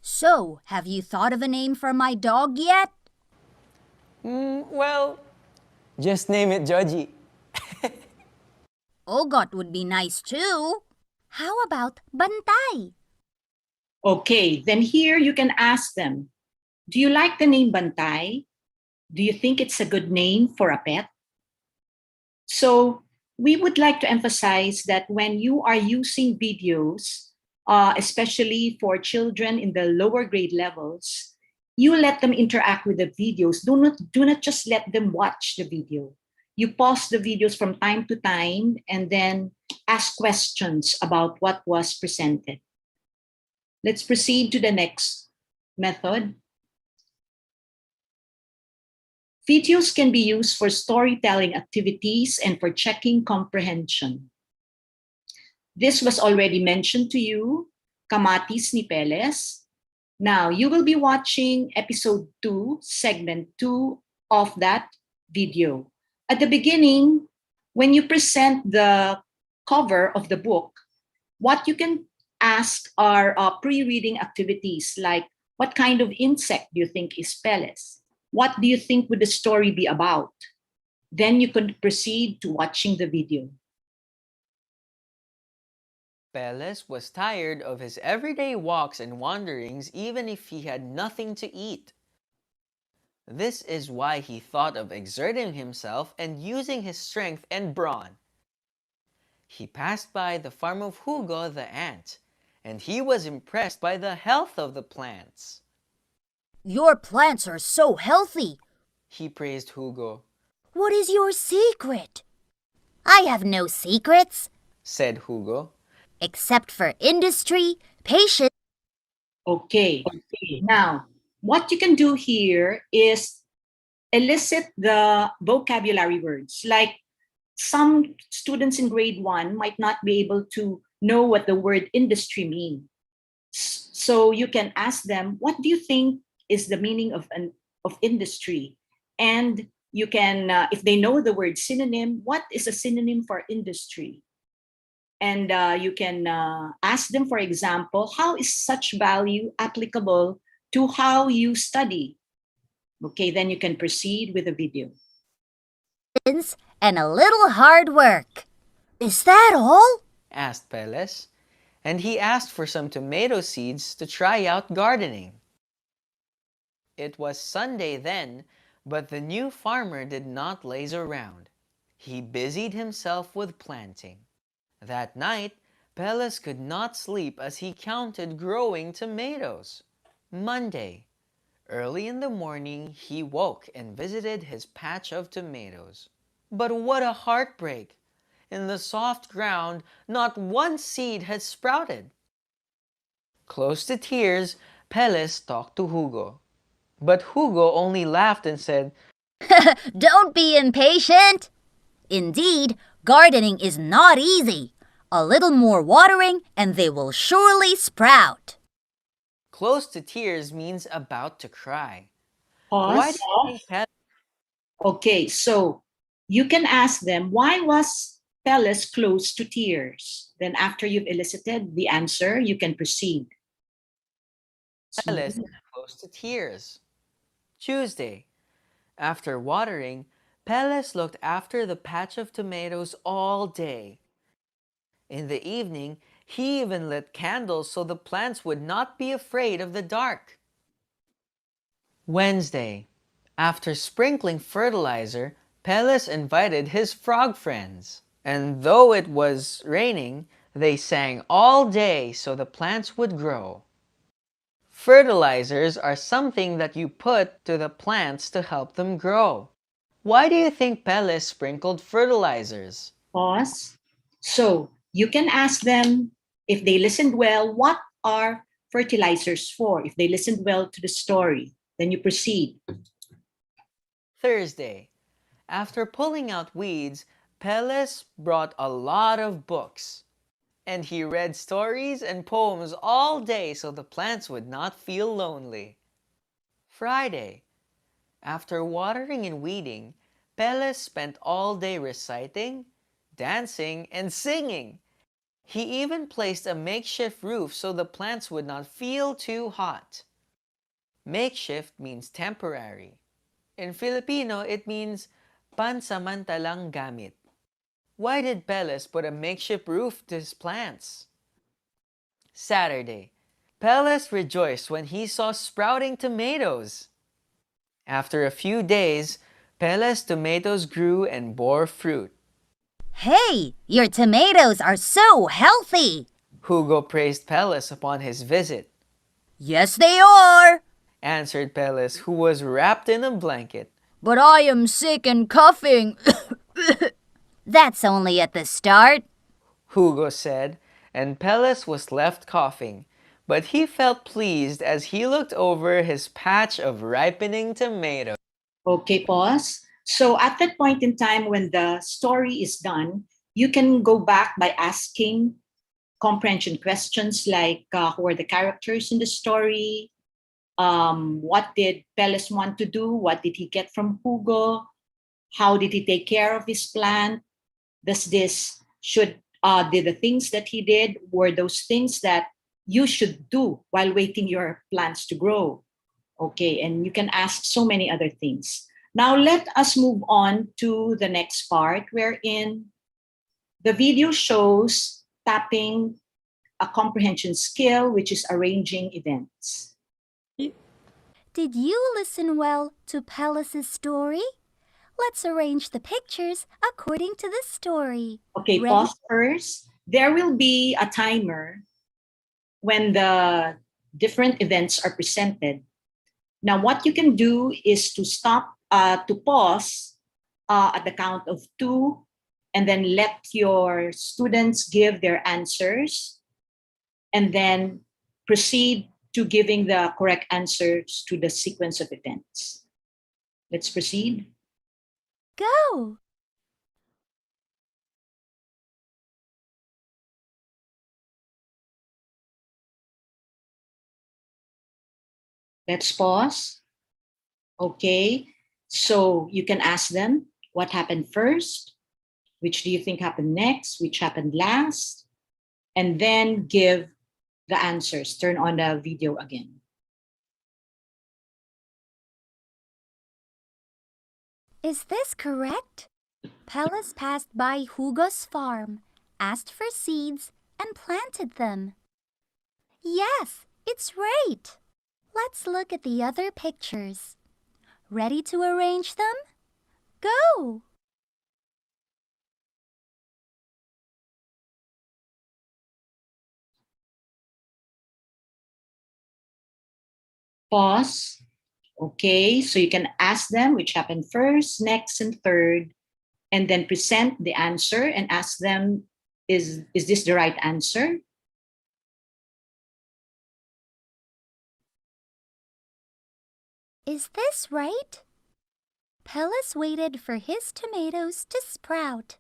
So, have you thought of a name for my dog yet? Well, just name it Joji. Ogot would be nice too. How about Bantay? Okay, then here you can ask them, do you like the name Bantay? Do you think it's a good name for a pet? So we would like to emphasize that when you are using videos, especially for children in the lower grade levels, you let them interact with the videos. Do not just let them watch the video. You pause the videos from time to time and then ask questions about what was presented. Let's proceed to the next method. Videos can be used for storytelling activities and for checking comprehension. This was already mentioned to you, Kamatis ni Peles. Now, you will be watching episode 2, segment 2 of that video. At the beginning, when you present the cover of the book, what you can ask are pre-reading activities like, what kind of insect do you think is Peles? What do you think would the story be about? Then you can proceed to watching the video. Peles was tired of his everyday walks and wanderings even if he had nothing to eat. This is why he thought of exerting himself and using his strength and brawn. He passed by the farm of Hugo the ant, and he was impressed by the health of the plants. Your plants are so healthy, he praised Hugo. What is your secret? I have no secrets, said Hugo. Except for industry, patience. Okay. Now, what you can do here is elicit the vocabulary words. Like some students in grade 1 might not be able to know what the word industry means. So you can ask them, what do you think is the meaning of industry? And you can, if they know the word synonym, what is a synonym for industry? And you can ask them, for example, how is such value applicable to how you study? Okay, then you can proceed with the video. And a little hard work. Is that all? Asked Peles, and he asked for some tomato seeds to try out gardening. It was Sunday then, but the new farmer did not laze around. He busied himself with planting. That night, Peles could not sleep as he counted growing tomatoes. Monday. Early in the morning, he woke and visited his patch of tomatoes. But what a heartbreak! In the soft ground, not one seed had sprouted. Close to tears, Peles talked to Hugo. But Hugo only laughed and said, Don't be impatient. Indeed, gardening is not easy. A little more watering and they will surely sprout. Close to tears means about to cry. Pause. Why do you think Peles... Okay, so you can ask them, why was Peles close to tears? Then after you've elicited the answer, you can proceed. Peles is close to tears? Tuesday. After watering, Peles looked after the patch of tomatoes all day. In the evening, he even lit candles so the plants would not be afraid of the dark. Wednesday. After sprinkling fertilizer, Peles invited his frog friends. And though it was raining, they sang all day so the plants would grow. Fertilizers are something that you put to the plants to help them grow. Why do you think Peles sprinkled fertilizers? Pause. So you can ask them, if they listened well, what are fertilizers for? If they listened well to the story, then you proceed. Thursday. After pulling out weeds, Peles brought a lot of books. And he read stories and poems all day so the plants would not feel lonely. Friday. After watering and weeding, Peles spent all day reciting, dancing, and singing. He even placed a makeshift roof so the plants would not feel too hot. Makeshift means temporary. In Filipino, it means pansamantalang gamit. Why did Peles put a makeshift roof to his plants? Saturday. Peles rejoiced when he saw sprouting tomatoes. After a few days, Peles' tomatoes grew and bore fruit. Hey, your tomatoes are so healthy. Hugo praised Peles upon his visit. Yes, they are, answered Peles, who was wrapped in a blanket. But I am sick and coughing. That's only at the start, Hugo said, and Peles was left coughing. But he felt pleased as he looked over his patch of ripening tomatoes. Okay, pause. So at that point in time when the story is done, you can go back by asking comprehension questions like who are the characters in the story? What did Peles want to do? What did he get from Hugo? How did he take care of his plant? Did the things that he did, were those things that you should do while waiting your plants to grow? Okay, and you can ask so many other things. Now let us move on to the next part, wherein the video shows tapping a comprehension skill, which is arranging events. Did you listen well to Peles' story? Let's arrange the pictures according to the story. Okay, Ready? pause first. There will be a timer when the different events are presented. Now, what you can do is to stop, to pause at the count of 2, and then let your students give their answers, and then proceed to giving the correct answers to the sequence of events. Let's proceed. Go! Let's pause. Okay, so you can ask them what happened first, which do you think happened next, which happened last, and then give the answers. Turn on the video again. Is this correct? Pellis passed by Hugo's farm, asked for seeds, and planted them. Yes, it's right. Let's look at the other pictures. Ready to arrange them? Go! Pause. Okay, so you can ask them which happened first, next, and third, and then present the answer and ask them, is this the right answer? Is this right? Pellis waited for his tomatoes to sprout.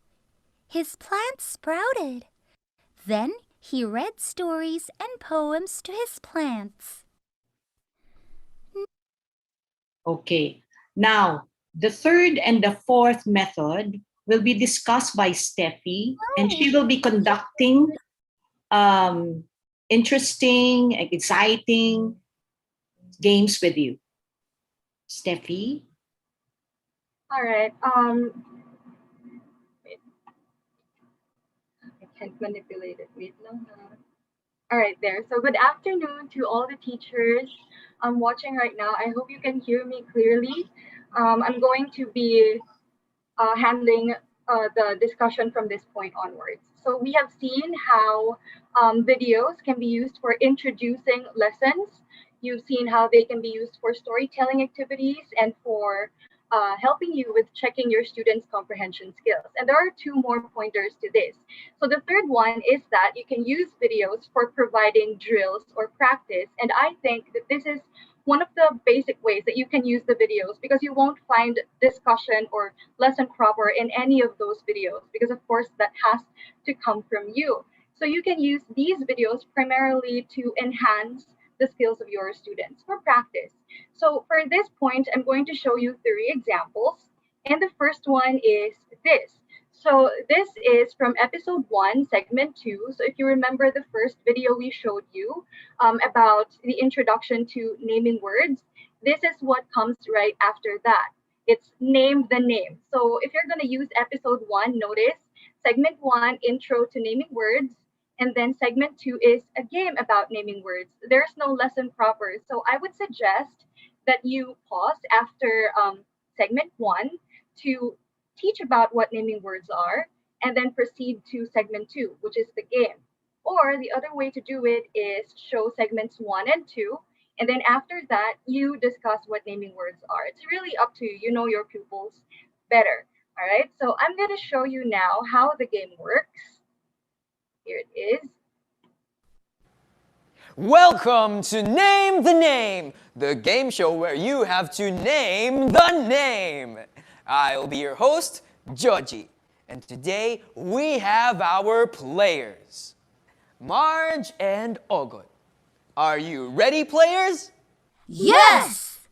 His plants sprouted. Then he read stories and poems to his plants. Okay, now the third and the fourth method will be discussed by Steffi, and she will be conducting interesting, exciting games with you. Steffi? All right. Wait. I can't manipulate it. Wait lang. All right, there. So good afternoon to all the teachers watching right now. I hope you can hear me clearly. I'm going to be handling the discussion from this point onwards. So we have seen how videos can be used for introducing lessons. You've seen how they can be used for storytelling activities and for helping you with checking your students' comprehension skills. And there are two more pointers to this. So the third one is that you can use videos for providing drills or practice. And I think that this is one of the basic ways that you can use the videos, because you won't find discussion or lesson proper in any of those videos, because of course that has to come from you. So you can use these videos primarily to enhance the skills of your students for practice. So for this point, I'm going to show you 3 examples. And the first one is this. So this is from episode 1, segment 2. So if you remember the first video we showed you about the introduction to naming words, this is what comes right after that. It's name the name. So if you're going to use episode 1, notice segment 1, intro to naming words, and then segment 2 is a game about naming words. There's no lesson proper. So I would suggest that you pause after segment 1 to teach about what naming words are, and then proceed to segment 2, which is the game. Or the other way to do it is show segments 1 and 2, and then after that, you discuss what naming words are. It's really up to you. You know your pupils better. All right, so I'm going to show you now how the game works. Here it is. Welcome to Name the Name, the game show where you have to name the name. I'll be your host, Joji, and today we have our players, Marge and Ogot. Are you ready, players? Yes!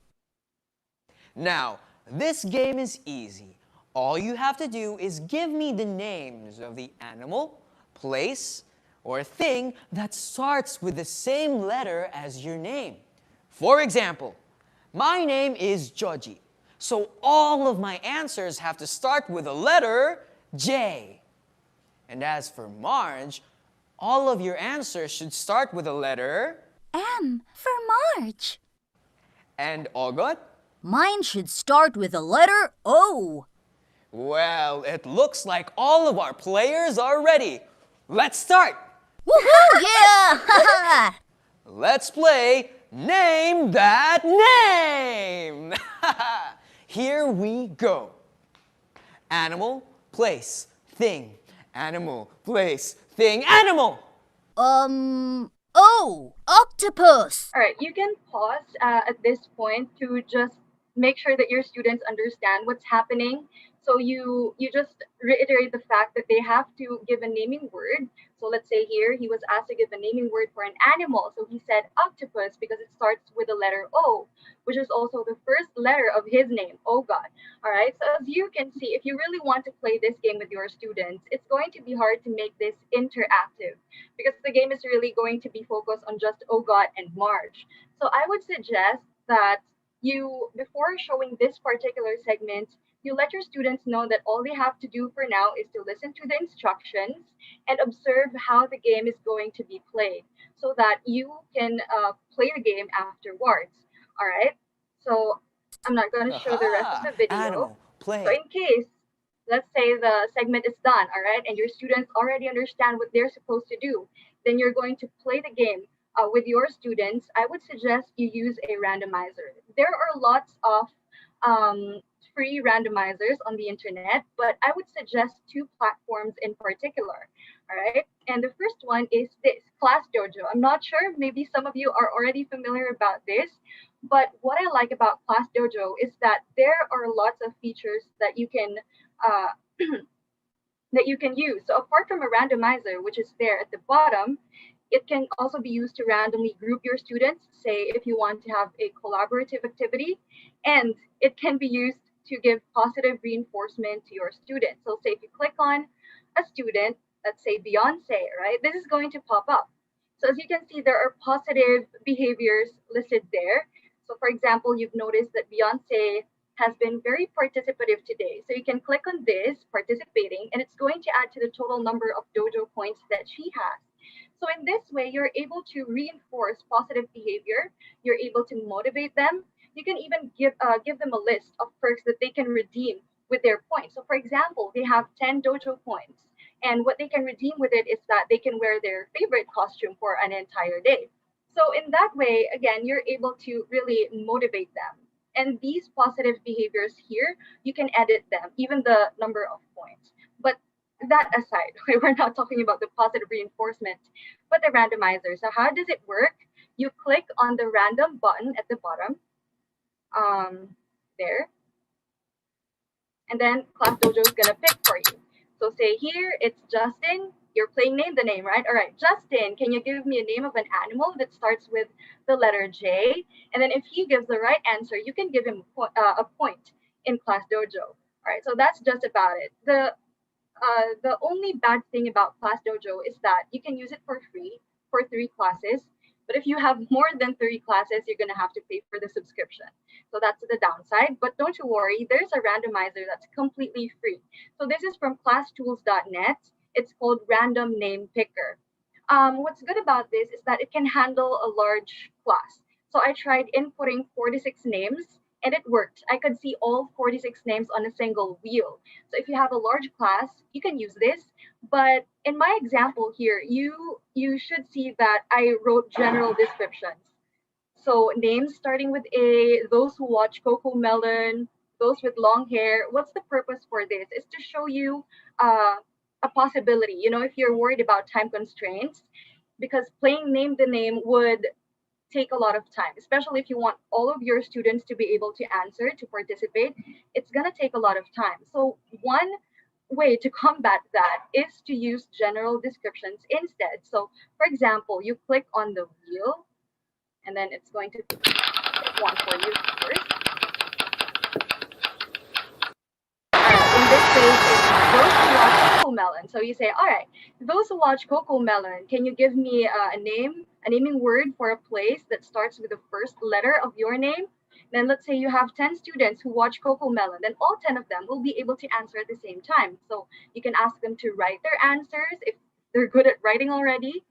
Now, this game is easy. All you have to do is give me the names of the animal, place, or thing that starts with the same letter as your name. For example, my name is Joji, so all of my answers have to start with the letter J. And as for Marge, all of your answers should start with the letter M for Marge. And Ogot? Mine should start with the letter O. Well, it looks like all of our players are ready. Let's start! Woohoo! Yeah! Let's play Name That Name! Here we go. Animal, place, thing, animal, place, thing, animal. Oh, octopus. All right, you can pause at this point to just make sure that your students understand what's happening. So you just reiterate the fact that they have to give a naming word. So let's say here he was asked to give a naming word for an animal. So he said octopus because it starts with the letter O, which is also the first letter of his name. Oh God. All right. So as you can see, if you really want to play this game with your students, it's going to be hard to make this interactive because the game is really going to be focused on just OGOT and March. So I would suggest that you, before showing this particular segment, you let your students know that all they have to do for now is to listen to the instructions and observe how the game is going to be played so that you can play the game afterwards. All right. So I'm not going to show the rest of Aha! the video. Animal, So play. in case, let's say the segment is done, all right, and your students already understand what they're supposed to do, then you're going to play the game with your students. I would suggest you use a randomizer. There are lots of um, free randomizers on the internet, but I would suggest two platforms in particular. All right. And the first one is this Class Dojo. I'm not sure, maybe some of you are already familiar about this, but what I like about Class Dojo is that there are lots of features that you can uh, that you can use. So apart from a randomizer, which is there at the bottom, it can also be used to randomly group your students, say if you want to have a collaborative activity, and it can be used to give positive reinforcement to your students. So say if you click on a student, let's say Beyonce, right? This is going to pop up. So as you can see, there are positive behaviors listed there. So for example, you've noticed that Beyonce has been very participative today. So you can click on this, participating, and it's going to add to the total number of dojo points that she has. So in this way, you're able to reinforce positive behavior. You're able to motivate them. You can even give them a list of perks that they can redeem with their points. So for example, they have 10 dojo points. And what they can redeem with it is that they can wear their favorite costume for an entire day. So in that way, again, you're able to really motivate them. And these positive behaviors here, you can edit them, even the number of points. But that aside, we're not talking about the positive reinforcement, but the randomizer. So how does it work? You click on the random button at the bottom, there, and then Class Dojo is gonna pick for you. So say here, it's Justin. You're playing name the name, right? All right, Justin, can you give me a name of an animal that starts with the letter J? And then if he gives the right answer, you can give him a point in Class Dojo. All right, so that's just about it. The only bad thing about Class Dojo is that you can use it for free for 3 classes. But if you have more than 3 classes, you're going to have to pay for the subscription. So that's the downside. But don't you worry, there's a randomizer that's completely free. So this is from classtools.net. It's called Random Name Picker. What's good about this is that it can handle a large class. So I tried inputting 46 names and it worked. I could see all 46 names on a single wheel. So if you have a large class, you can use this. But in my example here, you should see that I wrote general descriptions. So names starting with A, those who watch Coco Melon, those with long hair. What's the purpose for this? Is to show you a possibility. You know, if you're worried about time constraints, because playing name the name would take a lot of time, especially if you want all of your students to be able to answer, to participate. It's going to take a lot of time. So one way to combat that is to use general descriptions instead. So for example, you click on the wheel and then it's going to pick one for you first. All right, in this case, it's those who watch Coco Melon. So you say, all right, those who watch Coco Melon, can you give me a naming word for a place that starts with the first letter of your name? Then let's say you have 10 students who watch Coco Melon, then all 10 of them will be able to answer at the same time. So you can ask them to write their answers if they're good at writing already.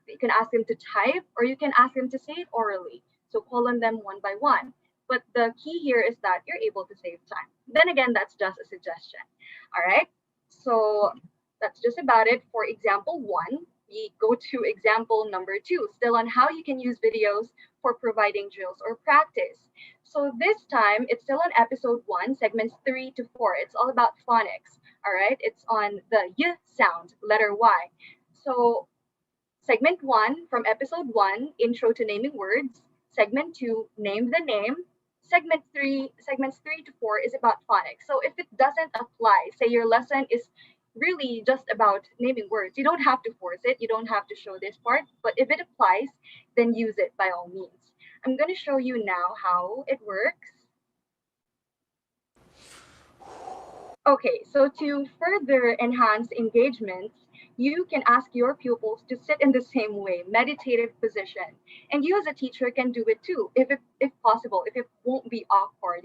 You can ask them to type or you can ask them to say it orally. So call on them one by one. But the key here is that you're able to save time. Then again, that's just a suggestion. All right. So that's just about it for example 1. We go to example number 2, still on how you can use videos for providing drills or practice. So this time, it's still on episode 1, segments 3 to 4. It's all about phonics, all right? It's on the Y sound, letter Y. So segment 1 from episode 1, intro to naming words. Segment 2, name the name. Segments 3 to 4 is about phonics. So if it doesn't apply, say your lesson is really just about naming words, you don't have to force it, you don't have to show this part, but if it applies, then use it by all means. I'm going to show you now how it works. Okay, so to further enhance engagement, you can ask your pupils to sit in the same way, meditative position. And you as a teacher can do it too, if possible, if it won't be awkward,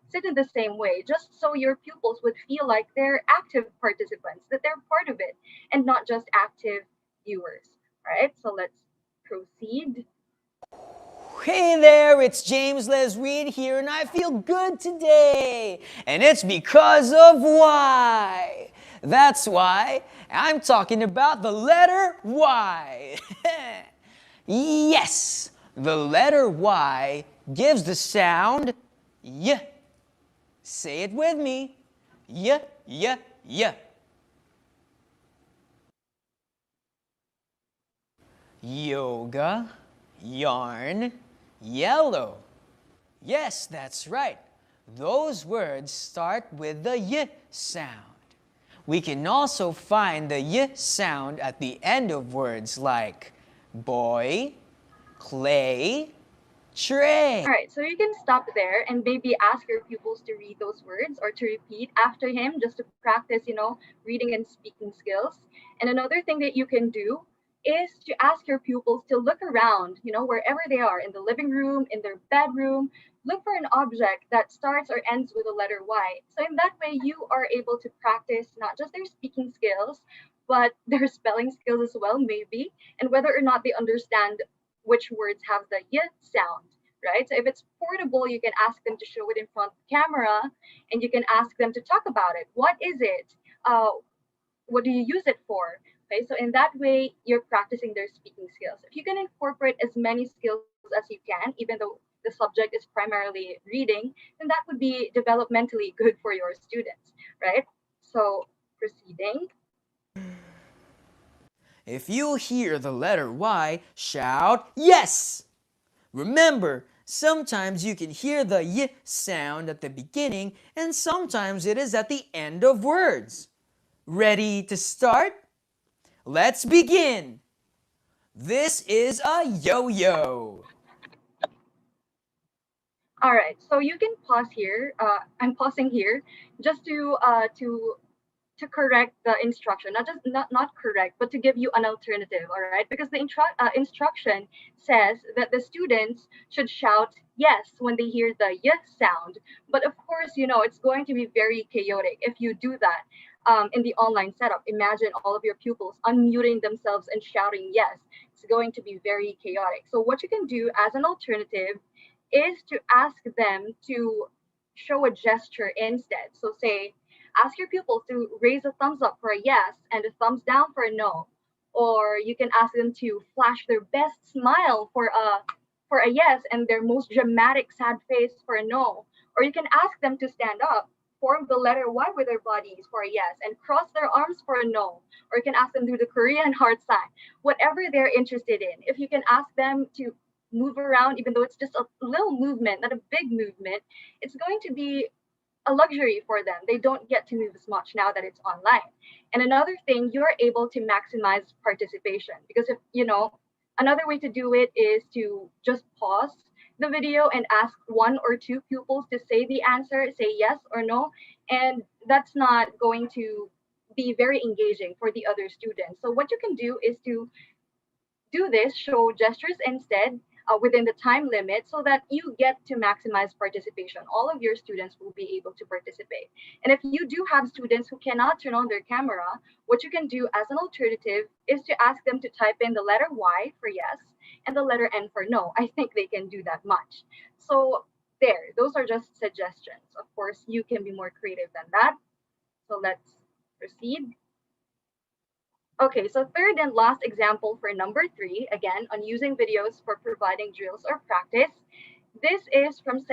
sit in the same way, just so your pupils would feel like they're active participants, that they're part of it, and not just active viewers. All right, so let's proceed. Hey there, it's James Les Reed here, and I feel good today. And it's because of why. That's why I'm talking about the letter Y. Yes, the letter Y gives the sound Y. Say it with me. Y, Y, Y. Yoga, yarn, yellow. Yes, that's right. Those words start with the Y sound. We can also find the Y sound at the end of words like boy, clay, tray. All right, so you can stop there and maybe ask your pupils to read those words or to repeat after him just to practice, reading and speaking skills. And another thing that you can do is to ask your pupils to look around, wherever they are, in the living room, in their bedroom, look for an object that starts or ends with the letter Y. So in that way, you are able to practice not just their speaking skills, but their spelling skills as well, maybe, and whether or not they understand which words have the Y sound, right? So if it's portable, you can ask them to show it in front of the camera, and you can ask them to talk about it. What is it? What do you use it for? Okay, so in that way, you're practicing their speaking skills. If you can incorporate as many skills as you can, even though the subject is primarily reading, then that would be developmentally good for your students, right? So proceeding. If you hear the letter Y, shout yes! Remember, sometimes you can hear the Y sound at the beginning and sometimes it is at the end of words. Ready to start? Let's begin! This is a yo-yo. All right, so you can pause here. I'm pausing here just to correct the instruction, not correct, but to give you an alternative. All right, because the instruction says that the students should shout yes when they hear the yes sound. But of course, it's going to be very chaotic if you do that. In the online setup, imagine all of your pupils unmuting themselves and shouting yes. It's going to be very chaotic. So what you can do as an alternative is to ask them to show a gesture instead. So say, ask your pupils to raise a thumbs up for a yes and a thumbs down for a no. Or you can ask them to flash their best smile for a yes and their most dramatic sad face for a no. Or you can ask them to stand up, form the letter Y with their bodies for a yes, and cross their arms for a no. Or you can ask them to do the Korean heart sign, whatever they're interested in. If you can ask them to move around, even though it's just a little movement, not a big movement, it's going to be a luxury for them. They don't get to move as much now that it's online. And another thing, you're able to maximize participation because another way to do it is to just pause the video and ask one or two pupils to say the answer, say yes or no. And that's not going to be very engaging for the other students. So what you can do is to do this, show gestures instead within the time limit so that you get to maximize participation. All of your students will be able to participate. And if you do have students who cannot turn on their camera, what you can do as an alternative is to ask them to type in the letter Y for yes and the letter N for no. I think they can do that much. So there, those are just suggestions. Of course, you can be more creative than that. So let's proceed. Okay, so third and last example for number 3, again, on using videos for providing drills or practice. this is from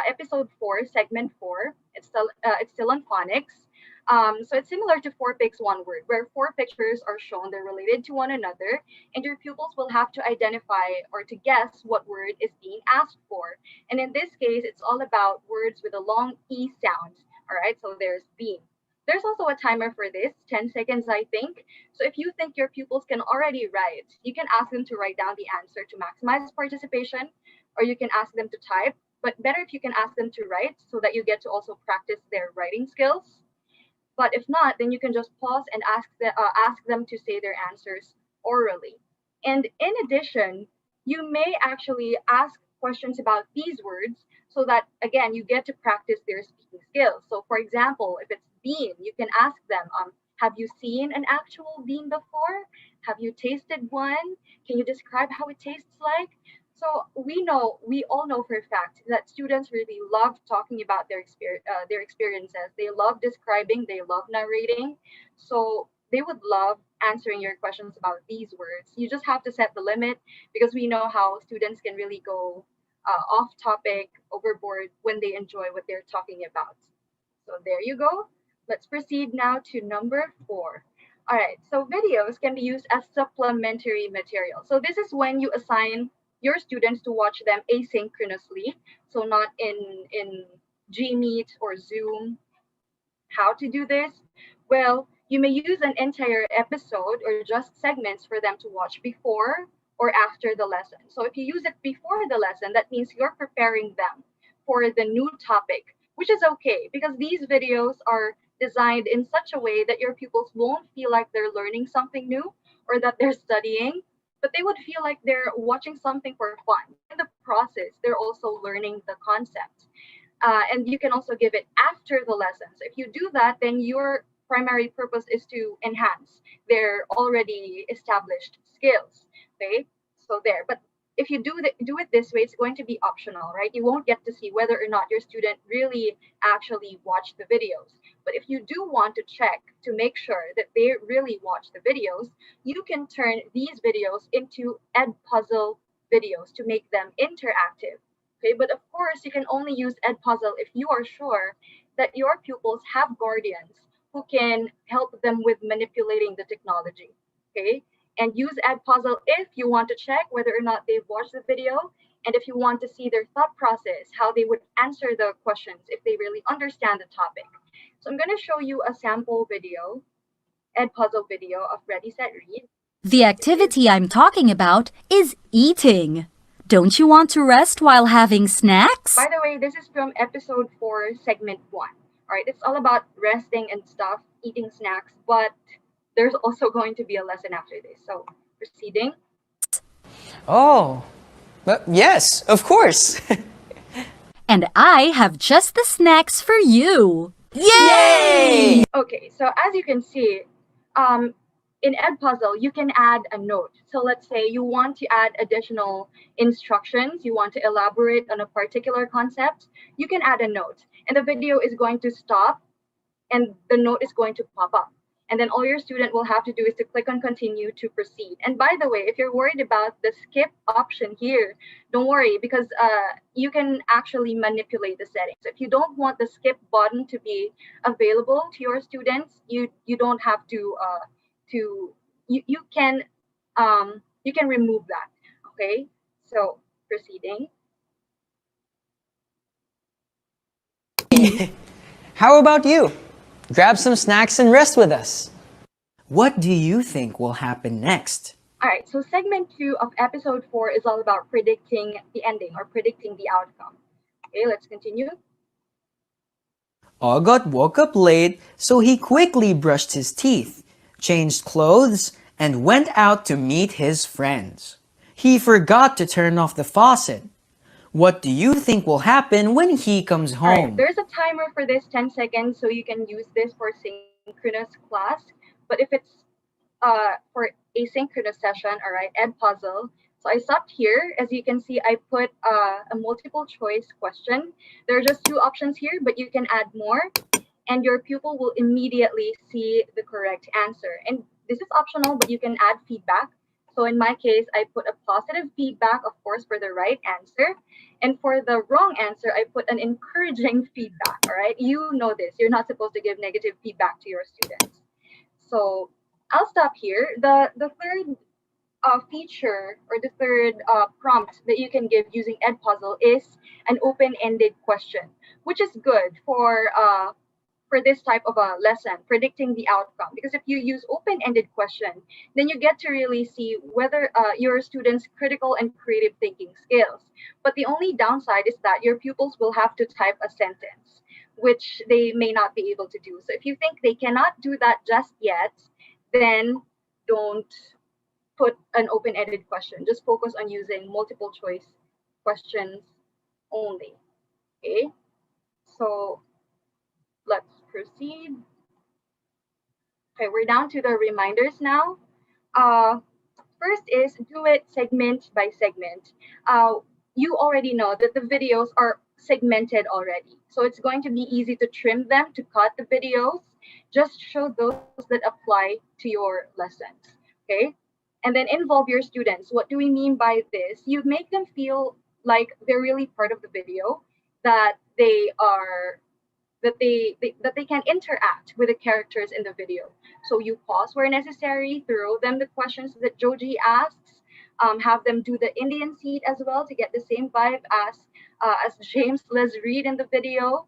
episode 4, segment 4. It's still on phonics. So it's similar to four picks one word, where four pictures are shown. They're related to one another, and your pupils will have to identify or to guess what word is being asked for. And in this case, it's all about words with a long E sound. All right, so there's beam. There's also a timer for this, 10 seconds, I think. So if you think your pupils can already write, you can ask them to write down the answer to maximize participation, or you can ask them to type. But better if you can ask them to write so that you get to also practice their writing skills. But if not, then you can just pause and ask them to say their answers orally. And in addition, you may actually ask questions about these words so that, again, you get to practice their speaking skills. So, for example, if it's bean, you can ask them, have you seen an actual bean before? Have you tasted one? Can you describe how it tastes like? So we all know for a fact that students really love talking about their experiences. They love describing, they love narrating. So they would love answering your questions about these words. You just have to set the limit because we know how students can really go off topic, overboard when they enjoy what they're talking about. So there you go. Let's proceed now to number 4. All right, so videos can be used as supplementary material. So this is when you assign your students to watch them asynchronously, so not in Gmeet or Zoom. How to do this? Well, you may use an entire episode or just segments for them to watch before or after the lesson. So if you use it before the lesson, that means you're preparing them for the new topic, which is okay because these videos are designed in such a way that your pupils won't feel like they're learning something new or that they're studying, but they would feel like they're watching something for fun. But in the process, they're also learning the concept. And you can also give it after the lesson. So if you do that, then your primary purpose is to enhance their already established skills. Okay, so there. But if you do it this way, it's going to be optional, right? You won't get to see whether or not your student really actually watched the videos. But if you do want to check to make sure that they really watch the videos, you can turn these videos into Edpuzzle videos to make them interactive. Okay, but of course, you can only use Edpuzzle if you are sure that your pupils have guardians who can help them with manipulating the technology. Okay, and use Edpuzzle if you want to check whether or not they've watched the video, and if you want to see their thought process, how they would answer the questions if they really understand the topic. So I'm going to show you a sample video, Edpuzzle video of Ready, Set, Read. The activity I'm talking about is eating. Don't you want to rest while having snacks? By the way, this is from episode 4, segment 1. All right, it's all about resting and stuff, eating snacks, but there's also going to be a lesson after this. So, proceeding. Oh, but yes, of course. And I have just the snacks for you. Yay! Okay, so as you can see, in Edpuzzle, you can add a note. So let's say you want to add additional instructions, you want to elaborate on a particular concept, you can add a note. And the video is going to stop and the note is going to pop up. And then all your student will have to do is to click on continue to proceed. And by the way, if you're worried about the skip option here, don't worry because you can actually manipulate the settings. If you don't want the skip button to be available to your students, you don't have to you can remove that. Okay, so proceeding. How about you? Grab some snacks and rest with us. What do you think will happen next? All right, so segment 2 of episode 4 is all about predicting the ending or predicting the outcome. Okay, let's continue. August woke up late, so he quickly brushed his teeth, changed clothes, and went out to meet his friends. He forgot to turn off the faucet. What do you think will happen when he comes home? All right, there's a timer for this, 10 seconds, so you can use this for synchronous class. But if it's for asynchronous session, all right, Edpuzzle. So I stopped here. As you can see, I put a multiple choice question. There are just 2 options here, but you can add more, and your pupil will immediately see the correct answer. And this is optional, but you can add feedback. So in my case, I put a positive feedback, of course, for the right answer. And for the wrong answer, I put an encouraging feedback, all right? You know this. You're not supposed to give negative feedback to your students. So I'll stop here. The third feature or the third prompt that you can give using Edpuzzle is an open-ended question, which is good for this type of a lesson, predicting the outcome. Because if you use open-ended question, then you get to really see whether your students' critical and creative thinking skills. But the only downside is that your pupils will have to type a sentence, which they may not be able to do. So if you think they cannot do that just yet, then don't put an open-ended question. Just focus on using multiple choice questions only. Okay, so let's proceed. Okay, we're down to the reminders now. First is do it segment by segment. You already know that the videos are segmented already. So it's going to be easy to trim them, to cut the videos. Just show those that apply to your lessons. Okay? And then involve your students. What do we mean by this? You make them feel like they're really part of the video, that they are that they can interact with the characters in the video. So you pause where necessary, throw them the questions that Joji asks, have them do the Indian seed as well to get the same vibe as James Les Reed in the video.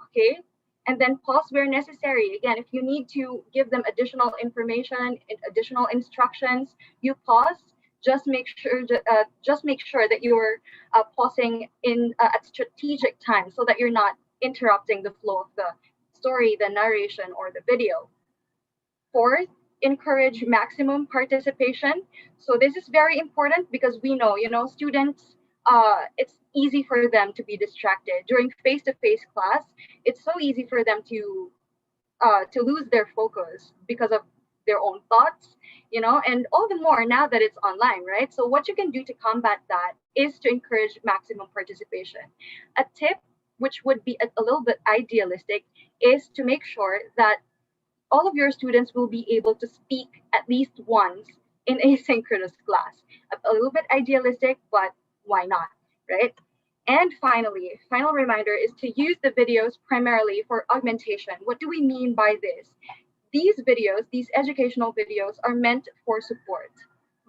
Okay, and then pause where necessary. Again, if you need to give them additional information, additional instructions, you pause. Just make sure that you're pausing in at strategic times so that you're not interrupting the flow of the story, the narration, or the video. Fourth, encourage maximum participation. So this is very important because we know, students, it's easy for them to be distracted during face-to-face class. It's so easy for them to lose their focus because of their own thoughts, and all the more now that it's online, right? So what you can do to combat that is to encourage maximum participation. A tip, which would be a little bit idealistic, is to make sure that all of your students will be able to speak at least once in asynchronous class. A little bit idealistic, but why not, right? And finally, final reminder is to use the videos primarily for augmentation. What do we mean by this? These videos, these educational videos, are meant for support.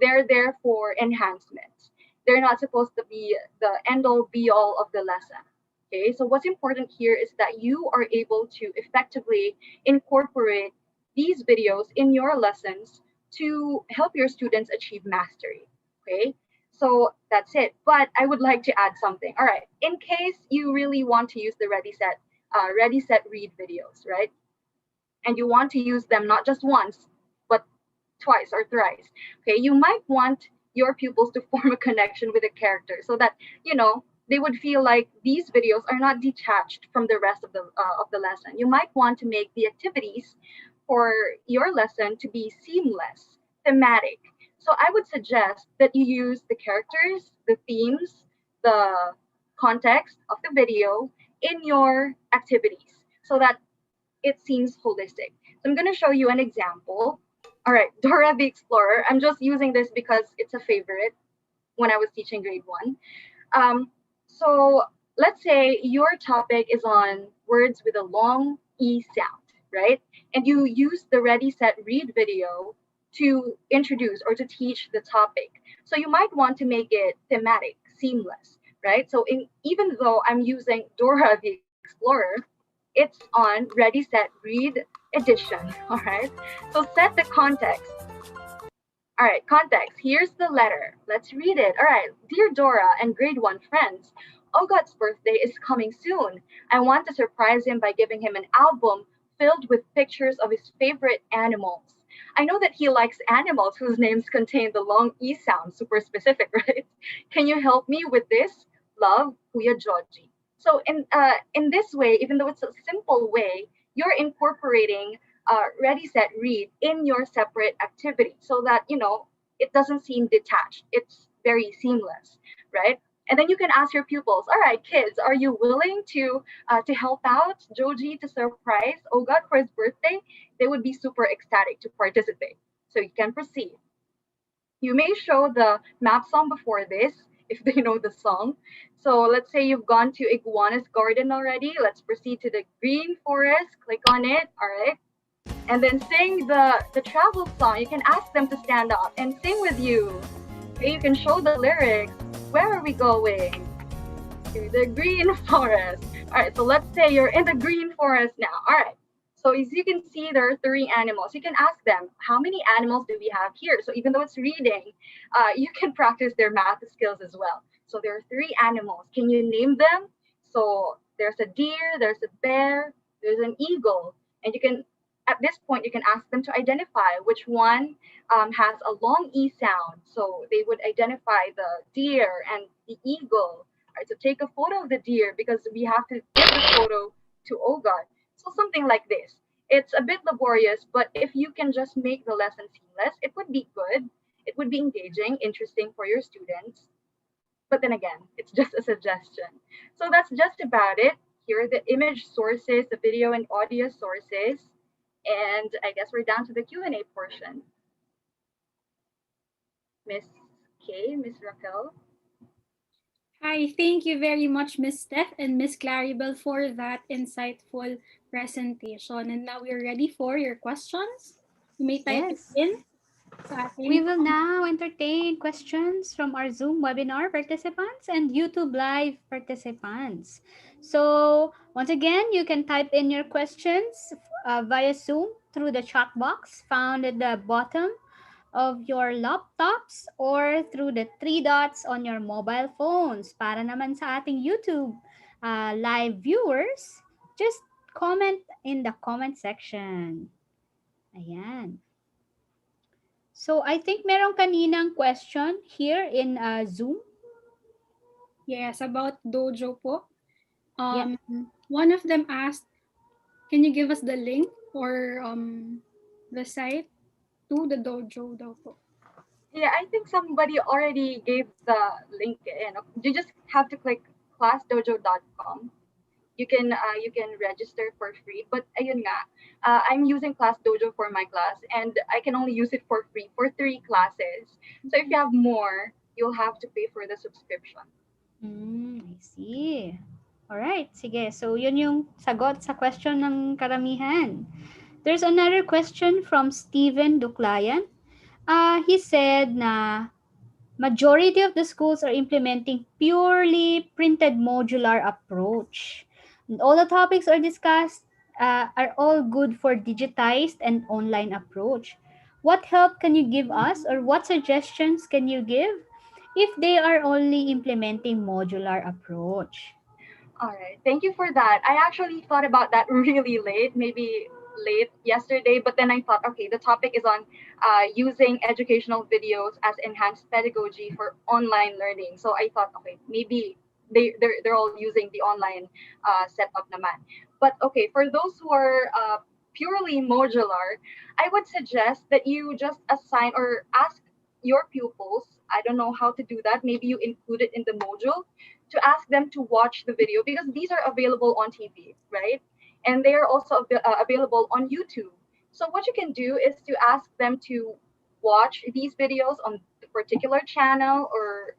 They're there for enhancement. They're not supposed to be the end-all be-all of the lesson. Okay, so what's important here is that you are able to effectively incorporate these videos in your lessons to help your students achieve mastery. Okay, so that's it. But I would like to add something. All right, in case you really want to use the Ready, Set, Read videos, right? And you want to use them not just once, but twice or thrice. Okay, you might want your pupils to form a connection with a character so that they would feel like these videos are not detached from the rest of the lesson. You might want to make the activities for your lesson to be seamless, thematic. So I would suggest that you use the characters, the themes, the context of the video in your activities so that it seems holistic. So I'm going to show you an example. All right, Dora the Explorer. I'm just using this because it's a favorite when I was teaching grade 1. So let's say your topic is on words with a long E sound, right? And you use the Ready, Set, Read video to introduce or to teach the topic. So you might want to make it thematic, seamless, right? So even though I'm using Dora the Explorer, it's on Ready, Set, Read edition, all right? So set the context. All right, context. Here's the letter. Let's read it. All right, dear Dora and grade 1 friends, Ogat's birthday is coming soon. I want to surprise him by giving him an album filled with pictures of his favorite animals. I know that he likes animals whose names contain the long E sound, super specific, right? Can you help me with this? Love, Kuya Georgie. So in this way, even though it's a simple way, you're incorporating Ready, Set, Read in your separate activity so that it doesn't seem detached. It's very seamless, right? And then you can ask your pupils, all right, kids, are you willing to help out Joji to surprise Ogat for his birthday? They would be super ecstatic to participate. So you can proceed. You may show the map song before this if they know the song. So let's say you've gone to Iguana's Garden already. Let's proceed to the Green Forest. Click on it. All right. And then sing the travel song. You can ask them to stand up and sing with you. Okay, you can show the lyrics. Where are we going? To the green forest. All right, so let's say you're in the green forest now. All right. So as you can see, there are 3 animals. You can ask them, how many animals do we have here? So even though it's reading, you can practice their math skills as well. So there are 3 animals. Can you name them? So there's a deer, there's a bear, there's an eagle, and you can, at this point, you can ask them to identify which one has a long E sound. So they would identify the deer and the eagle. Right, so take a photo of the deer because we have to give the photo to OGOT. So something like this. It's a bit laborious, but if you can just make the lesson seamless, it would be good. It would be engaging, interesting for your students. But then again, it's just a suggestion. So that's just about it. Here are the image sources, the video and audio sources. And I guess we're down to the Q&A portion. Miss Kay, Miss Raquel. Hi, thank you very much, Miss Steph and Miss Claribel, for that insightful presentation. And now we're ready for your questions. You may type it Yes. in. We will now entertain questions from our Zoom webinar participants and YouTube Live participants. So once again, you can type in your questions via Zoom through the chat box found at the bottom of your laptops or through the 3 dots on your mobile phones. Para naman sa ating YouTube live viewers, just comment in the comment section. Ayan. So I think meron kaninang question here in Zoom. Yes, about Dojo po. One of them asked, can you give us the link or the site to the dojo daw po? Yeah, I think somebody already gave the link in. You just have to click classdojo.com. You can register for free. But ayun nga, I'm using Class Dojo for my class, and I can only use it for free for 3 classes. So if you have more, you'll have to pay for the subscription. I see. Alright, sige. So yun yung sagot sa question ng karamihan. There's another question from Steven Duklayan. He said na majority of the schools are implementing purely printed modular approach. And all the topics are discussed are all good for digitized and online approach. What help can you give us or what suggestions can you give if they are only implementing modular approach? All right, thank you for that. I actually thought about that really late, maybe late yesterday, but then I thought, okay, the topic is on using educational videos as enhanced pedagogy for online learning. So I thought, okay, maybe they're all using the online setup naman. But okay, for those who are purely modular, I would suggest that you just assign or ask your pupils. I don't know how to do that. Maybe you include it in the module to ask them to watch the video because these are available on TV, right? And they are also available on YouTube. So what you can do is to ask them to watch these videos on the particular channel or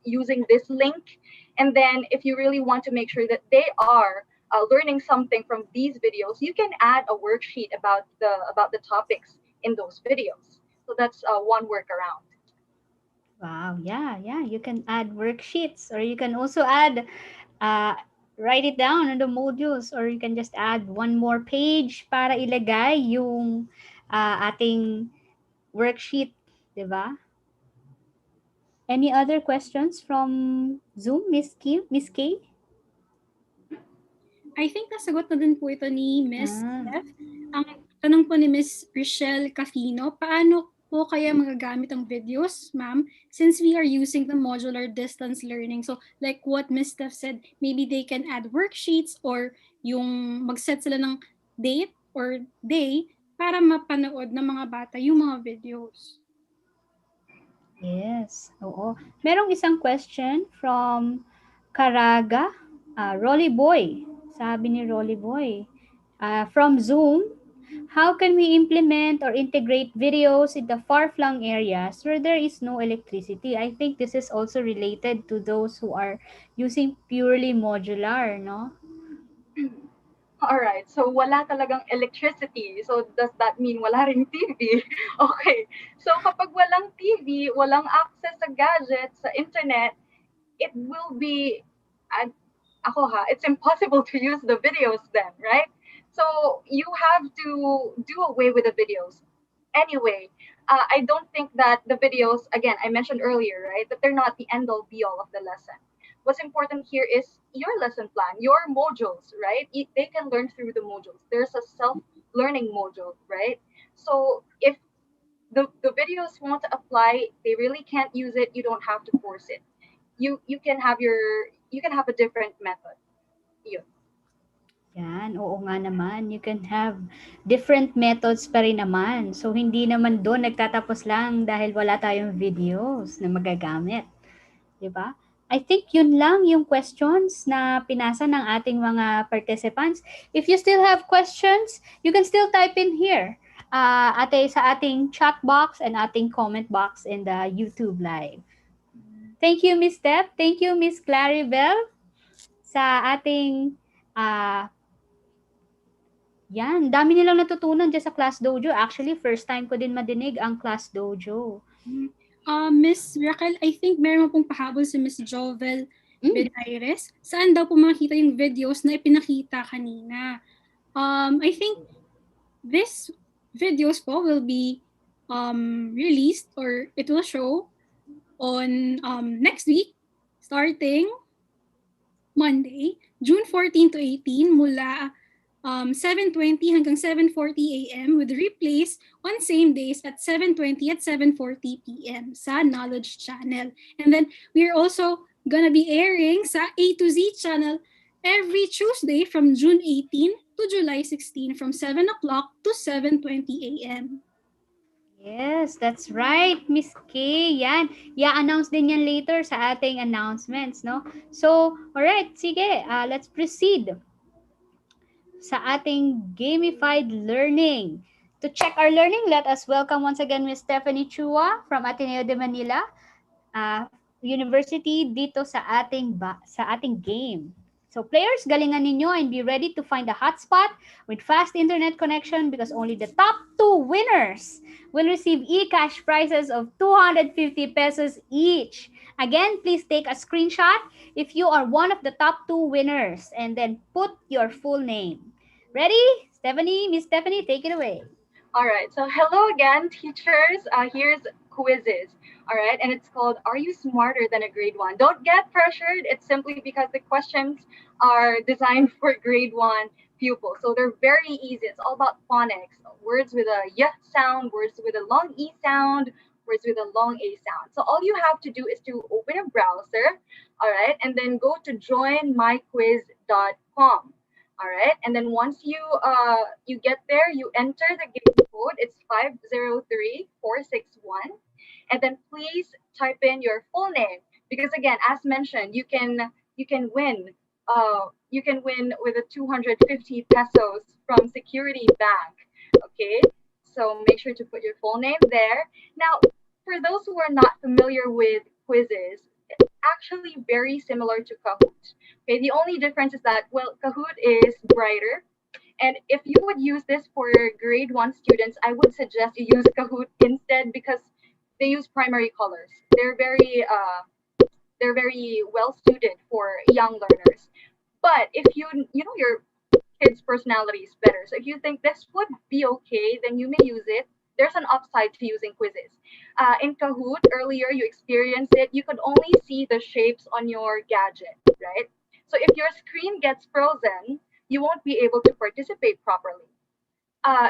using this link. And then if you really want to make sure that they are learning something from these videos, you can add a worksheet about the topics in those videos. So that's one workaround. Wow, yeah. You can add worksheets or you can also add, write it down on the modules or you can just add one more page para ilagay yung ating worksheet, di ba? Any other questions from Zoom, Miss Kay? I think nasagot na din po ito ni Miss Steph. Ang tanong po ni Miss Rochelle Cafino, paano po kaya magagamit ang videos, ma'am, since we are using the modular distance learning? So like what Miss Steph said, maybe they can add worksheets or yung mag-set sila ng date or day para mapanood ng mga bata yung mga videos. Yes, oo. Merong isang question from Caraga, Rolly Boy. Sabi ni Rolly Boy, from Zoom, How can we implement or integrate videos in the far-flung areas where there is no electricity? I think this is also related to those who are using purely modular, no? All right. So wala talagang electricity. So does that mean wala ring TV? Okay. So kapag walang TV, walang access sa gadgets, sa internet, it will be ako ha, it's impossible to use the videos then, right? So you have to do away with the videos. Anyway, I don't think that the videos, again, I mentioned earlier, right, that they're not the end all be all of the lesson. What's important here is your lesson plan, your modules, right? They can learn through the modules. There's a self-learning module, right? So if the videos won't apply, they really can't use it, you don't have to force it. You can have a different method. Yun. Yan, oo nga naman. You can have different methods pa rin naman. So, hindi naman doon nagtatapos lang dahil wala tayong videos na magagamit. 'Di ba? I think yun lang yung questions na pinasa ng ating mga participants. If you still have questions, you can still type in here. Sa ating chat box and ating comment box in the YouTube live. Thank you, Miss Steph. Thank you, Miss Claribel, sa ating yan, dami nilang natutunan dyan sa Class Dojo. Actually, first time ko din madinig ang Class Dojo. Miss Raquel, I think meron pong pahabol si Miss Jovel Benaires. Saan daw po makita yung videos na ipinakita kanina? I think this videos po will be released or it will show on next week starting Monday, June 14 to 18 mula 7:20 hanggang 7:40 a.m. with replays on same days at 7:20 at 7:40 p.m. sa Knowledge Channel. And then we're also gonna be airing sa A to Z channel every Tuesday from June 18 to July 16 from 7 o'clock to 7:20 a.m. Yes, that's right, Miss K. Yan. I-announce din yan later sa ating announcements, no? So, alright, sige. Let's proceed sa ating gamified learning. To check our learning, let us welcome once again Miss Stephanie Chua from Ateneo de Manila University dito sa ating game. So players, galingan ninyo and be ready to find a hotspot with fast internet connection because only the top 2 winners will receive e-cash prizes of 250 pesos each. Again, please take a screenshot if you are one of the top 2 winners and then put your full name. Ready? Stephanie, Miss Stephanie, take it away. All right. So hello again, teachers. Here's quizzes. All right. And it's called Are You Smarter Than a Grade 1? Don't get pressured. It's simply because the questions are designed for grade 1 pupils. So they're very easy. It's all about phonics. Words with a y sound, words with a long E sound, words with a long A sound. So all you have to do is to open a browser, all right, and then go to joinmyquiz.com. All right, and then once you get there, you enter the game code. It's 503461, and then please type in your full name because again, as mentioned, you can win with a 250 pesos from Security Bank. Okay, so make sure to put your full name there. Now, for those who are not familiar with quizzes, it's actually very similar to Kahoot. Okay, the only difference is that, well, Kahoot is brighter. And if you would use this for grade 1 students, I would suggest you use Kahoot instead because they use primary colors. They're very well suited for young learners. But if you know your kid's personality is better, so if you think this would be okay, then you may use it. There's an upside to using quizzes. In Kahoot, earlier you experienced it, you could only see the shapes on your gadget, right? So if your screen gets frozen, you won't be able to participate properly.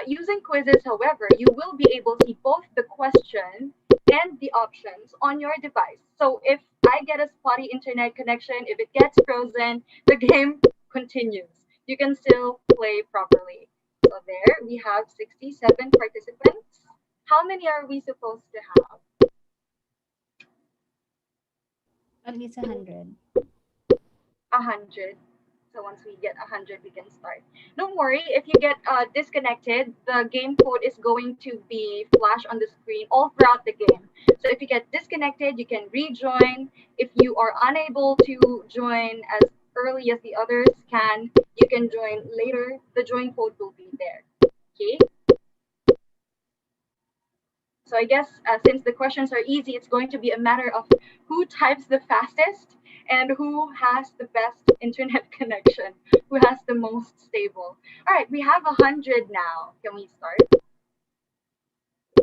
Using quizzes, however, you will be able to see both the question and the options on your device. So if I get a spotty internet connection, if it gets frozen, the game continues. You can still play properly. So there, we have 67 participants. How many are we supposed to have? At least 100. 100. So once we get 100, we can start. Don't worry, if you get disconnected, the game code is going to be flashed on the screen all throughout the game. So if you get disconnected, you can rejoin. If you are unable to join as early as the others can, you can join later. The join code will be there. Okay? So I guess since the questions are easy, it's going to be a matter of who types the fastest and who has the best internet connection, who has the most stable. All right, we have 100 now. Can we start?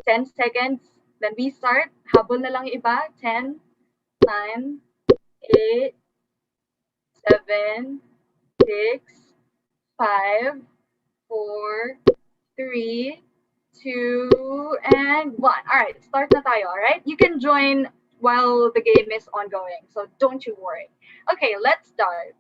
10 seconds. Then we start. Habol na lang iba. 10, 9, 8, 7, 6, 5, 4, 3, 2, and 1. All right, start na tayo, all right? You can join while the game is ongoing, so don't you worry. Okay, let's start.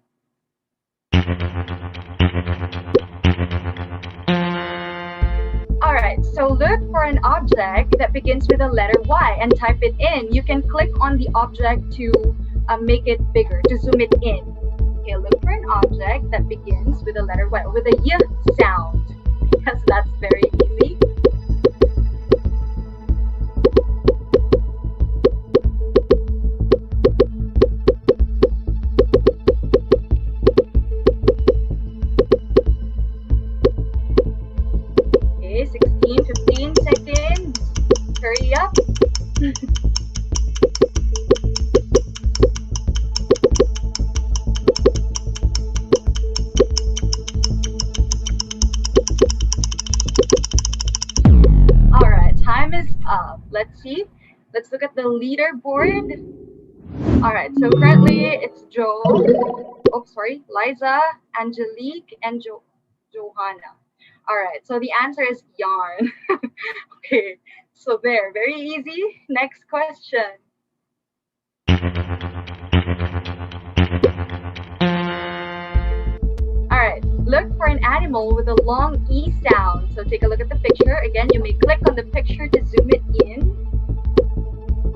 All right, so look for an object that begins with the letter Y and type it in. You can click on the object to make it bigger, to zoom it in. Okay, look for an object that begins with the letter Y, with a Y sound, because that's very easy. Okay, 16, 15 seconds. Hurry up. All right, time is up. Let's see. Let's look at the leaderboard. All right, so currently it's Joe. Oh, sorry, Liza, Angelique, and Johanna. All right, so the answer is yarn. Okay, so there, very easy. Next question. All right, look for an animal with a long E sound. So take a look at the picture. Again, you may click on the picture to zoom it in.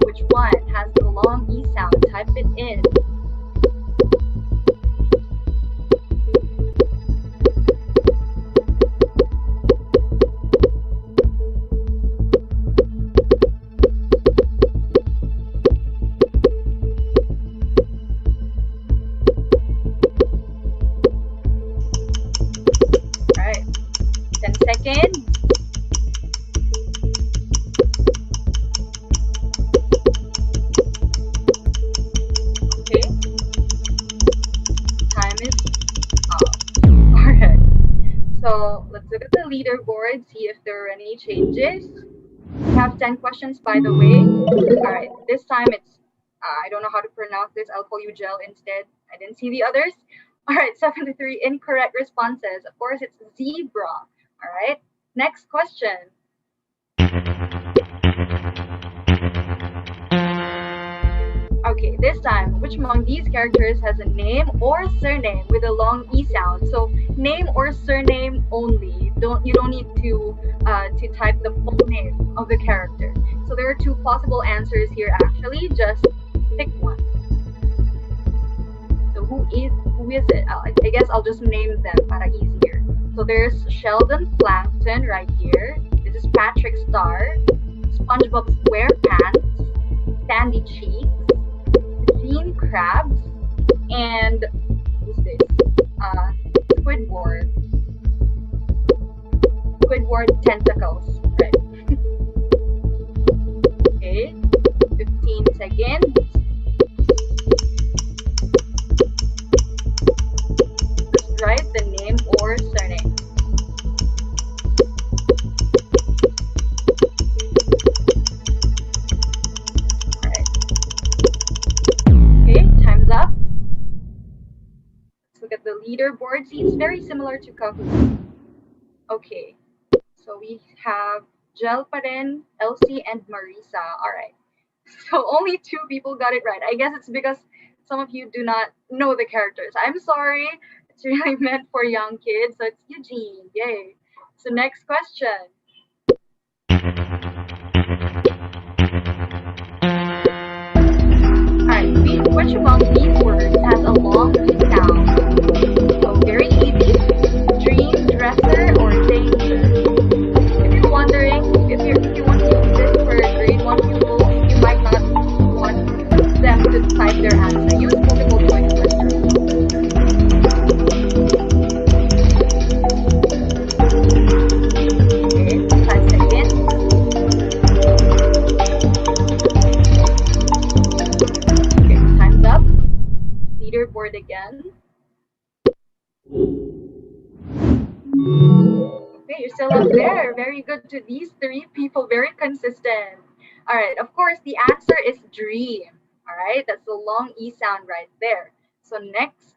Which one has the long E sound? Type it in. All right, 10 seconds. Okay, time is up. All right, so let's look at the leaderboard, see if there are any changes. We have 10 questions, by the way. All right, this time it's, I don't know how to pronounce this. I'll call you Gel instead. I didn't see the others. All right, 73 incorrect responses. Of course, it's zebra. All right, next question. Okay, this time, which among these characters has a name or surname with a long E sound? So name or surname only. You don't need to type the full name of the character. So there are two possible answers here actually. Just pick one. So who is it? I guess I'll just name them para easier. So there's Sheldon Plankton right here. This is Patrick Star, SpongeBob SquarePants, Sandy Cheeks, Gene Krabs, and who's this? Squidward. Squidward tentacles, right? Okay, 15 seconds. Just write the name or surname. Up. Let's look at the leaderboard. See, it's very similar to Kahoot. Okay, so we have Gel pa rin, Elsie, and Marisa. All right, so only 2 people got it right. I guess it's because some of you do not know the characters. I'm sorry. It's really meant for young kids. So it's Eugene. Yay. So next question. Alright, which among these words has a long E sound? So still up there. Very good to these three people. Very consistent. All right. Of course, the answer is dream. All right. That's the long E sound right there. So next.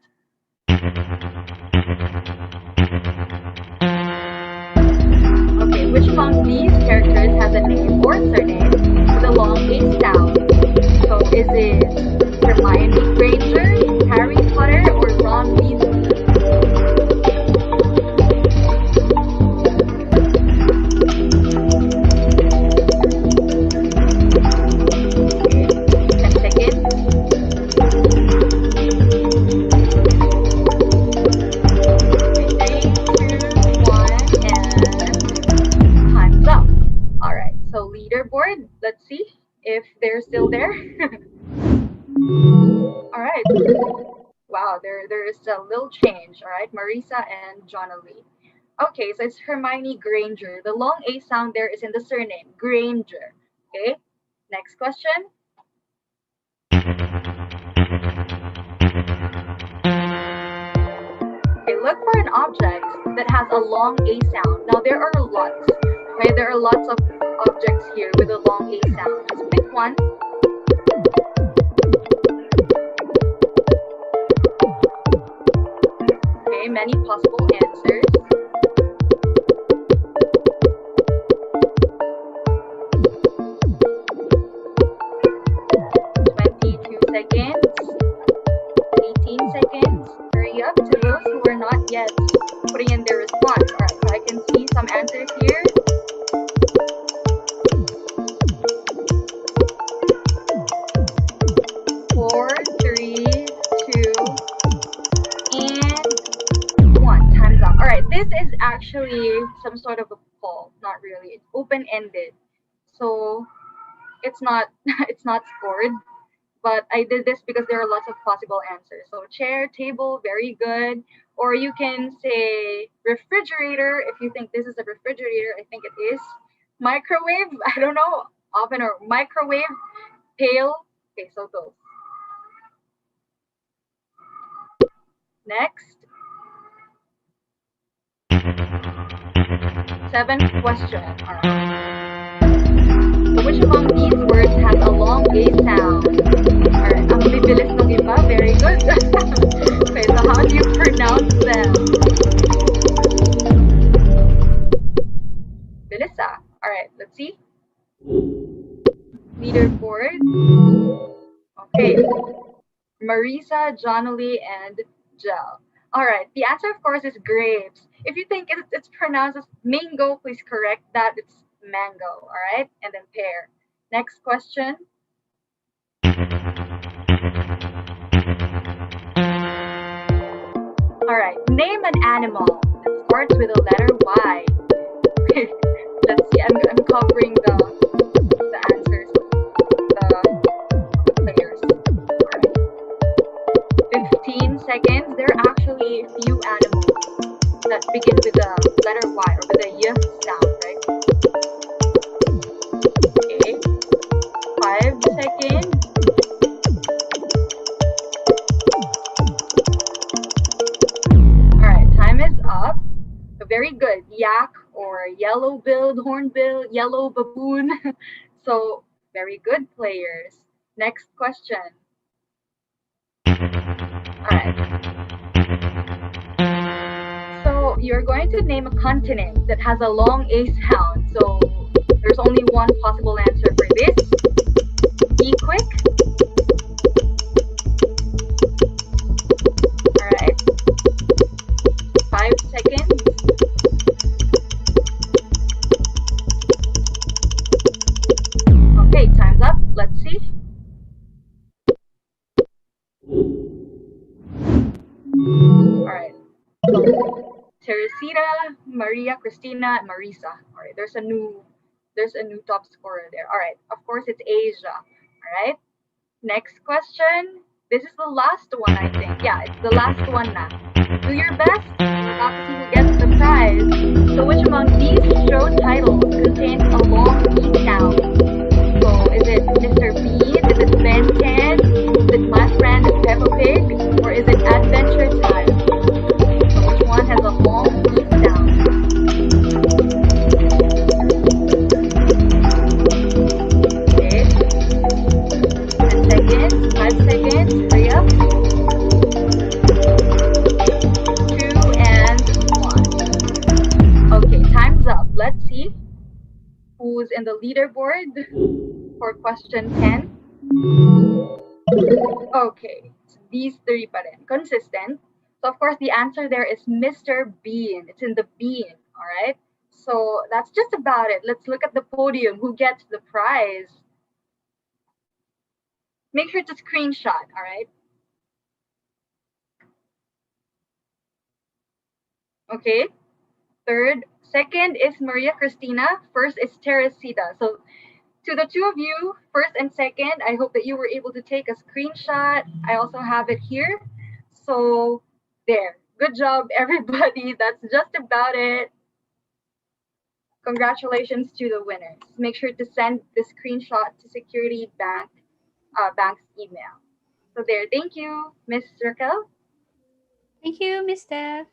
Okay. Which among these characters has a name or surname with a long A sound? So is it Hermione Granger, Harry Potter, or Ron Weasley? Leaderboard. Let's see if they're still there. All right. Wow, there is a little change. All right, Marisa and Jonalie. Okay, so it's Hermione Granger. The long A sound there is in the surname, Granger. Okay, next question. Okay, look for an object that has a long A sound. Now there are lots. Okay, there are lots of objects here with a long A sound. Just pick one. Okay, many possible answers. 22 seconds. 18 seconds. Hurry up to those who are not yet putting in their response. All right, so I can see some answers here. 4, 3, 2, and 1. Time's up. All right, this is actually some sort of a poll. Not really. It's open-ended, so it's not it's not scored. But I did this because there are lots of possible answers. So chair, table, very good. Or you can say refrigerator if you think this is a refrigerator. I think it is. Microwave. I don't know. Oven or microwave. Pail. Okay, so those. Next. 7th question. All right. So which among these words has a long A sound? All right, ang bibilis ng iba. Very good. Okay, so how do you pronounce them? Bilisa. All right, let's see. Leaderboard. Okay. Marisa, Jonalie, and Jel. All right, the answer, of course, is grapes. If you think it's pronounced as mango, please correct that. It's mango, all right? And then pear. Next question. All right, name an animal that starts with a letter Y. Let's see, I'm covering the answers, the players. All right. 15 seconds. There are actually a few animals that begin with the letter Y or with a Y sound, right? Okay. 5 seconds. Alright, time is up. So very good. Yak or yellow-billed, hornbill, yellow baboon. So very good players. Next question. Alright. So you're going to name a continent that has a long A sound. So there's only one possible answer for this. Be quick. Alright. 5 seconds. Okay, time's up. Let's see. Alright. So Teresita, Maria, Christina, and Marisa. Alright, there's a new top scorer there. Alright, of course it's Asia. Alright. Next question. This is the last one, I think. Yeah, it's the last one now. Do your best. We're about to see who gets the prize. So which among these show titles contains a long E sound? So is it Mr. Bean? Is it Ben 10? Is it My Friend Peppa Pig? Or is it Adventure Time? So which one has a long E sound? who's in the leaderboard for question 10? Okay, so these three pa rin. Consistent. So of course the answer there is Mr. Bean. It's in the bean, all right? So that's just about it. Let's look at the podium. Who gets the prize? Make sure to screenshot, all right? Okay. Third, second is Maria Cristina. First is Teresita. So to the two of you, first and second, I hope that you were able to take a screenshot. I also have it here. So there. Good job, everybody. That's just about it. Congratulations to the winners. Make sure to send the screenshot to Security Bank's email. So there. Thank you, Miss Raquel. Thank you, Miss Steph.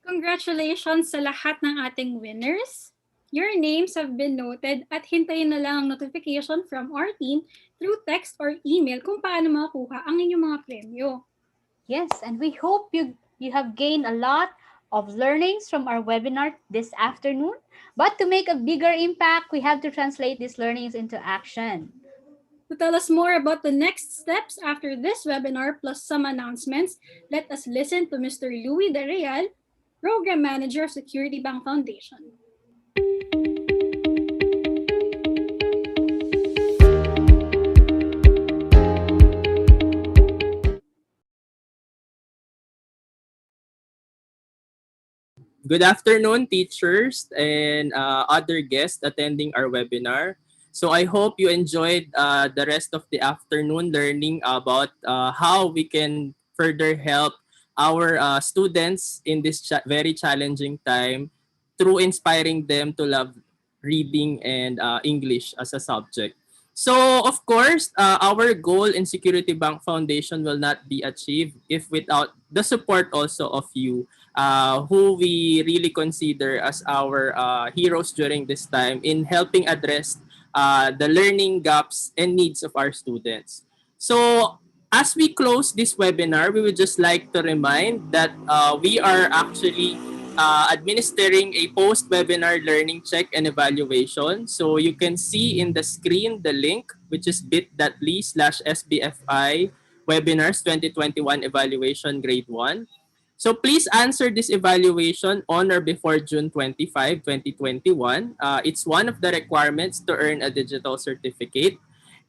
Congratulations sa lahat ng ating winners. Your names have been noted at hintayin na lang ang notification from our team through text or email kung paano makakuha ang inyong mga premyo. Yes, and we hope you have gained a lot of learnings from our webinar this afternoon. But to make a bigger impact, we have to translate these learnings into action. To tell us more about the next steps after this webinar plus some announcements, let us listen to Mr. Louis De Real, Program Manager of Security Bank Foundation. Good afternoon, teachers and other guests attending our webinar. So I hope you enjoyed the rest of the afternoon learning about how we can further help our students in this very challenging time through inspiring them to love reading and English as a subject. So, of course, our goal in Security Bank Foundation will not be achieved if without the support also of you, who we really consider as our heroes during this time in helping address the learning gaps and needs of our students. So, as we close this webinar, we would just like to remind that we are actually administering a post-webinar learning check and evaluation. So you can see in the screen the link, which is bit.ly/SBFI webinars 2021 evaluation grade 1. So please answer this evaluation on or before June 25, 2021. It's one of the requirements to earn a digital certificate.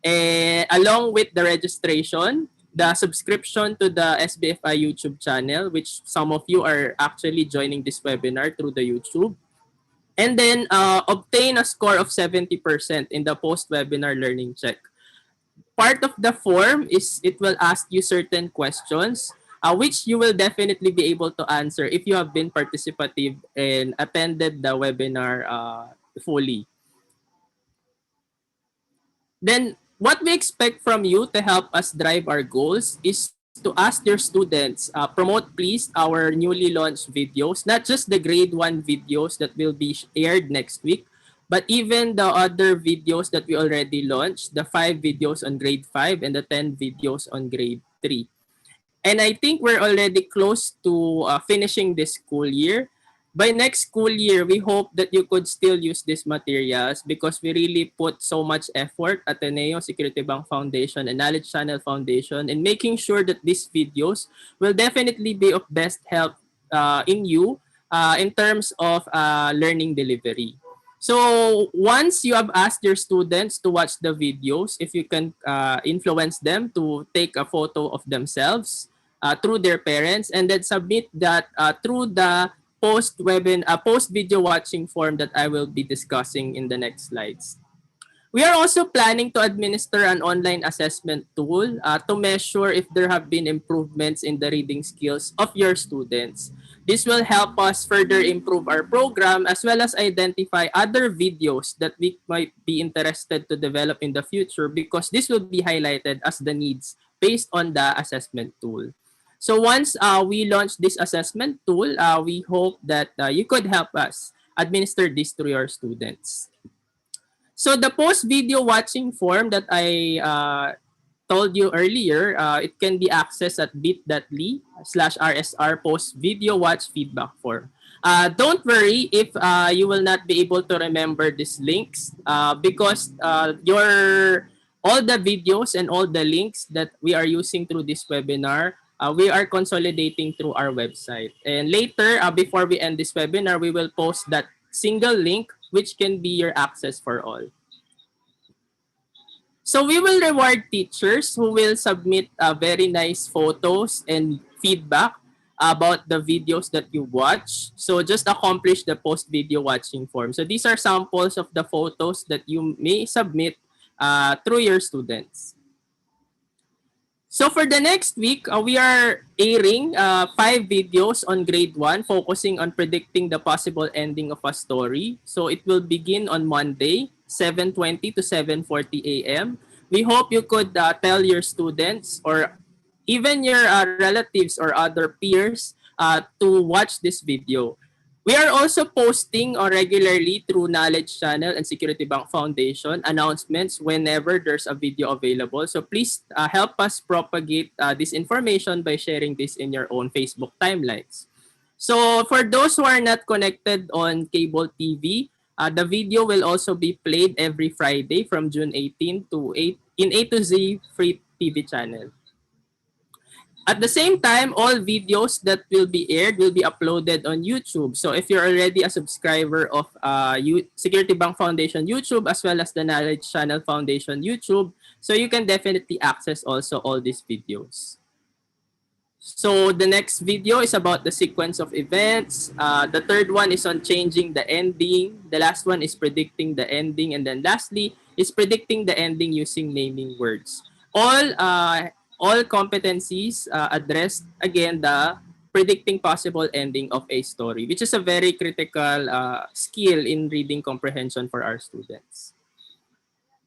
And along with the registration, the subscription to the SBFI YouTube channel, which some of you are actually joining this webinar through the YouTube. And then obtain a score of 70% in the post-webinar learning check. Part of the form is it will ask you certain questions, which you will definitely be able to answer if you have been participative and attended the webinar fully. Then what we expect from you to help us drive our goals is to ask your students, promote please our newly launched videos, not just the grade 1 videos that will be aired next week, but even the other videos that we already launched, the 5 videos on grade 5 and the 10 videos on grade 3. And I think we're already close to finishing this school year. By next school year, we hope that you could still use these materials because we really put so much effort at Ateneo, Security Bank Foundation, and Knowledge Channel Foundation in making sure that these videos will definitely be of best help in you in terms of learning delivery. So once you have asked your students to watch the videos, if you can influence them to take a photo of themselves through their parents and then submit that through the post video watching form that I will be discussing in the next slides. We are also planning to administer an online assessment tool to measure if there have been improvements in the reading skills of your students. This will help us further improve our program as well as identify other videos that we might be interested to develop in the future because this will be highlighted as the needs based on the assessment tool. So once we launch this assessment tool, we hope that you could help us administer this to your students. So the post video watching form that I told you earlier, it can be accessed at bit.ly/rsr post video watch feedback form. Don't worry if you will not be able to remember these links because your all the videos and all the links that we are using through this webinar, we are consolidating through our website. And later, before we end this webinar, we will post that single link which can be your access for all. So we will reward teachers who will submit very nice photos and feedback about the videos that you watch. So just accomplish the post video watching form. So these are samples of the photos that you may submit through your students. So for the next week, we are airing 5 videos on grade 1 focusing on predicting the possible ending of a story. So it will begin on Monday, 7:20 to 7:40 a.m. We hope you could tell your students or even your relatives or other peers to watch this video. We are also posting regularly through Knowledge Channel and Security Bank Foundation announcements whenever there's a video available. So please help us propagate this information by sharing this in your own Facebook timelines. So for those who are not connected on cable TV, the video will also be played every Friday from June 18 to 8 in A to Z free TV channel. At the same time, all videos that will be aired will be uploaded on YouTube. So if you're already a subscriber of Security Bank Foundation YouTube as well as the Knowledge Channel Foundation YouTube, so you can definitely access also all these videos. So the next video is about the sequence of events. The third one is on changing the ending. The last one is predicting the ending. And then lastly is predicting the ending using naming words. All competencies address, again, the predicting possible ending of a story, which is a very critical skill in reading comprehension for our students.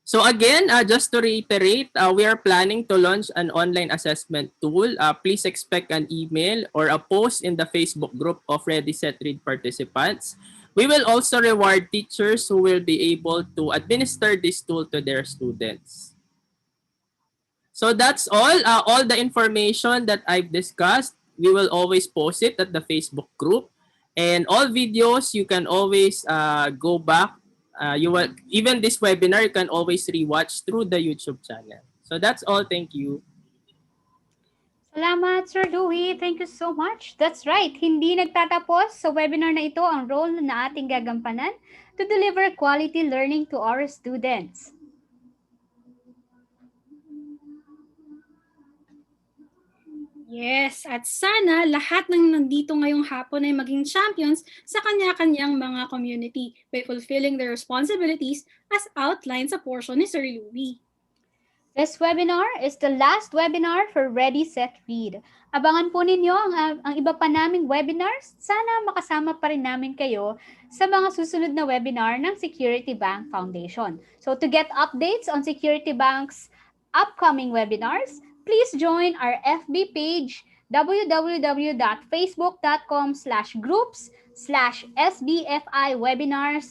So again, just to reiterate, we are planning to launch an online assessment tool. Please expect an email or a post in the Facebook group of Ready, Set, Read participants. We will also reward teachers who will be able to administer this tool to their students. So that's all. All the information that I've discussed, we will always post it at the Facebook group. And all videos, you can always go back. You will even this webinar, you can always rewatch through the YouTube channel. So that's all. Thank you. Salamat, Sir Louie. Thank you so much. That's right. Hindi nagtatapos sa webinar na ito ang role na ating gagampanan to deliver quality learning to our students. Yes, at sana lahat ng nandito ngayong hapon ay maging champions sa kanya-kanyang mga community by fulfilling their responsibilities as outlined sa portion ni Sir Louie. This webinar is the last webinar for Ready, Set, Read. Abangan po ninyo ang iba pa naming webinars. Sana makasama pa rin namin kayo sa mga susunod na webinar ng Security Bank Foundation. So to get updates on Security Bank's upcoming webinars, please join our FB page www.facebook.com/groups/sbfi-webinars/.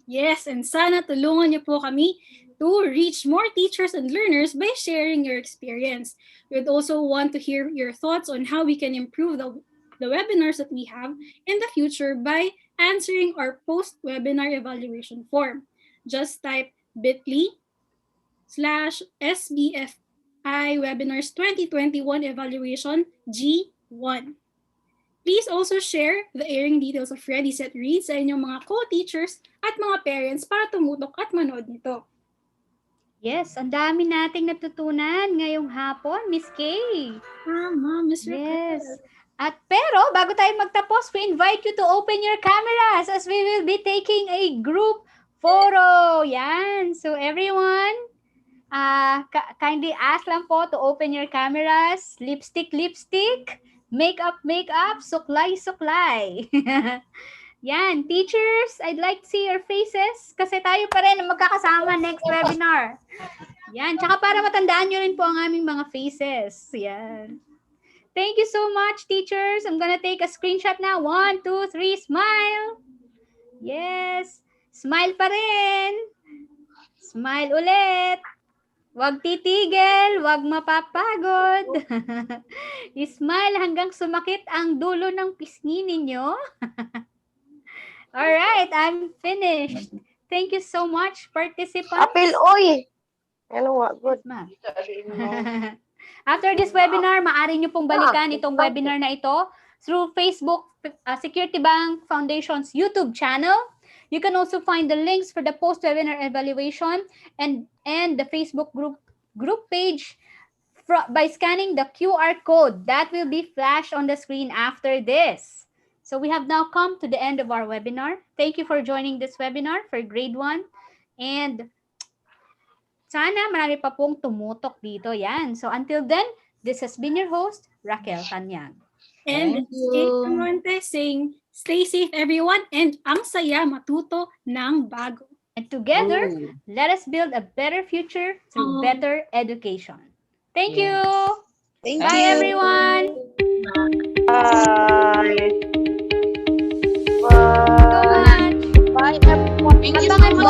Yes, and sana tulungan niyo po kami to reach more teachers and learners by sharing your experience. We'd also want to hear your thoughts on how we can improve the webinars that we have in the future by answering our post-webinar evaluation form. Just type bit.ly/SBFI Webinars 2021 Evaluation G1. Please also share the airing details of Ready, Set, Read sa inyong mga co-teachers at mga parents para tumutok at manood nito. Yes, ang dami nating natutunan ngayong hapon, Miss Kay. Tama, Miss Raquel. Yes. At pero, bago tayo magtapos, we invite you to open your cameras as we will be taking a group photo. Yan. So everyone, kindly ask lang po to open your cameras. Lipstick, lipstick. Makeup, makeup. Suklay, suklay. Yan. Teachers, I'd like to see your faces kasi tayo pa rin ang magkakasama next webinar. Yan. Tsaka para matandaan nyo rin po ang aming mga faces. Yan. Thank you so much, teachers. I'm gonna take a screenshot now. 1, 2, 3, smile. Yes. Smile pa rin. Smile ulit. Wag titigil, wag mapapagod. Smile hanggang sumakit ang dulo ng pisngi ninyo. Alright, I'm finished. Thank you so much, participants. Apil, oy! Ano nga, good. After this webinar, maaari nyo pong balikan itong webinar na ito through Facebook Security Bank Foundation's YouTube channel. You can also find the links for the post-webinar evaluation and the Facebook group page by scanning the QR code that will be flashed on the screen after this. So we have now come to the end of our webinar. Thank you for joining this webinar for grade 1. And sana marami pa pong tumutok dito. Yan. So until then, this has been your host, Raquel Tanyag. And Kate Monte saying, stay safe everyone, and ang saya matuto ng bago. And together, let us build a better future through better education. Thank you. Bye, everyone. Bye. Bye. Bye, everyone. Abangan mo